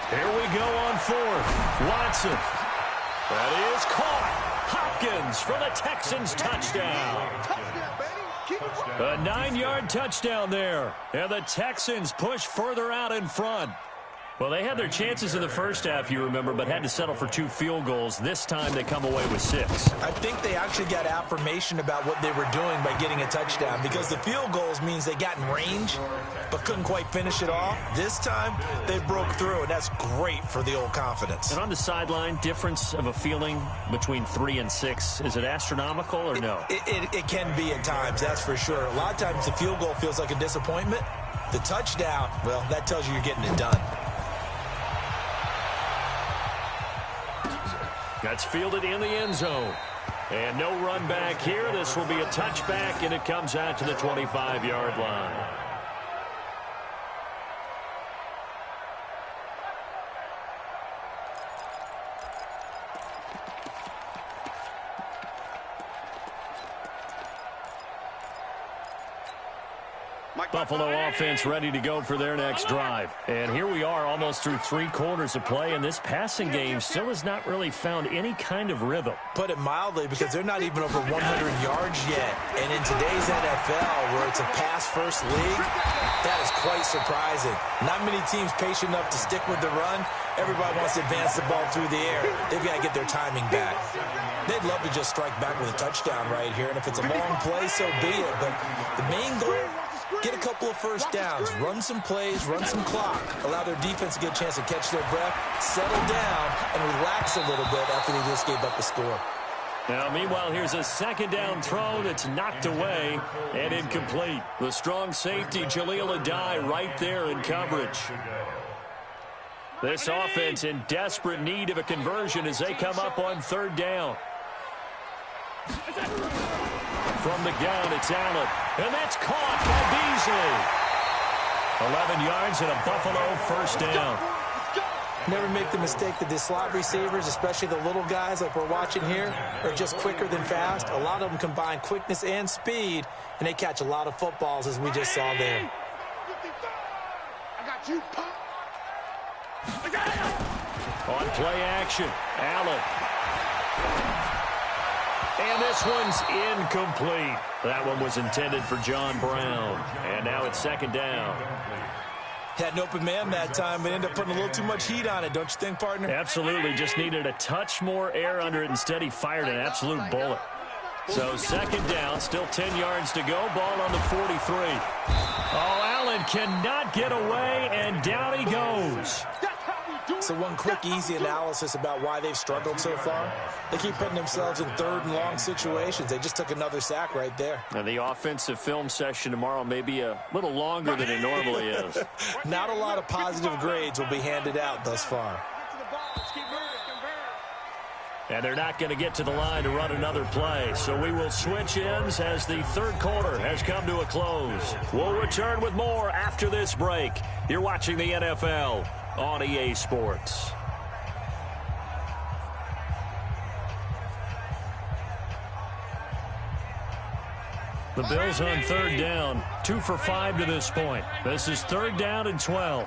Here we go on 4th. Watson. That is caught. Hopkins for the Texans touchdown. A 9-yard touchdown there. And the Texans push further out in front. Well, they had their chances in the first half, you remember, but had to settle for 2 field goals. This time they come away with 6. I think they actually got affirmation about what they were doing by getting a touchdown, because the field goals means they got in range but couldn't quite finish it off. This time they broke through, and that's great for the old confidence. And on the sideline, difference of a feeling between 3 and 6, is it astronomical or no? It can be at times, that's for sure. A lot of times the field goal feels like a disappointment. The touchdown, well, that tells you you're getting it done. That's fielded in the end zone. And no run back here. This will be a touchback, and it comes out to the 25-yard line. Buffalo offense ready to go for their next drive. And here we are almost through 3 quarters of play, and this passing game still has not really found any kind of rhythm. Put it mildly, because they're not even over 100 yards yet. And in today's NFL, where it's a pass-first league, that is quite surprising. Not many teams patient enough to stick with the run. Everybody wants to advance the ball through the air. They've got to get their timing back. They'd love to just strike back with a touchdown right here, and if it's a long play, so be it. But the main goal, get a couple of first downs, run some plays, run some clock, allow their defense to get a chance to catch their breath, settle down, and relax a little bit after they just gave up the score. Now, meanwhile, here's a second down throw that's knocked away and incomplete. The strong safety, Jaleel Adai, right there in coverage. This offense in desperate need of a conversion as they come up on third down. From the gun, it's Allen. And that's caught by Beasley. 11 yards and a Buffalo first down. Never make the mistake that the slot receivers, especially the little guys like we're watching here, are just quicker than fast. A lot of them combine quickness and speed, and they catch a lot of footballs, as we just saw there. I got you, pop. On play action, Allen. And this one's incomplete. That one was intended for John Brown. And now it's second down. Had an open man that time, but ended up putting a little too much heat on it, don't you think, partner? Absolutely. Just needed a touch more air under it. Instead, he fired an absolute bullet. So second down, still 10 yards to go. Ball on the 43. Oh, Allen cannot get away, and down he goes. So one quick, easy analysis about why they've struggled so far. They keep putting themselves in third and long situations. They just took another sack right there. And the offensive film session tomorrow may be a little longer than it normally is. Not a lot of positive grades will be handed out thus far. And they're not going to get to the line to run another play. So we will switch ends as the third quarter has come to a close. We'll return with more after this break. You're watching the NFL on EA Sports. The Bills on third down, 2 for 5 to this point. This is third down and 12.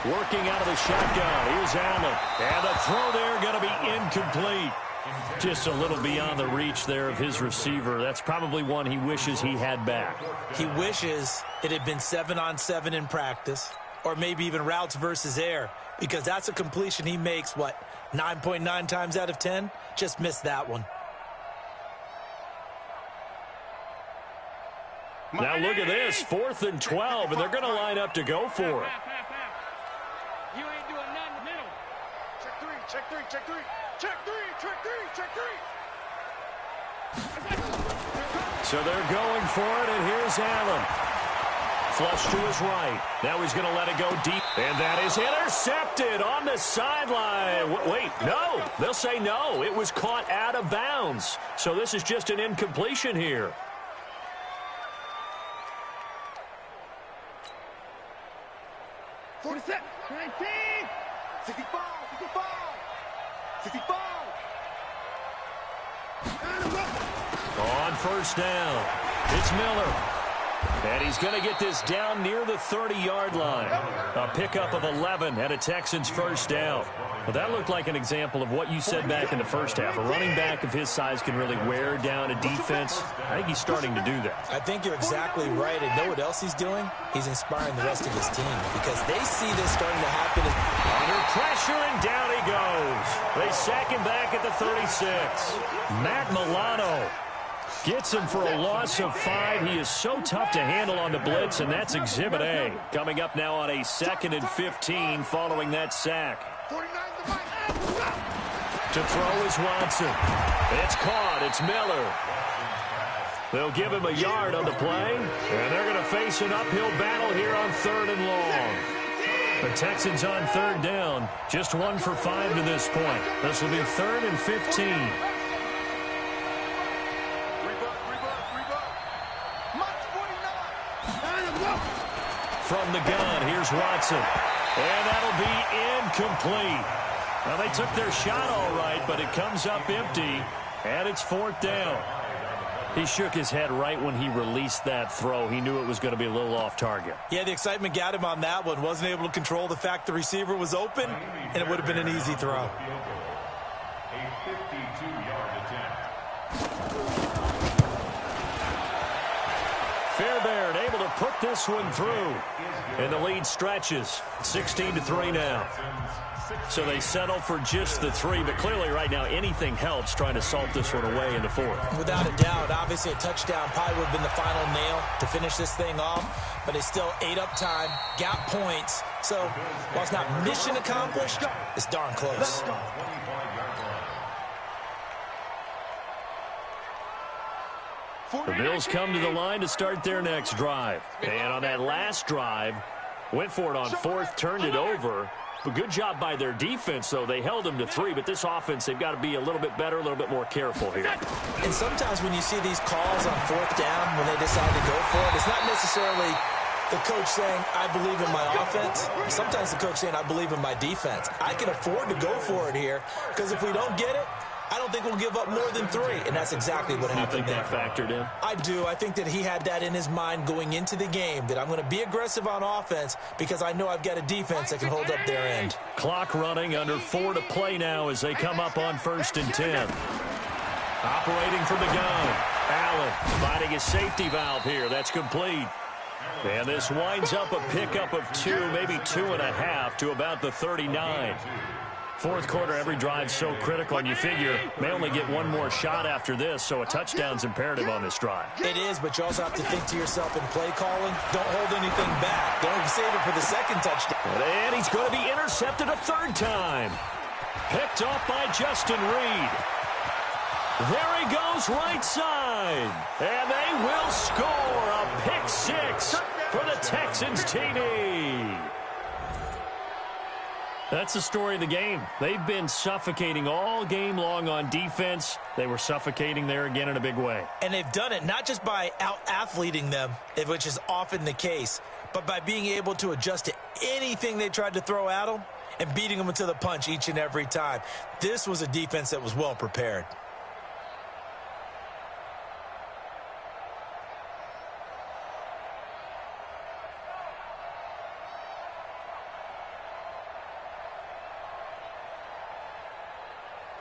Working out of the shotgun. Here's Allen. And the throw there going to be incomplete. Just a little beyond the reach there of his receiver. That's probably one he wishes he had back. He wishes it had been 7-on-7 in practice, or maybe even routes versus air, because that's a completion he makes, 9.9 times out of 10? Just missed that one. Now look at this, 4th and 12, and they're going to line up to go for it. You ain't doing nothing middle. Check three, check three, check three. Check three, check three, check three. So they're going for it, and here's Allen. Flush to his right. Now he's going to let it go deep. And that is intercepted on the sideline. Wait, no. They'll say no. It was caught out of bounds. So this is just an incompletion here. On first down, it's Miller. And he's going to get this down near the 30-yard line. A pickup of 11 and a Texans first down. Well, that looked like an example of what you said back in the first half. A running back of his size can really wear down a defense. I think he's starting to do that. I think you're exactly right. And know what else he's doing? He's inspiring the rest of his team because they see this starting to happen. Under pressure, and down he goes. They sack him back at the 36. Matt Milano gets him for a loss of 5. He is so tough to handle on the blitz, and that's Exhibit A. Coming up now on a 2nd and 15 following that sack. To throw is Watson. It's caught. It's Miller. They'll give him a yard on the play, and they're going to face an uphill battle here on 3rd and long. The Texans on 3rd down, just 1 for 5 to this point. This will be 3rd and 15. From the gun, here's Watson. And that'll be incomplete. Now, they took their shot all right, but it comes up empty, and it's 4th down. He shook his head right when he released that throw. He knew it was going to be a little off target. Yeah, the excitement got him on that one. Wasn't able to control the fact the receiver was open, and it would have been an easy throw. A 52-yard attempt. Fairbairn able to put this one through. And the lead stretches. 16-3 now. So they settle for just the 3, but clearly right now anything helps trying to salt this one away in the 4th. Without a doubt, obviously a touchdown probably would have been the final nail to finish this thing off, but it's still ate up time, got points. So while it's not mission accomplished, it's darn close. The Bills come to the line to start their next drive. And on that last drive, went for it on fourth, turned it over. But good job by their defense, though. They held them to 3, but this offense, they've got to be a little bit better, a little bit more careful here. And sometimes when you see these calls on fourth down, when they decide to go for it, it's not necessarily the coach saying, I believe in my offense. Sometimes the coach saying, I believe in my defense. I can afford to go for it here, because if we don't get it, I don't think we'll give up more than 3, and that's exactly what happened there. You think that factored in? I do. I think that he had that in his mind going into the game, that I'm going to be aggressive on offense because I know I've got a defense that can hold up their end. Clock running, under 4 to play now as they come up on 1st and 10. Operating from the gun. Allen finding a safety valve here. That's complete. And this winds up a pickup of 2, maybe 2.5 to about the 39. Fourth quarter, every drive so critical, and you figure may only get one more shot after this, so a touchdown's imperative on this drive. It is, but you also have to think to yourself in play calling, don't hold anything back. Don't save it for the second touchdown. And he's going to be intercepted a 3rd time. Picked off by Justin Reed. There he goes right side. And they will score a pick 6 for the Texans TD. That's the story of the game. They've been suffocating all game long on defense. They were suffocating there again in a big way. And they've done it not just by out-athleting them, which is often the case, but by being able to adjust to anything they tried to throw at them and beating them to the punch each and every time. This was a defense that was well prepared.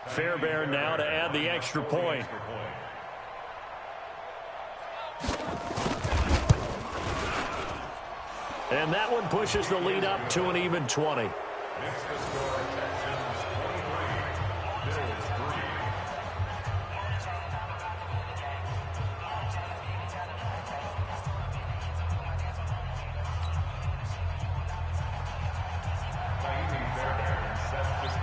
Fairbairn now to add the extra point. And that one pushes the lead up to an even 20. It's the score, Texans 23, Bills 3.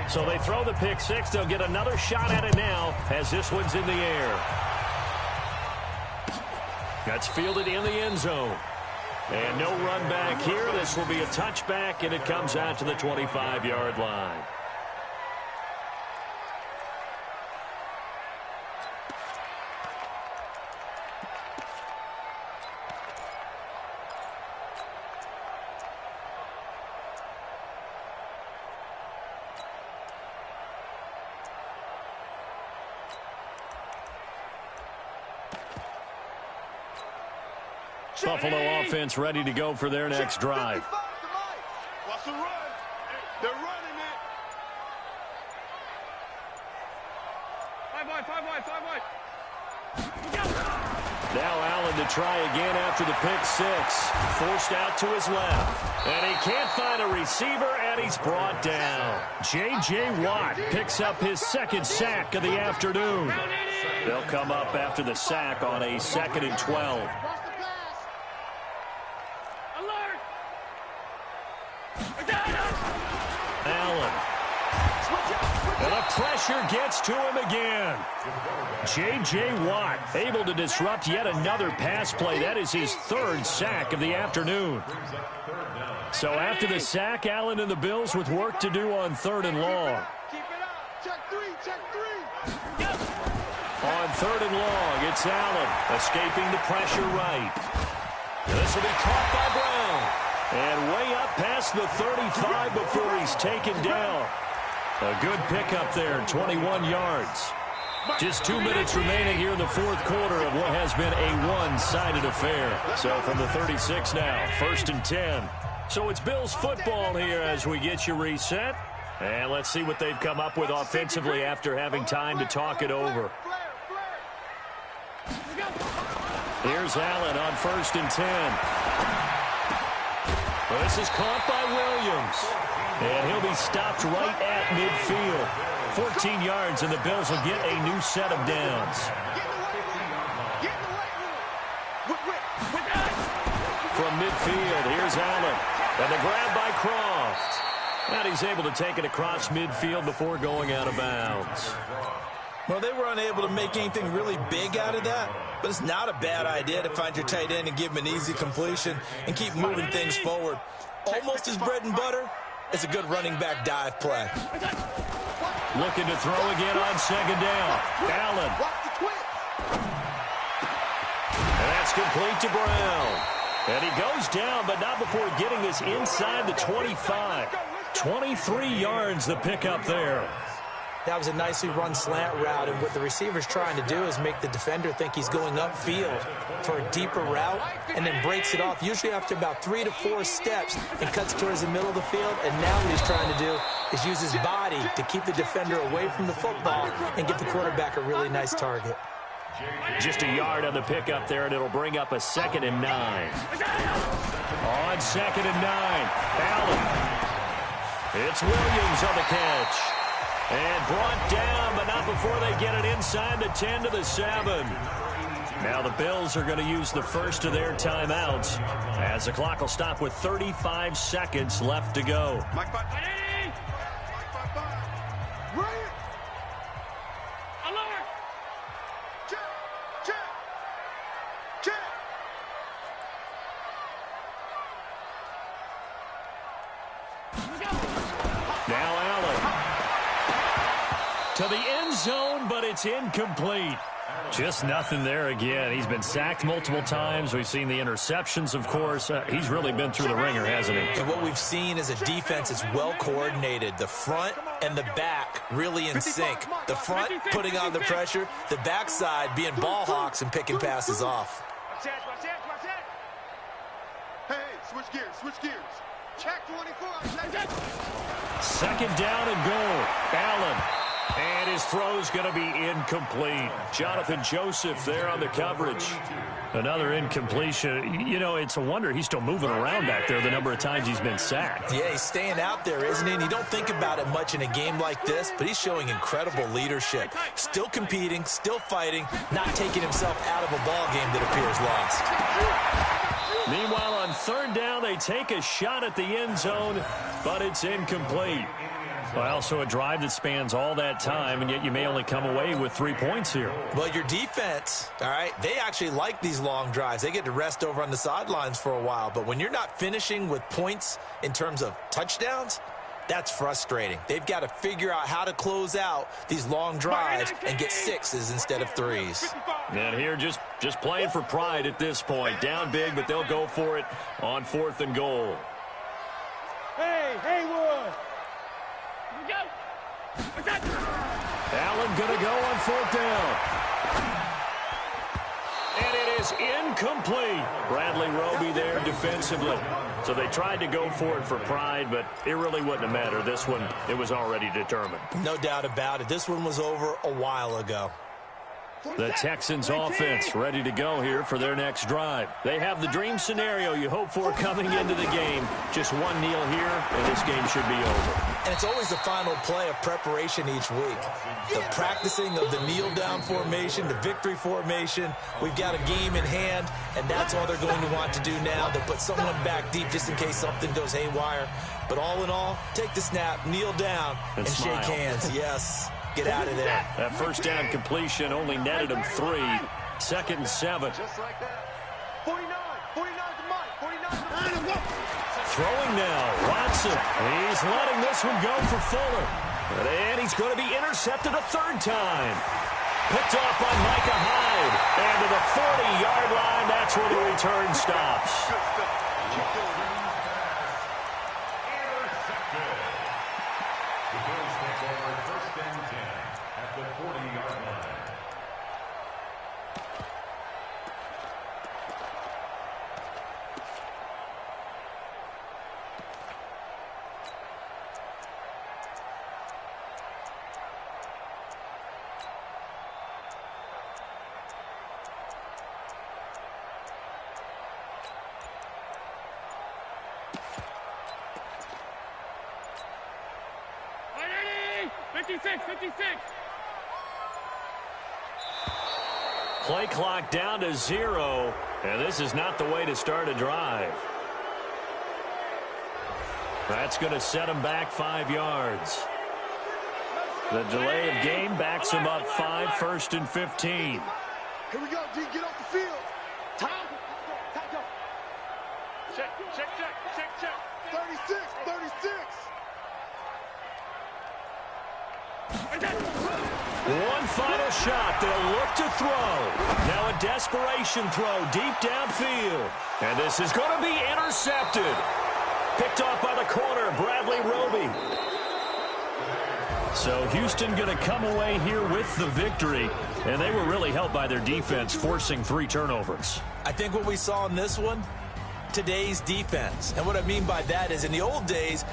So they throw the pick 6. They'll get another shot at it now as this one's in the air. That's fielded in the end zone. And no run back here. This will be a touchback, and it comes out to the 25-yard line. Buffalo offense ready to go for their next drive. Watch the run. They're running it. 5 wide. Now Allen to try again after the pick 6. Forced out to his left. And he can't find a receiver, and he's brought down. J.J. Watt picks up his 2nd sack of the afternoon. They'll come up after the sack on a 2nd and 12. Allen. And the pressure gets to him again. J.J. Watt able to disrupt yet another pass play. That is his 3rd sack of the afternoon. So after the sack, Allen and the Bills with work to do on 3rd and long. Keep it up. Check 3. On 3rd and long, it's Allen escaping the pressure right. This will be caught by Brown. And way up past the 35 before he's taken down. A good pickup there, 21 yards. Just 2 minutes remaining here in the 4th quarter of what has been a one-sided affair. So from the 36 now, 1st and 10. So it's Bills football here as we get you reset. And let's see what they've come up with offensively after having time to talk it over. Here's Allen on 1st and 10. Well, this is caught by Williams. And he'll be stopped right at midfield. 14 yards, and the Bills will get a new set of downs. From midfield, here's Allen. And the grab by Croft. And he's able to take it across midfield before going out of bounds. Well, they were unable to make anything really big out of that, but it's not a bad idea to find your tight end and give him an easy completion and keep moving things forward. Almost his bread and butter is a good running back dive play. Looking to throw again on second down. Allen. And that's complete to Brown. And he goes down, but not before getting us inside the 25. 23 yards the pickup there. That was a nicely run slant route, and what the receiver's trying to do is make the defender think he's going upfield for a deeper route and then breaks it off, usually after about 3 to 4 steps, and cuts towards the middle of the field. And now what he's trying to do is use his body to keep the defender away from the football and give the quarterback a really nice target. Just a yard on the pickup there, and it'll bring up a 2nd and 9. On 2nd and 9, Allen. It's Williams on the catch. And brought down, but not before they get it inside the 10 to the 7. Now the Bills are going to use the first of their timeouts as the clock will stop with 35 seconds left to go. Now Allen. To the end zone, but it's incomplete. Just nothing there again. He's been sacked multiple times. We've seen the interceptions, of course. He's really been through the ringer, hasn't he? And what we've seen is a defense that's well coordinated. The front and the back really in sync. The front putting on the pressure. The backside being ball hawks and picking passes off. Hey, switch gears. Check 24. 2nd down and goal. Allen. And his throw's going to be incomplete. Jonathan Joseph there on the coverage. Another incompletion. You know, it's a wonder he's still moving around back there the number of times he's been sacked. Yeah, he's staying out there, isn't he? And you don't think about it much in a game like this, but he's showing incredible leadership. Still competing, still fighting, not taking himself out of a ball game that appears lost. Meanwhile, on 3rd down, they take a shot at the end zone, but it's incomplete. Well, so a drive that spans all that time, and yet you may only come away with 3 points here. Well, your defense, all right, they actually like these long drives. They get to rest over on the sidelines for a while. But when you're not finishing with points in terms of touchdowns, that's frustrating. They've got to figure out how to close out these long drives and get 6s instead of 3s. And here just playing for pride at this point. Down big, but they'll go for it on 4th and goal. Hey, Haywood. Allen going to go on 4th down. And it is incomplete. Bradley Roby there defensively. So they tried to go for it for pride, but it really wouldn't have mattered. This one, it was already determined. No doubt about it. This one was over a while ago. The Texans offense ready to go here for their next drive. They have the dream scenario you hope for coming into the game. Just one kneel here, and this game should be over. And it's always the final play of preparation each week. The practicing of the kneel-down formation, the victory formation. We've got a game in hand, and that's all they're going to want to do now. They'll put someone back deep just in case something goes haywire. But all in all, take the snap, kneel down, and shake hands. Yes. Get out of there. That 1st down completion only netted him 3. 2nd and 7. Just like that. 49 to Mike. 49 to Throwing now, Watson. He's letting this one go for Fuller. And he's going to be intercepted a 3rd time. Picked off by Micah Hyde. And to the 40-yard line, that's where the return stops. Play clock down to 0, and this is not the way to start a drive. That's going to set him back 5 yards. The delay of game backs him up 5, 1st and 15. Here we go, D. Get off the field. Time. Check. 36, 36. One final shot. They'll look to throw. Now a desperation throw deep downfield. And this is going to be intercepted. Picked off by the corner, Bradley Roby. So Houston going to come away here with the victory. And they were really helped by their defense, forcing 3 turnovers. I think what we saw in this one, today's defense. And what I mean by that is in the old days,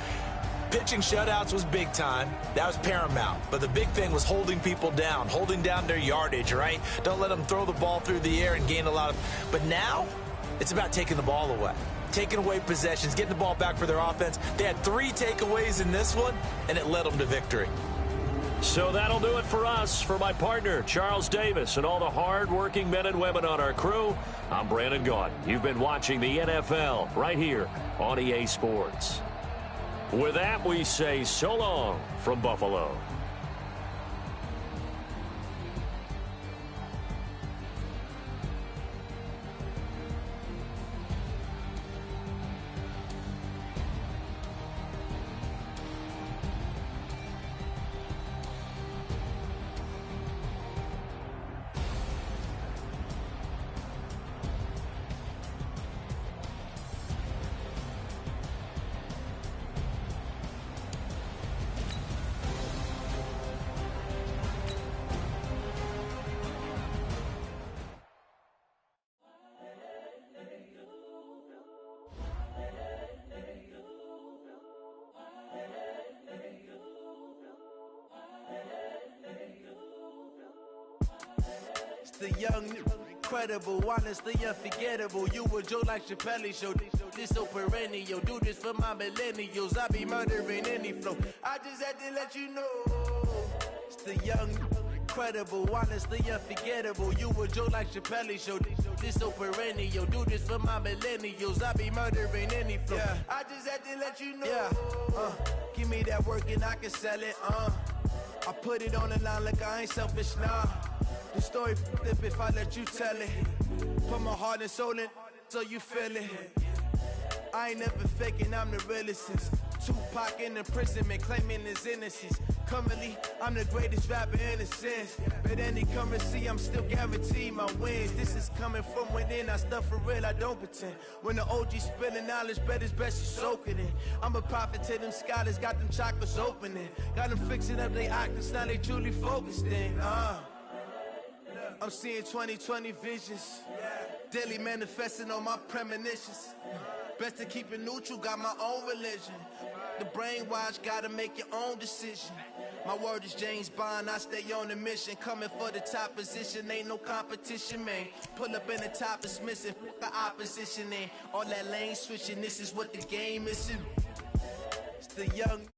pitching shutouts was big time. That was paramount. But the big thing was holding people down, holding down their yardage, right? Don't let them throw the ball through the air and gain a lot of... But now, it's about taking the ball away. Taking away possessions, getting the ball back for their offense. They had 3 takeaways in this one, and it led them to victory. So that'll do it for us. For my partner, Charles Davis, and all the hard-working men and women on our crew, I'm Brandon Gaudin. You've been watching the NFL right here on EA Sports. With that, we say so long from Buffalo. The young, incredible, honestly unforgettable. You a Joe like Chappelle show. This so perennial. Do this for my millennials. I be murdering any flow. I just had to let you know. It's the young, incredible, honestly unforgettable. You a Joe like Chappelle show. This so perennial. Do this for my millennials. I be murdering any flow. Yeah. I just had to let you know. Yeah. Give me that work and I can sell it. I put it on the line like I ain't selfish, nah. The story flip if I let you tell it. Put my heart and soul in so you feel it. I ain't never faking, I'm the realest since Tupac in imprisonment, claiming his innocence. Currently, I'm the greatest rapper in a sense. But any currency, I'm still guaranteed my wins. This is coming from within, I stuff for real, I don't pretend. When the OG spilling knowledge, bet it's best you soak it in. I'm a prophet to them scholars, got them chakras opening. Got them fixing up they octaves, now they truly focused in. I'm seeing 2020 visions. Daily manifesting on my premonitions. Best to keep it neutral, got my own religion. The brainwash, gotta make your own decision. My word is James Bond, I stay on a mission. Coming for the top position, ain't no competition, man. Pull up in the top, it's missing, the opposition in. All that lane switching, this is what the game is. It's the young.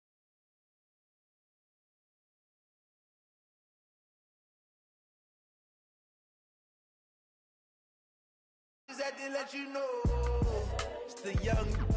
Just had to let you know. It's the young.